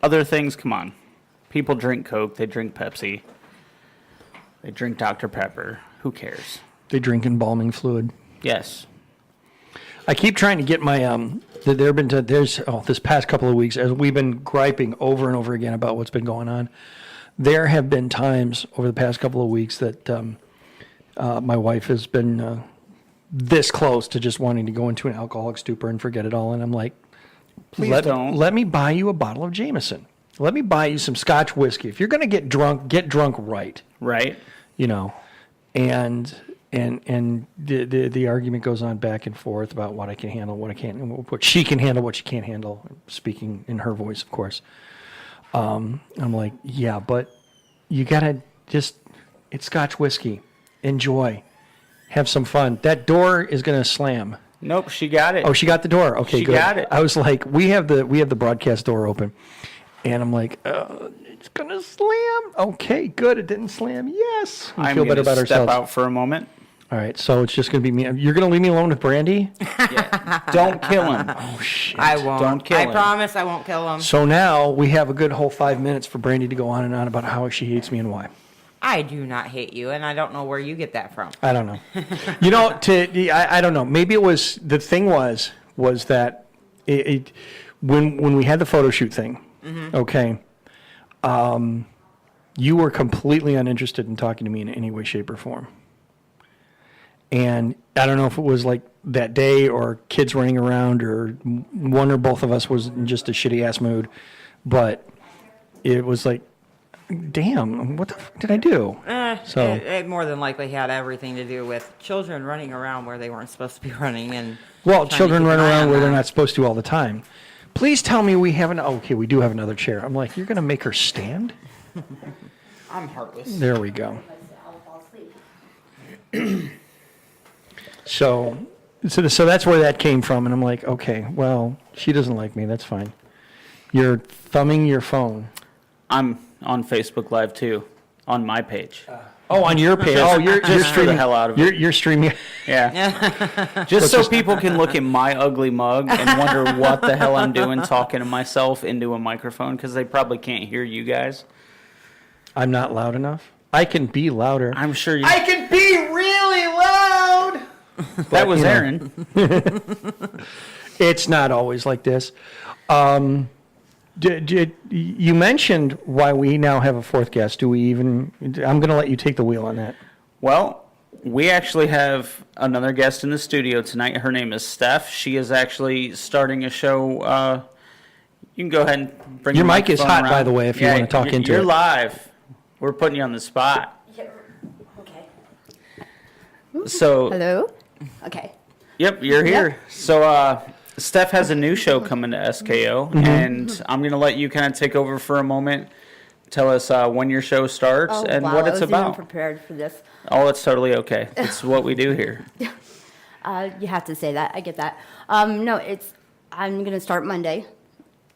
other things, come on. People drink Coke, they drink Pepsi, they drink Dr. Pepper. Who cares? They drink embalming fluid. Yes. I keep trying to get my this past couple of weeks, as we've been griping over and over again about what's been going on, there have been times over the past couple of weeks that my wife has been this close to just wanting to go into an alcoholic stupor and forget it all. And I'm like, please don't. Let me buy you a bottle of Jameson. Let me buy you some Scotch whiskey. If you're going to get drunk right. Right. And the argument goes on back and forth about what I can handle, what I can't, what she can handle, what she can't handle, speaking in her voice, of course. I'm like, yeah, but you got to it's Scotch whiskey. Enjoy. Have some fun. That door is going to slam. Nope, she got it. Oh, she got the door. Okay, she good. Got it. I was like, we have the broadcast door open, and I'm like, it's going to slam. Okay, good. It didn't slam. Yes. We feel better about ourselves. Step out for a moment. All right, so it's just going to be me. You're going to leave me alone with Brandy? Yeah. Don't kill him. Oh, shit. I won't. Don't kill him. I promise I won't kill him. So now we have a good whole 5 minutes for Brandy to go on and on about how she hates me and why. I do not hate you, and I don't know where you get that from. I don't know. I don't know. Maybe it was, the thing was that when we had the photo shoot thing, okay, you were completely uninterested in talking to me in any way, shape, or form. And I don't know if it was like that day or kids running around or one or both of us was in just a shitty ass mood, but it was like, damn, what the fuck did I do? It more than likely had everything to do with children running around where they weren't supposed to be running. Children run around where they're not supposed to all the time. Please tell me we have we do have another chair. I'm like, you're going to make her stand? I'm heartless. There we go. So that's where that came from, and I'm like, okay, well, she doesn't like me. That's fine. You're thumbing your phone. I'm on Facebook Live too. on my page. Oh, on your page. Oh, you're streaming the hell out of it. You're streaming. Yeah. Just so people can look at my ugly mug and wonder what the hell I'm doing talking to myself into a microphone, because they probably can't hear you guys. I'm not loud enough. I can be louder. I'm sure you. I can be really loud. That was Aaron. It's not always like this. You mentioned why we now have a fourth guest. I'm going to let you take the wheel on that. Well, we actually have another guest in the studio tonight. Her name is Steph. She is actually starting a show. You can go ahead and bring your the mic is microphone hot, around. by the way, if you want to talk into it. You're live. We're putting you on the spot. Okay. So. Hello? Okay. Yep, you're here. So, Steph has a new show coming to SKO, and I'm going to let you kind of take over for a moment. Tell us when your show starts and what it's I about. wasn't even prepared for this. Oh, it's totally okay. It's what we do here. You have to say that. I get that. No, I'm going to start Monday,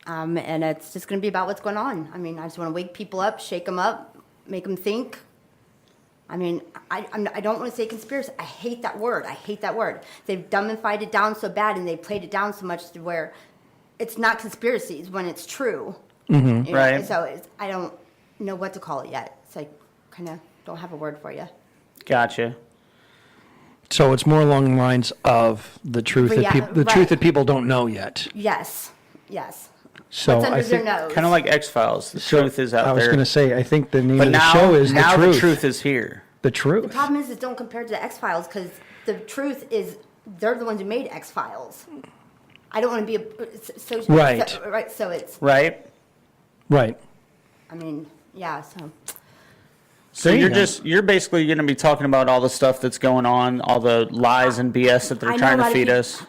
and it's just going to be about what's going on. I mean, I just want to wake people up, shake them up, make them think. I mean, I don't want to say conspiracy. I hate that word. They've dumbified it down so bad, and they played it down so much to where it's not conspiracies when it's true. Mm-hmm. You know? Right. So I don't know what to call it yet. So I kind of don't have a word for you. Gotcha. So it's more along the lines of the truth But truth that people don't know yet. Yes. So What's under I their think nose? Kind of like X-Files. The truth is out there. I was going to say, I think the name But of the now, show is now The Truth. the truth is here. The The truth. problem is don't compare it to the X-Files because the truth is they're the ones who made X-Files. I don't want to be Right. right. So it's Right? Right. I mean, yeah. So So There you you're basically going to be talking about all the stuff that's going on, all the lies and BS that they're I know trying a to lot of feed people- us.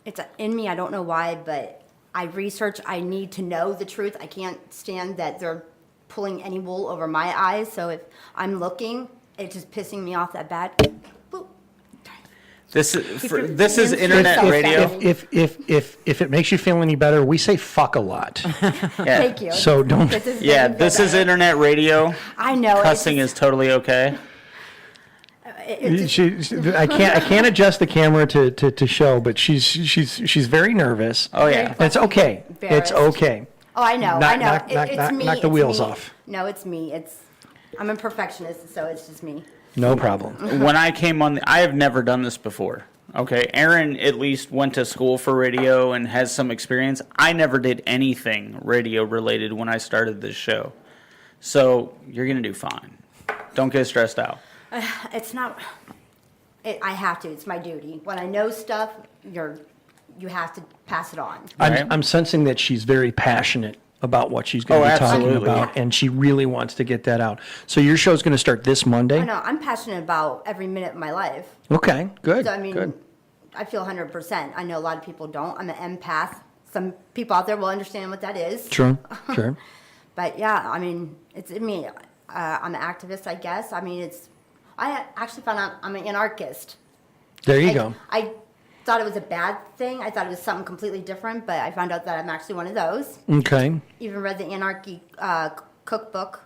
it's in me. I don't know why, but I research. I need to know the truth. I can't stand that they're pulling any wool over my eyes. So if I'm looking, it's just pissing me off that bad. Boop. This is your internet hands radio. back. If it makes you feel any better, we say fuck a lot. Thank you. So don't. This is Yeah, making me this feel is better. internet radio. I know. Cussing is totally okay. I can't adjust the camera to show, but she's very nervous. Oh yeah. Very It's okay. It's embarrassed. okay. Oh, I know. Knock- I know. knock- knock- It's knock- me. knock the it's wheels me. off. No, it's me. I'm a perfectionist, so it's just me. No problem. When I came on, I have never done this before. Okay, Aaron at least went to school for radio and has some experience. I never did anything radio related when I started this show. So you're going to do fine. Don't get stressed out. It's not. I have to. It's my duty. When I know stuff, you have to pass it on. Right. I'm sensing that she's very passionate about what she's going to be talking absolutely. about, and she really wants to get that out. So your show's going to start this Monday? I know. I'm passionate about every minute of my life. Okay, good. So, I mean, good. I feel 100%. I know a lot of people don't. I'm an empath. Some people out there will understand what that is. Sure. But yeah, I mean, it's in me. I'm an activist, I guess. I mean, I actually found out I'm an anarchist. There you go. I thought it was a bad thing. I thought it was something completely different, but I found out that I'm actually one of those. Okay. Even read the Anarchy cookbook.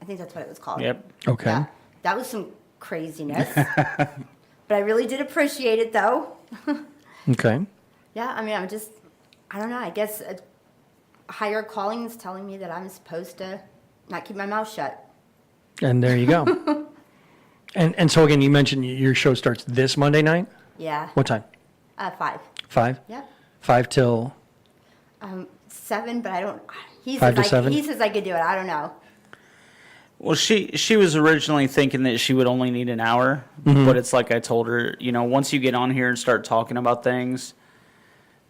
I think that's what it was called. Yep. Okay. Yeah, that was some craziness. But I really did appreciate it, though. Okay. Yeah, I mean, I don't know, I guess a higher calling is telling me that I'm supposed to not keep my mouth shut. And there you go. and so again, you mentioned your show starts this Monday night? Yeah. What time? 5. 5? Yep. 5 till 7, but I don't. 5 to 7? He says I could do it. I don't know. Well, she was originally thinking that she would only need an hour, but it's like I told her, once you get on here and start talking about things,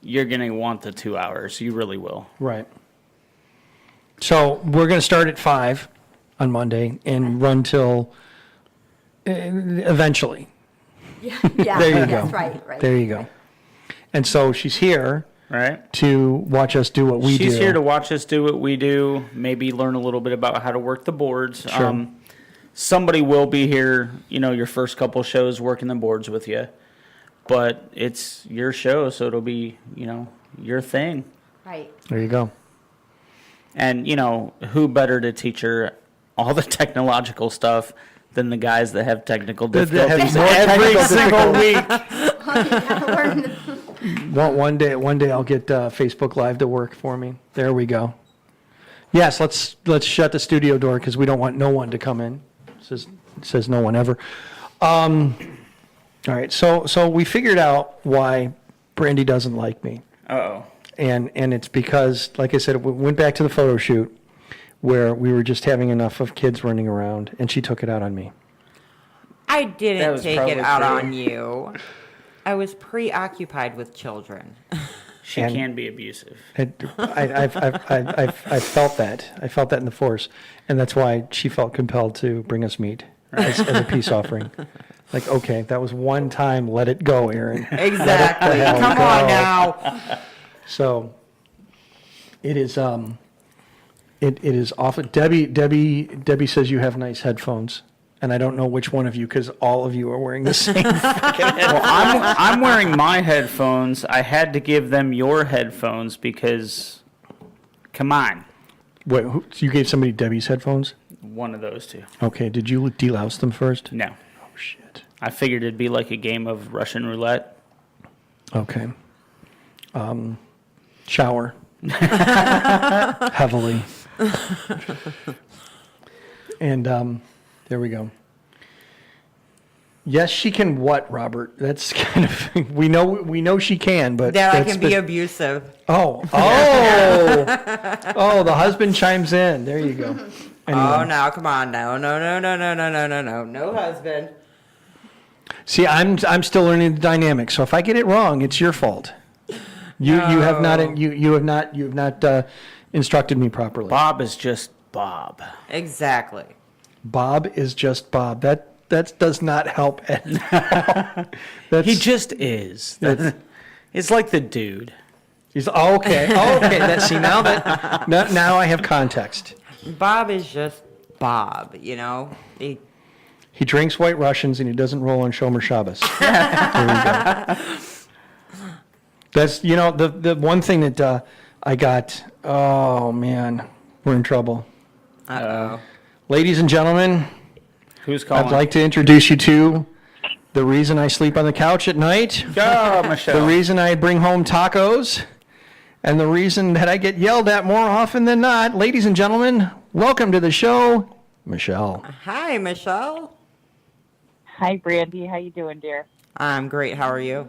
you're going to want the 2 hours. You really will. Right. So we're going to start at 5 on Monday and run till eventually. Yeah. There you go. Yes, right. There you go. And so she's here Right? to watch us do what we do. She's here to watch us do what we do, maybe learn a little bit about how to work the boards. Sure. Somebody will be here, your first couple shows working the boards with you. But it's your show, so it'll be, your thing. Right. There you go. And, who better to teach her all the technological stuff than the guys that have technical That have difficulties more every technical single week. One day I'll get Facebook Live to work for me. There we go. Yes, let's shut the studio door because we don't want no one to come in. It says no one ever. All right, so we figured out why Brandy doesn't like me. Uh-oh. And it's because, like I said, we went back to the photo shoot where we were just having enough of kids running around, and she took it out on me. I That didn't was take it probably out true. on you. I was preoccupied with children. She And- can be abusive. I've felt that. I felt that in the force, and that's why she felt compelled to bring us meat as a peace offering. Like, okay, that was one time. Let it go, Aaron. Exactly. Let it Come go. on now. So it is. It is awful. Debbie says you have nice headphones, and I don't know which one of you because all of you are wearing the same. Well, I'm wearing my headphones. I had to give them your headphones because, come on, Wait, so you gave somebody Debbie's headphones? one of those two. Okay. Did you delouse them first? No. Oh shit. I figured it'd be like a game of Russian roulette. Okay. Shower. Heavily. And there we go. Yes, she can what, Robert? That's kind of we know she can, but That I that's can be abusive. Oh, the husband chimes in. There you go. Anyway. Oh, now come on, no, no husband. See, I'm still learning the dynamics. So if I get it wrong, it's your fault. You have not instructed me properly. Bob is just Bob. Exactly. Bob is just Bob. That does not help. He just is. It's like the dude. He's okay. Now I have context. Bob is just Bob, you know? He drinks White Russians and he doesn't roll on Shomer Shabbos. There we go. That's the one thing that I got. Oh man, we're in trouble. Uh-oh. Ladies and gentlemen, who's calling? I'd like to introduce you to the reason I sleep on the couch at night. Go, Michelle. The reason I bring home tacos. And the reason that I get yelled at more often than not. Ladies and gentlemen, welcome to the show, Michelle. Hi, Michelle. Hi, Brandy. How you doing, dear? I'm great. How are you?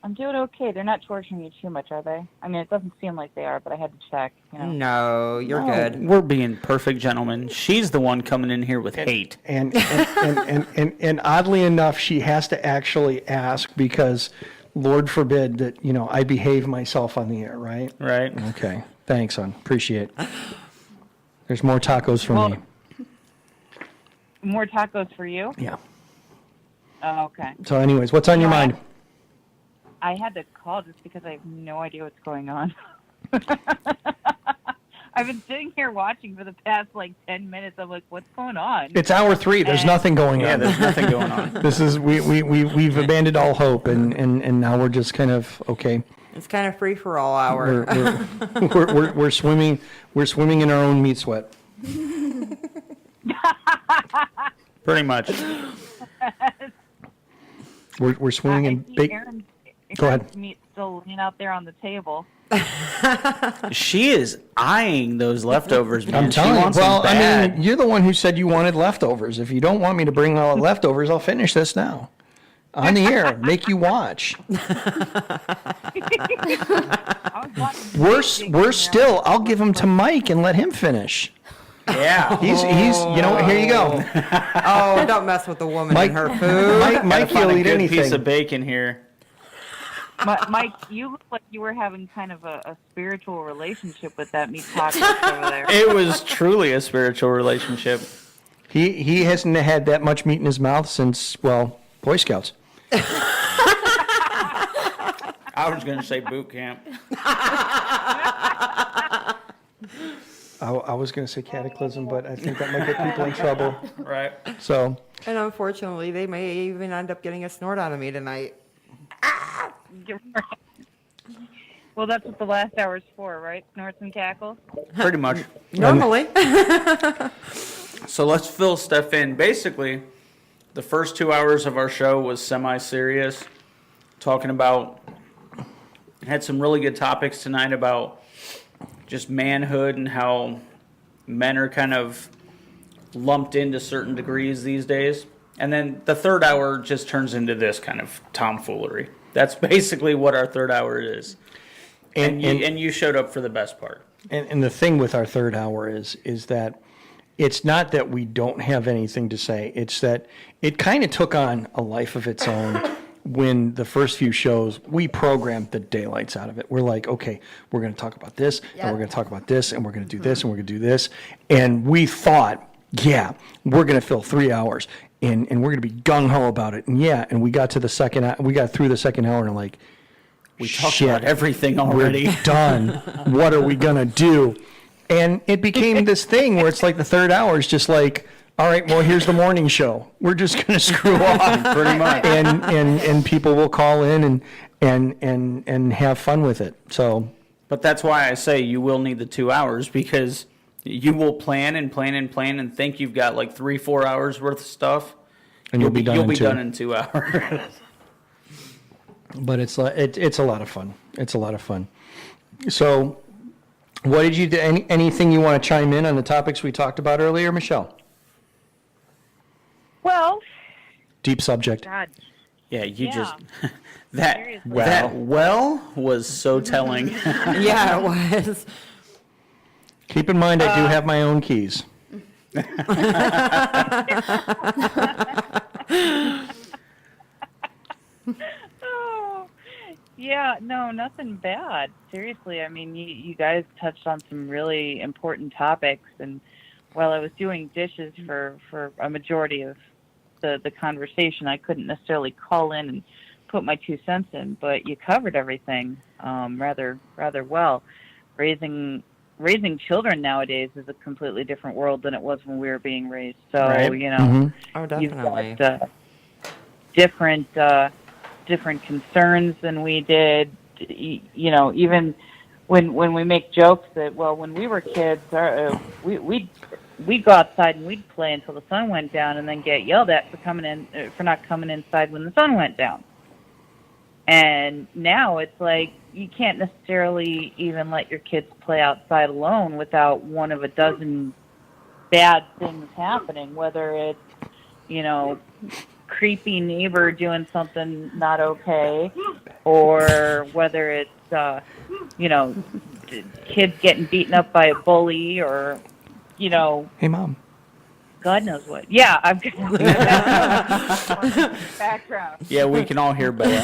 I'm doing okay. They're not torturing you too much, are they? I mean, it doesn't seem like they are, but I had to check. You know? No, you're good. We're being perfect gentlemen. She's the one coming in here with hate. And oddly enough, she has to actually ask because Lord forbid that, I behave myself on the air, right? Right. Okay. Thanks, hon. Appreciate it. There's more tacos for me. More tacos for you? Yeah. Oh, okay. So anyways, what's on your mind? I had to call just because I have no idea what's going on. I've been sitting here watching for the past 10 minutes. I'm like, what's going on? It's hour 3. There's nothing going on. Yeah, there's nothing going on. This is we've abandoned all hope and now we're just kind of okay. It's kind of free for all hour. We're swimming in our own meat sweat. Pretty much. We're swimming in big. Go ahead. Meat still laying out there on the table. She is eyeing those leftovers, man. I'm telling you. Well, I bad. mean, you're the one who said you wanted leftovers. If you don't want me to bring all the leftovers, I'll finish this now. On the air, make you watch. Worse still, I'll give him to Mike and let him finish. Yeah. He's here you go. Oh, don't mess with the woman and her food. Mike he'll eat anything. Piece of bacon here. Mike, you look like you were having kind of a spiritual relationship with that meat taco over there. It was truly a spiritual relationship. He hasn't had that much meat in his mouth since, well, Boy Scouts. I was going to say boot camp. I was going to say cataclysm, but I think that might get people in trouble. Right. So. And unfortunately, they may even end up getting a snort out of me tonight. Well, that's what the last hour's for, right? Snorts and cackles? Pretty much. Normally. So let's fill stuff in. Basically, the first 2 hours of our show was semi-serious, talking about, had some really good topics tonight about just manhood and how men are kind of lumped into certain degrees these days. And then the third hour just turns into this kind of tomfoolery. That's basically what our third hour is. And you showed up for the best part. And the thing with our third hour is that it's not that we don't have anything to say. It's that it kind of took on a life of its own when the first few shows, we programmed the daylights out of it. We're like, okay, we're going to talk about this, and we're going to talk about this, and we're going to do this, and we're going to do this. And we thought, yeah, we're going to fill 3 hours, and we're going to be gung-ho about it. And we got to the second, we got through the second hour, and like, we talked about everything already. We're done. What are we going to do? And it became this thing where it's like the third hour is just like, all right, well, here's the morning show. We're just going to screw off. Pretty much. And people will call in and have fun with it. So, but that's why I say you will need the 2 hours, because you will plan and think you've got like 3-4 hours worth of stuff. And you'll be done in 2 hours. But it's a lot of fun. It's a lot of fun. So, what did you do? Anything you want to chime in on the topics we talked about earlier, Michelle? Well, deep subject. God. Yeah, Yeah. that was so telling. Yeah, it was. Keep in mind, I do have my own keys. Oh, yeah, no, nothing bad. Seriously, I mean, you guys touched on some really important topics, and while I was doing dishes for a majority of the conversation, I couldn't necessarily call in and put my 2 cents in, but you covered everything rather well. Raising children nowadays is a completely different world than it was when we were being raised. So, right. Oh, definitely. You've got different concerns than we did. Even when we make jokes that, well, when we were kids, we'd go outside and we'd play until the sun went down, and then get yelled at for not coming inside when the sun went down. And now it's like you can't necessarily even let your kids play outside alone without one of a dozen bad things happening, whether it's, creepy neighbor doing something not okay, or whether it's, kids getting beaten up by a bully, or, Hey, Mom. God knows what. Yeah, I've got background. Yeah, we can all hear Bella.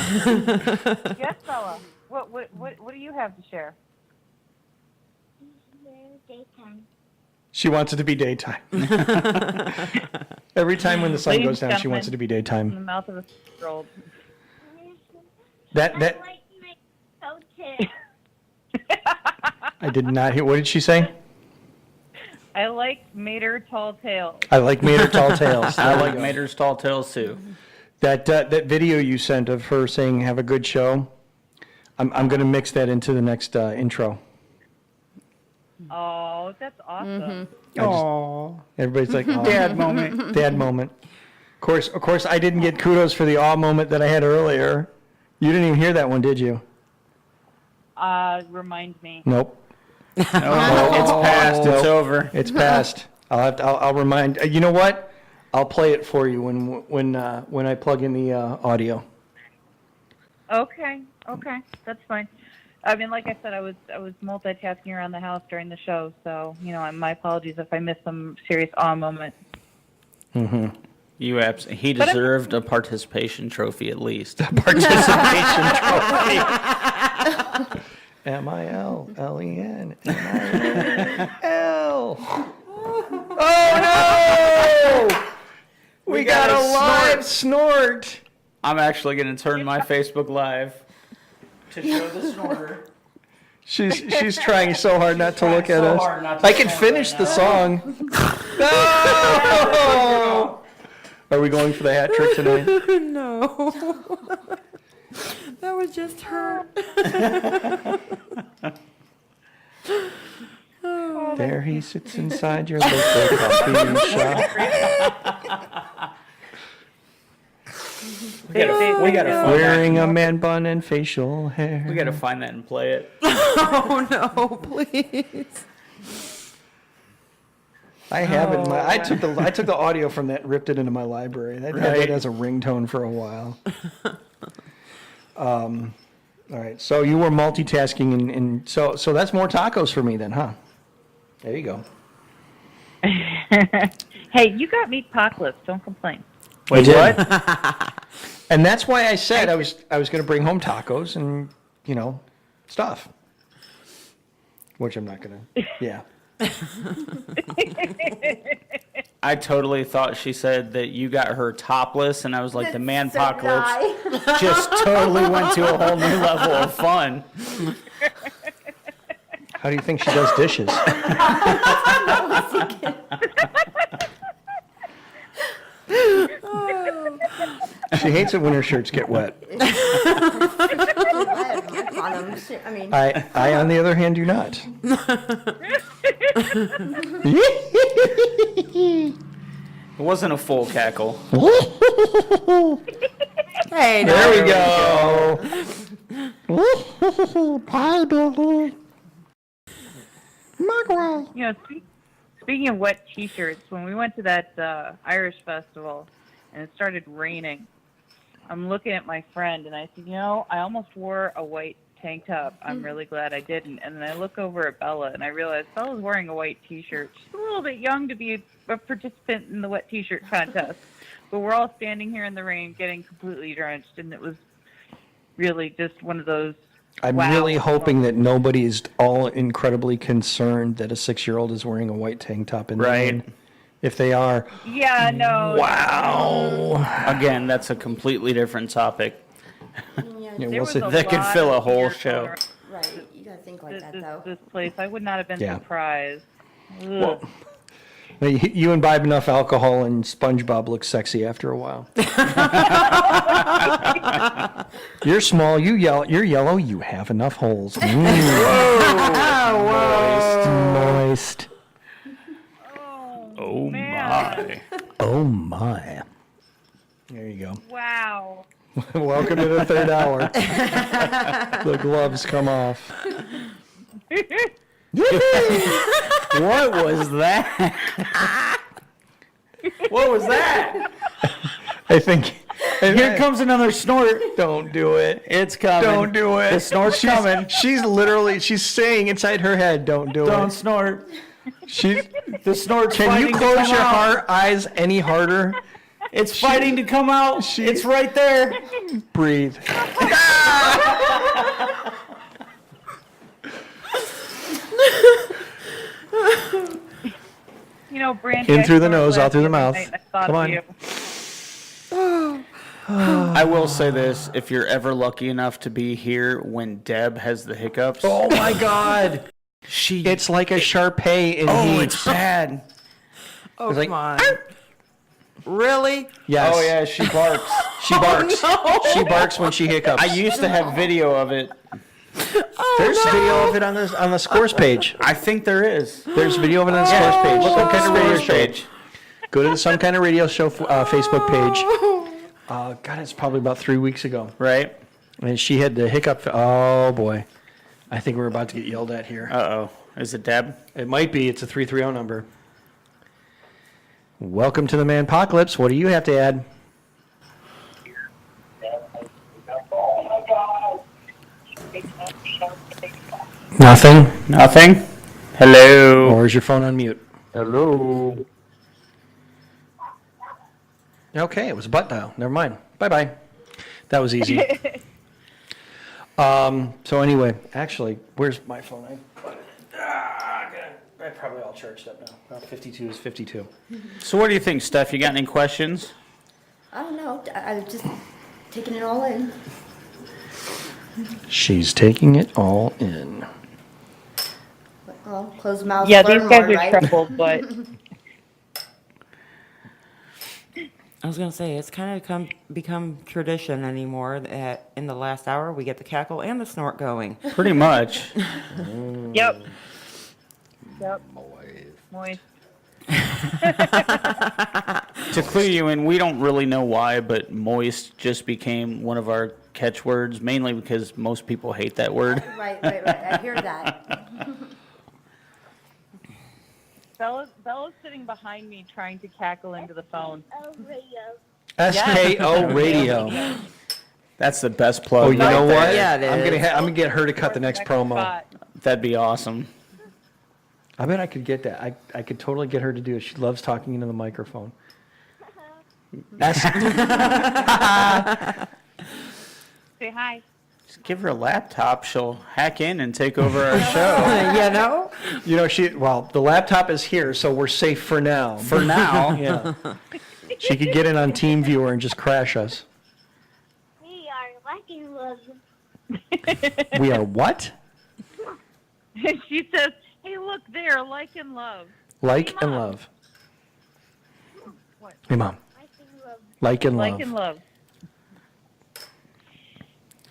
Yes, Bella. What do you have to share? Daytime. She wants it to be daytime. Every time when the sun goes down, she wants it to be In the daytime. mouth of a 6-year-old. That I did not hear. What did she say? I like Mater Tall Tales. I like Mater Tall Tales. I like Mater's Tall Tales too. That video you sent of her saying "Have a good show." I'm going to mix that into the next intro. Oh, that's awesome. Everybody's like, "Aw." Dad moment. Dad moment. Of course, I didn't get kudos for the awe moment that I had earlier. You didn't even hear that one, did you? Remind me. Nope. No, it's past. It's over. It's past. I'll remind. You know what? I'll play it for you when I plug in the audio. Okay, that's fine. I mean, like I said, I was multitasking around the house during the show, so my apologies if I missed some serious awe moment. Mm-hmm. He deserved a participation trophy at least. Participation trophy. M-I-L-L-E-N. M-I-L. Oh no! We got a live snort. I'm actually going to turn my Facebook Live to show the snorter. She's trying so hard not to look at us. I can finish the song. No! Are we going for the hat trick tonight? No. That was just her. There he sits inside your local coffee shop. We gotta find Wearing a man bun and facial hair. We gotta find that and play it. Oh no, please. I have it in my. I took the audio from that and ripped it into my library. That had that as a ringtone for a while. All right, so you were multitasking, and so that's more tacos for me then, huh? There you go. Hey, you got Manpocalyse. Don't complain. Wait, what? And that's why I said I was going to bring home tacos and stuff, which I'm not going to. Yeah. I totally thought she said that you got her topless, and I was like, the Manpocalypse just totally went to a whole new level of fun. How do you think she does dishes? She hates it when her shirts get wet. I mean, I, on the other hand, do not. It wasn't a full cackle. Hey, there we go. Pie Billy. You know, speaking of wet T-shirts, when we went to that Irish festival and it started raining, I'm looking at my friend and I said, I almost wore a white tank top. I'm really glad I didn't. And then I look over at Bella and I realize Bella's wearing a white T-shirt. She's a little bit young to be a participant in the wet T-shirt contest. But we're all standing here in the rain getting completely drenched, and it was really just one of those. I'm really hoping that nobody is all incredibly concerned that a 6-year-old is wearing a white tank top in the rain. If they are, yeah, no. Wow. Again, that's a completely different topic. That could fill a whole show. Right, you gotta think like that though. This place, I would not have been surprised. Well, you imbibe enough alcohol and SpongeBob looks sexy after a while. You're small, you're yellow, you have enough holes. Moist. Oh my. Oh my. There you go. Wow. Welcome to the third hour. The gloves come off. What was that? What was that? I think. Here comes another snort. Don't do it. It's coming. Don't do it. The snort's coming. She's saying inside her head, don't do it. Don't snort. The snort's Can you fighting to close come your out. eyes any harder? It's fighting to come out. It's right there. Breathe. Brandy, In through the nose, out through the mouth. Come on. I will say this: if you're ever lucky enough to be here when Deb has the hiccups, oh my God, it's like a Shar-Pei in heat. It's bad. Oh, It's like, come on. Really? Yes. Oh yeah, she barks. She barks. no. She barks when she hiccups. I used to have video of it. There's video of it on the scores page. I think there is. There's video of it on the scores page. Look Some up kind of the radio scores show. page. Go to the Some Kind of Radio Show Facebook page. God, it's probably about 3 weeks ago. Right. And she had the hiccup. Oh boy, I think we're about to get yelled at here. Uh-oh. Is it Deb? It might be. It's a 330 number. Welcome to the Manpocalypse. What do you have to add? Nothing? Hello. Or is your phone on mute? Hello. Okay, it was a butt dial. Never mind. Bye-bye. That was easy. So anyway, actually, where's my phone? I probably all charged up now. About 52 is 52. So what do you think, Steph? You got any questions? I don't know. I was just taking it all in. She's taking it all in. Well, closed mouth. Yeah, learn these guys more, are right? troubled, but I was gonna say it's kind of become tradition anymore that in the last hour we get the cackle and the snort going. Pretty much. Yep. Yep. Moist. To clue you in, we don't really know why, but moist just became one of our catchwords, mainly because most people hate that word. Right. I hear that. Bella's sitting behind me trying to cackle into the phone. SKO Radio. That's the best plug. Oh, you know what? Yeah, it I'm is. gonna get her to cut the next promo. That'd be awesome. I bet I could get that. I could totally get her to do it. She loves talking into the microphone. Say hi. Just give her a laptop. She'll hack in and take over our show. You know? You know, the laptop is here, so we're safe for now. For now. Yeah. She could get in on TeamViewer and just crash us. We are liking love. We are what? She says, "Hey, look there, like and love." Like Hey, and Mom. love. What? Hey, Mom. Like and love. Like and love. Like and love.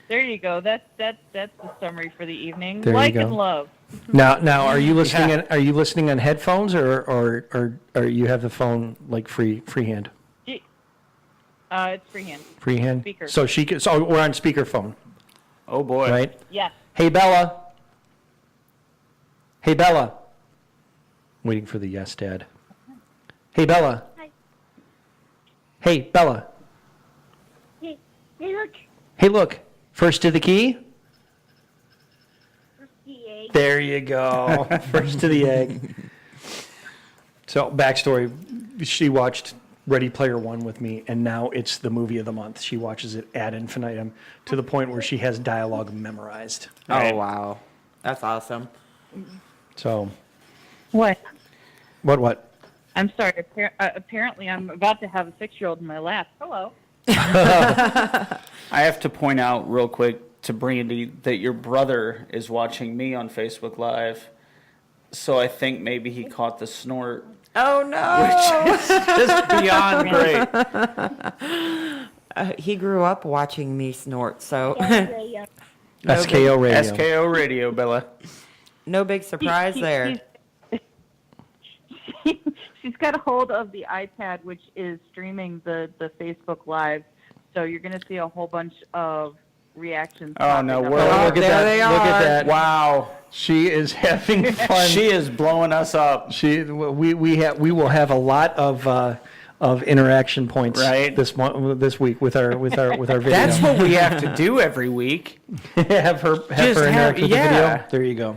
There you go. That's the summary for the evening. There you Like go. and love. Now, are you listening? Are you listening on headphones or you have the phone like freehand? It's freehand. Freehand. Speaker. So she can. So we're on speakerphone, Oh, boy. right? Yes. Hey Bella. Hey Bella. Waiting for the yes, Dad. Hey Bella. Hi. Hey Bella. Hey, look. Hey, look. First to the key. The egg. There you go. First to the egg. So, backstory, she watched Ready Player One with me, and now it's the movie of the month. She watches it ad infinitum to the point where she has dialogue memorized. Oh wow, that's awesome. So, What? what? I'm sorry. Apparently, I'm about to have a 6-year-old in my lap. Hello. I have to point out real quick to Brandy that your brother is watching me on Facebook Live. So I think maybe he caught the snort. Oh no! Which is just beyond great. He grew up watching me snort, so SKO Radio. SKO Radio, Bella. no big surprise there. She's got a hold of the iPad, which is streaming the Facebook Live. So you're going to see a whole bunch of reactions. Oh, no. popping up. Look at there that. they Look at are. that. Wow. She is having fun. She is blowing us up. We will have a lot of interaction points Right. this week with our video. That's what we have to do every week. have her interact with the yeah. video. There you go.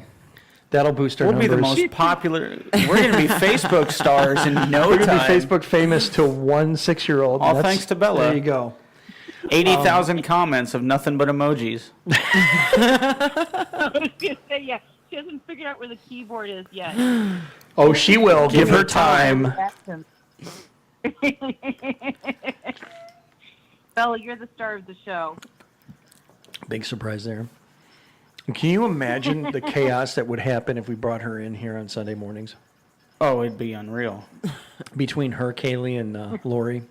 That'll boost our We'll be numbers. the most popular. We're going to be Facebook stars in no We're going to time. be Facebook famous to one 6-year-old. All thanks to Bella. There you go. 80,000 comments of nothing but emojis. I was going to say, yeah, she hasn't figured out where the keyboard is yet. Oh, she will. Give her time. Bella, you're the star of the show. Big surprise there. Can you imagine the chaos that would happen if we brought her in here on Sunday mornings? Oh, it'd be unreal. Between her, Kaylee, and Lori.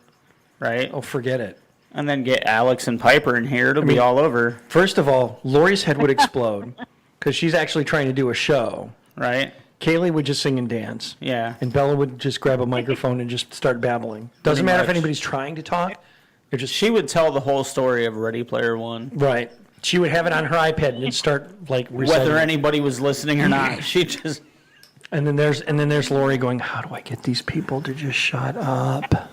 Right? Oh, forget it. And then get Alex and Piper in here. It'll be all over. First of all, Lori's head would explode because she's actually trying to do a show. Right? Kaylee would just sing and dance. Yeah. And Bella would just grab a microphone and just start babbling. Doesn't Pretty matter if much. anybody's trying to talk. She would tell the whole story of Ready Player One. Right. She would have it on her iPad and it'd start like reciting. Whether anybody was listening or not. She just... And then there's Lori going, how do I get these people to just shut up?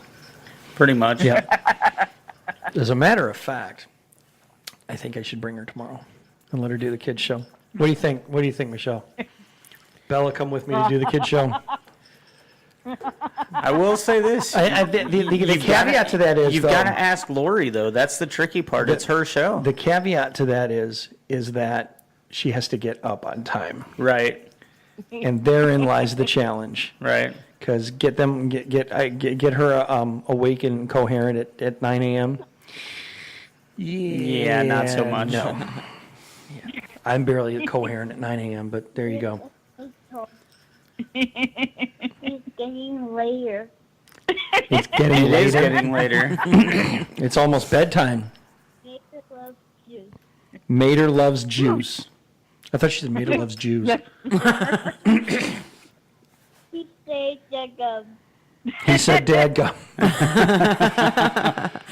Pretty much. Yeah. As a matter of fact, I think I should bring her tomorrow and let her do the kids show. What do you think? What do you think, Michelle? Bella, come with me to do the kids show. I will say this. The caveat to that is you've got to ask Lori, though. That's the tricky part. It's her show. The caveat to that is that she has to get up on time. Right. And therein lies the challenge. Right. Because get her awake and coherent at 9 a.m. Yeah, not so much. No. Yeah. I'm barely coherent at 9 a.m., but there you go. He's getting later. It's getting It later. is getting later. It's almost bedtime. Mater loves juice. Mater loves juice. I thought she said Mater loves Jews. He says Jacob. He said dadgum.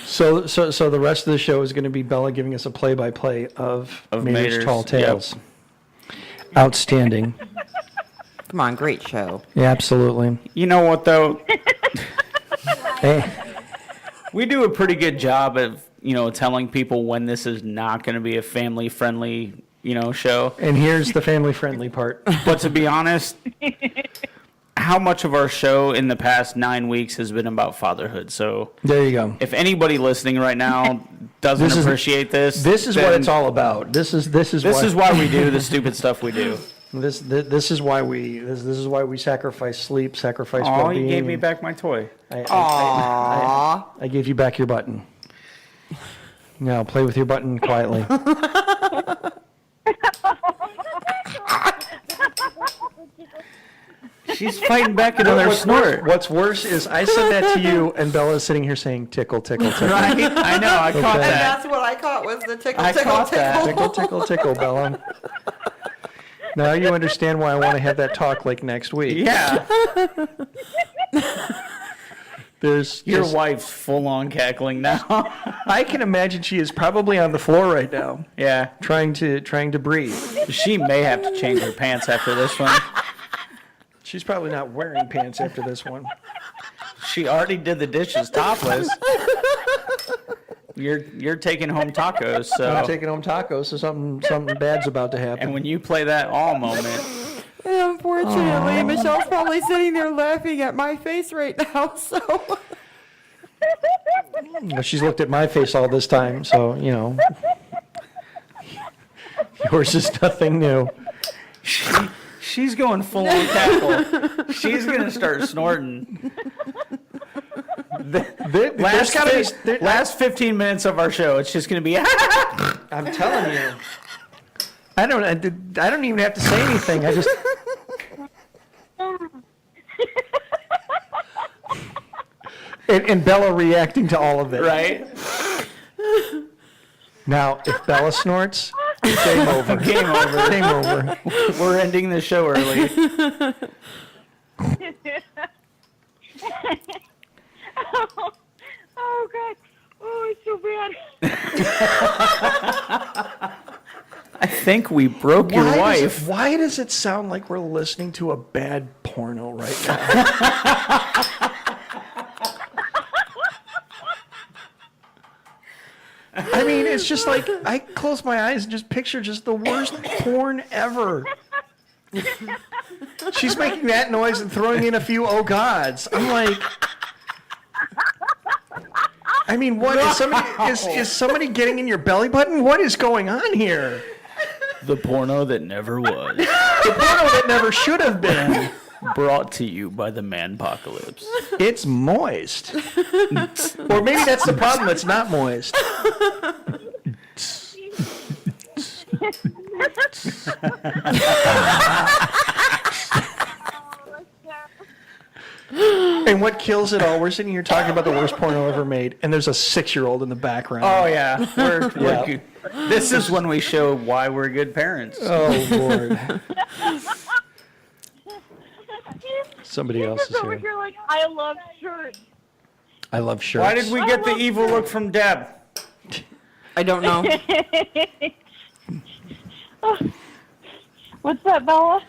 So the rest of the show is going to be Bella giving us a play-by-play of Mater's Mater's, Tall yep. Tales. Outstanding. Come on, great show. Yeah, absolutely. You know what, though? Hey, We do a pretty good job of, telling people when this is not going to be a family-friendly, show. and here's the family-friendly part. But to be honest, how much of our show in the past 9 weeks has been about fatherhood? So There you go. if anybody listening right now doesn't This is- appreciate this, This is what then it's all about. This is why we do the stupid stuff we do. This is why we sacrifice sleep, sacrifice Oh, well-being. you gave me back my toy. I gave you back your button. Now play with your button quietly. She's fighting back another snort. What's worse is I said that to you, and Bella's sitting here saying tickle, tickle, tickle. Right? I know. I caught Okay. that. That's what I caught was the tickle, I tickle, caught that. tickle. Tickle, tickle, tickle, Bella. Now you understand why I want to have that talk like next week. Yeah. There's Your just- wife's full on cackling now. I can imagine she is probably on the floor right now, Yeah. trying to breathe. She may have to change her pants after this one. She's probably not wearing pants after this one. She already did the dishes topless. You're taking home tacos, so I'm taking home tacos, so something bad's about to happen. and when you play that all moment, And unfortunately, Michelle's probably sitting there laughing at my face right now, so. Well, she's looked at my face all this time, so yours is nothing new. she's going full on cackle. She's gonna start snorting. Last 15 minutes of our show, it's just gonna be. I'm telling you. I don't even have to say anything. I just. And Bella reacting to all of it. Right? Now, if Bella snorts, game over. Game over. Game over. We're ending the show early. Oh God! Oh, it's so bad. I think we broke your wife. Why does it sound like we're listening to a bad porno right now? I mean, it's just like I close my eyes and just picture just the worst porn ever. She's making that noise and throwing in a few oh gods. I'm like, I mean, what is somebody getting in your belly button? What is going on here? The porno that never was. The porno that never should have been. Brought to you by the Manpocalyse. It's moist. Or maybe that's the problem, it's not moist. And what kills it all, we're sitting here talking about the worst porno ever made, and there's a 6-year-old in the background. Oh yeah, we're Yeah. This is when we show why we're good parents. Oh, Lord. Somebody else is Over here. here like, I love shirts. I love shirts. Why did we get the evil look from Deb? I don't know. What's that, Bella?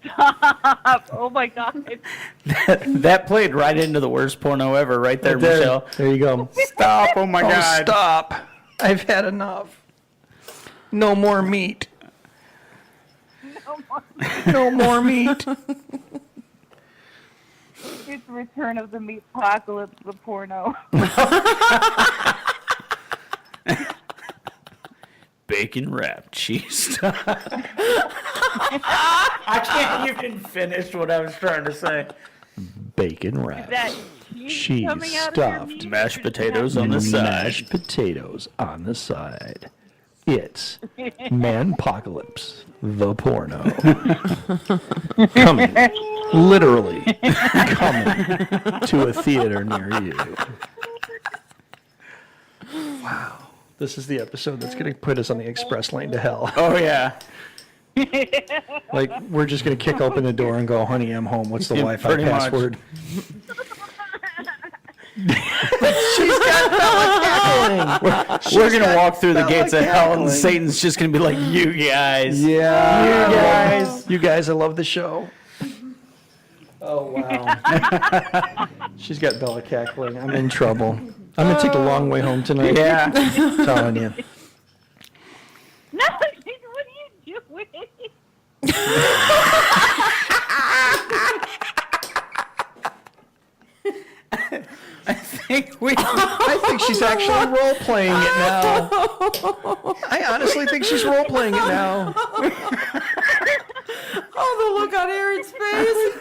Stop. Oh my God. That played right into the worst porno ever, right there, Michelle. There you go. Stop! Oh my Oh, God! stop. I've had enough. No more meat. No more meat. It's Return of the Meatpocalypse, the porno. Bacon wrapped cheese. I can't even finish what I was trying to say. Bacon Is wrapped. that Cheese coming out of your stuffed. meat? Mashed potatoes on the side. Mashed potatoes on the side. It's Manpocalypse, the porno. Coming, literally coming to a theater near you. Wow. This is the episode that's going to put us on the express lane to hell. Oh, yeah. Like, we're just going to kick open the door and go, honey, I'm home. What's the Wi-Fi pretty much. password? She's got Bella cackling. We're going to walk through the Bella gates of hell, and cackling. Satan's just going to be like, you guys. Yeah. You guys, I love the show. Oh, wow. She's got Bella cackling. I'm in trouble. I'm going to take the long way home tonight. Yeah. I'm telling you. No, what are you doing? I think she's actually role-playing it now. I honestly think she's role-playing it now. Oh, the look on Aaron's face.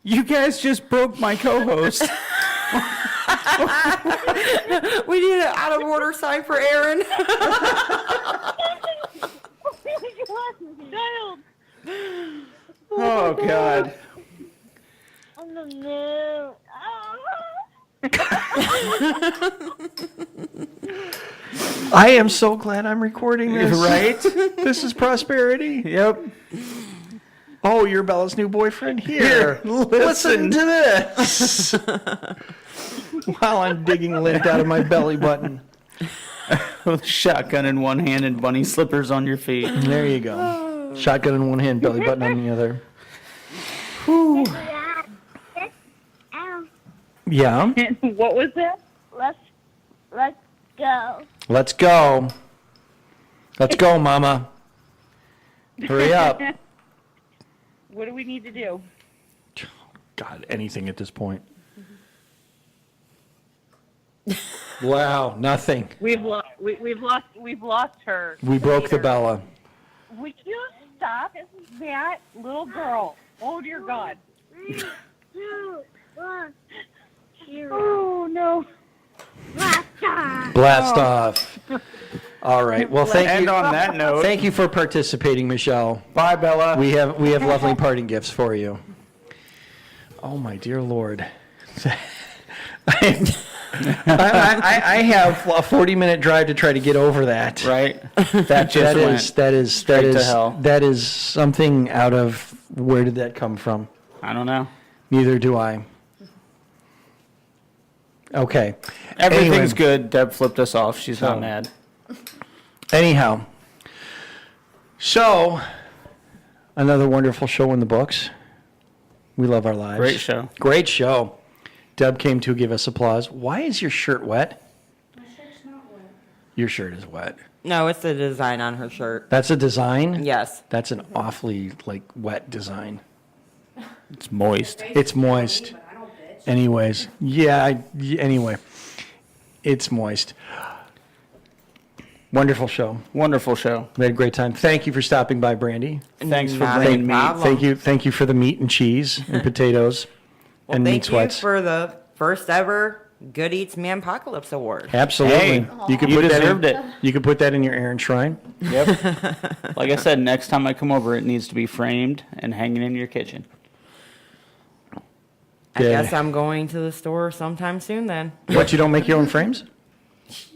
You guys just broke my co-host. We need an out of order sign for Aaron. Oh, God. Oh, no. I am so glad I'm recording this. Right? This is prosperity. Yep. Oh, you're Bella's new boyfriend? Here, listen to this. While I'm digging lint out of my belly button. With a shotgun in one hand and bunny slippers on your feet. There you go. Shotgun in one hand, belly button on the other. Whew. Yeah. What was that? Let's go. Let's go. Let's go, Mama. Hurry up. What do we need to do? God, anything at this point. Wow, nothing. We've lost her. We broke the Bella. Would you stop that little girl? Oh dear God. 3, 2, 1, 0. Oh no. Blast off. All right. Well, thank And you. on that note, Thank you for participating, Michelle. bye, Bella. We have lovely parting gifts for you. Oh my dear Lord. I have a 40-minute drive to try to get over that. Right? That just That is straight to hell. That is something out of, where did that come from? I don't know. Neither do I. Okay. Everything's Anyway. good. Deb flipped us off. She's So- not mad. Anyhow, so another wonderful show in the books. We love our lives. Great show. Great show. Deb came to give us applause. Why is your shirt wet? My shirt's not wet. Your shirt is wet. No, it's the design on her shirt. That's a design? Yes. That's an awfully, wet design. It's moist. It's moist. Anyways. Yeah, anyway. It's moist. Wonderful show. Wonderful show. We had a great time. Thank you for stopping by, Brandy. Thanks for Not a bringing meat. problem. Thank you for the meat and cheese and potatoes Well, and meat thank you sweats. for the first ever Good Eats Manpocalypse Award. Absolutely. Hey, you could you put deserved that in, it. You could put that in your Aaron shrine. Yep. Like I said, next time I come over, it needs to be framed and hanging in your kitchen. I guess I'm going to the store sometime soon then. What, you don't make your own frames?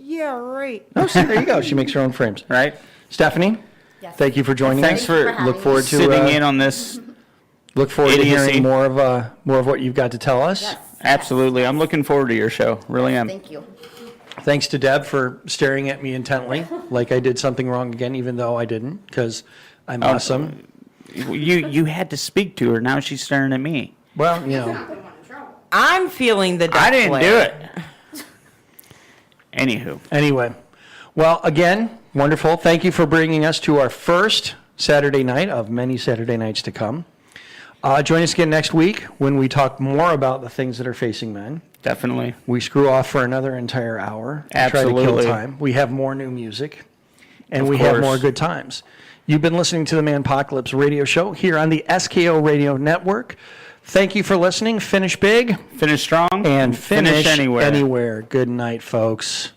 Yeah, right. Oh, see, there you go. She makes her own frames. Right? Stephanie, Yes. thank you for joining Thanks us. for Look forward to sitting in on this. Look forward to idiocy. hearing more of what you've got to tell us. Yes. Absolutely. I'm looking forward to your show. Really am. Thank you. Thanks to Deb for staring at me intently, like I did something wrong again, even though I didn't, because I'm awesome. You had to speak to her. Now she's staring at me. Well, you know. I'm feeling the death I didn't flare. do it. Anywho. Anyway, well, again, wonderful. Thank you for bringing us to our first Saturday night of many Saturday nights to come. Join us again next week when we talk more about the things that are facing men. Definitely. We screw off for another entire hour. And try to Absolutely. kill time. We have more new music, and Of we have course. more good times. You've been listening to the Manpocalypse radio show here on the SKO Radio Network. Thank you for listening. Finish big. Finish strong. And finish anywhere. anywhere. Good night, folks.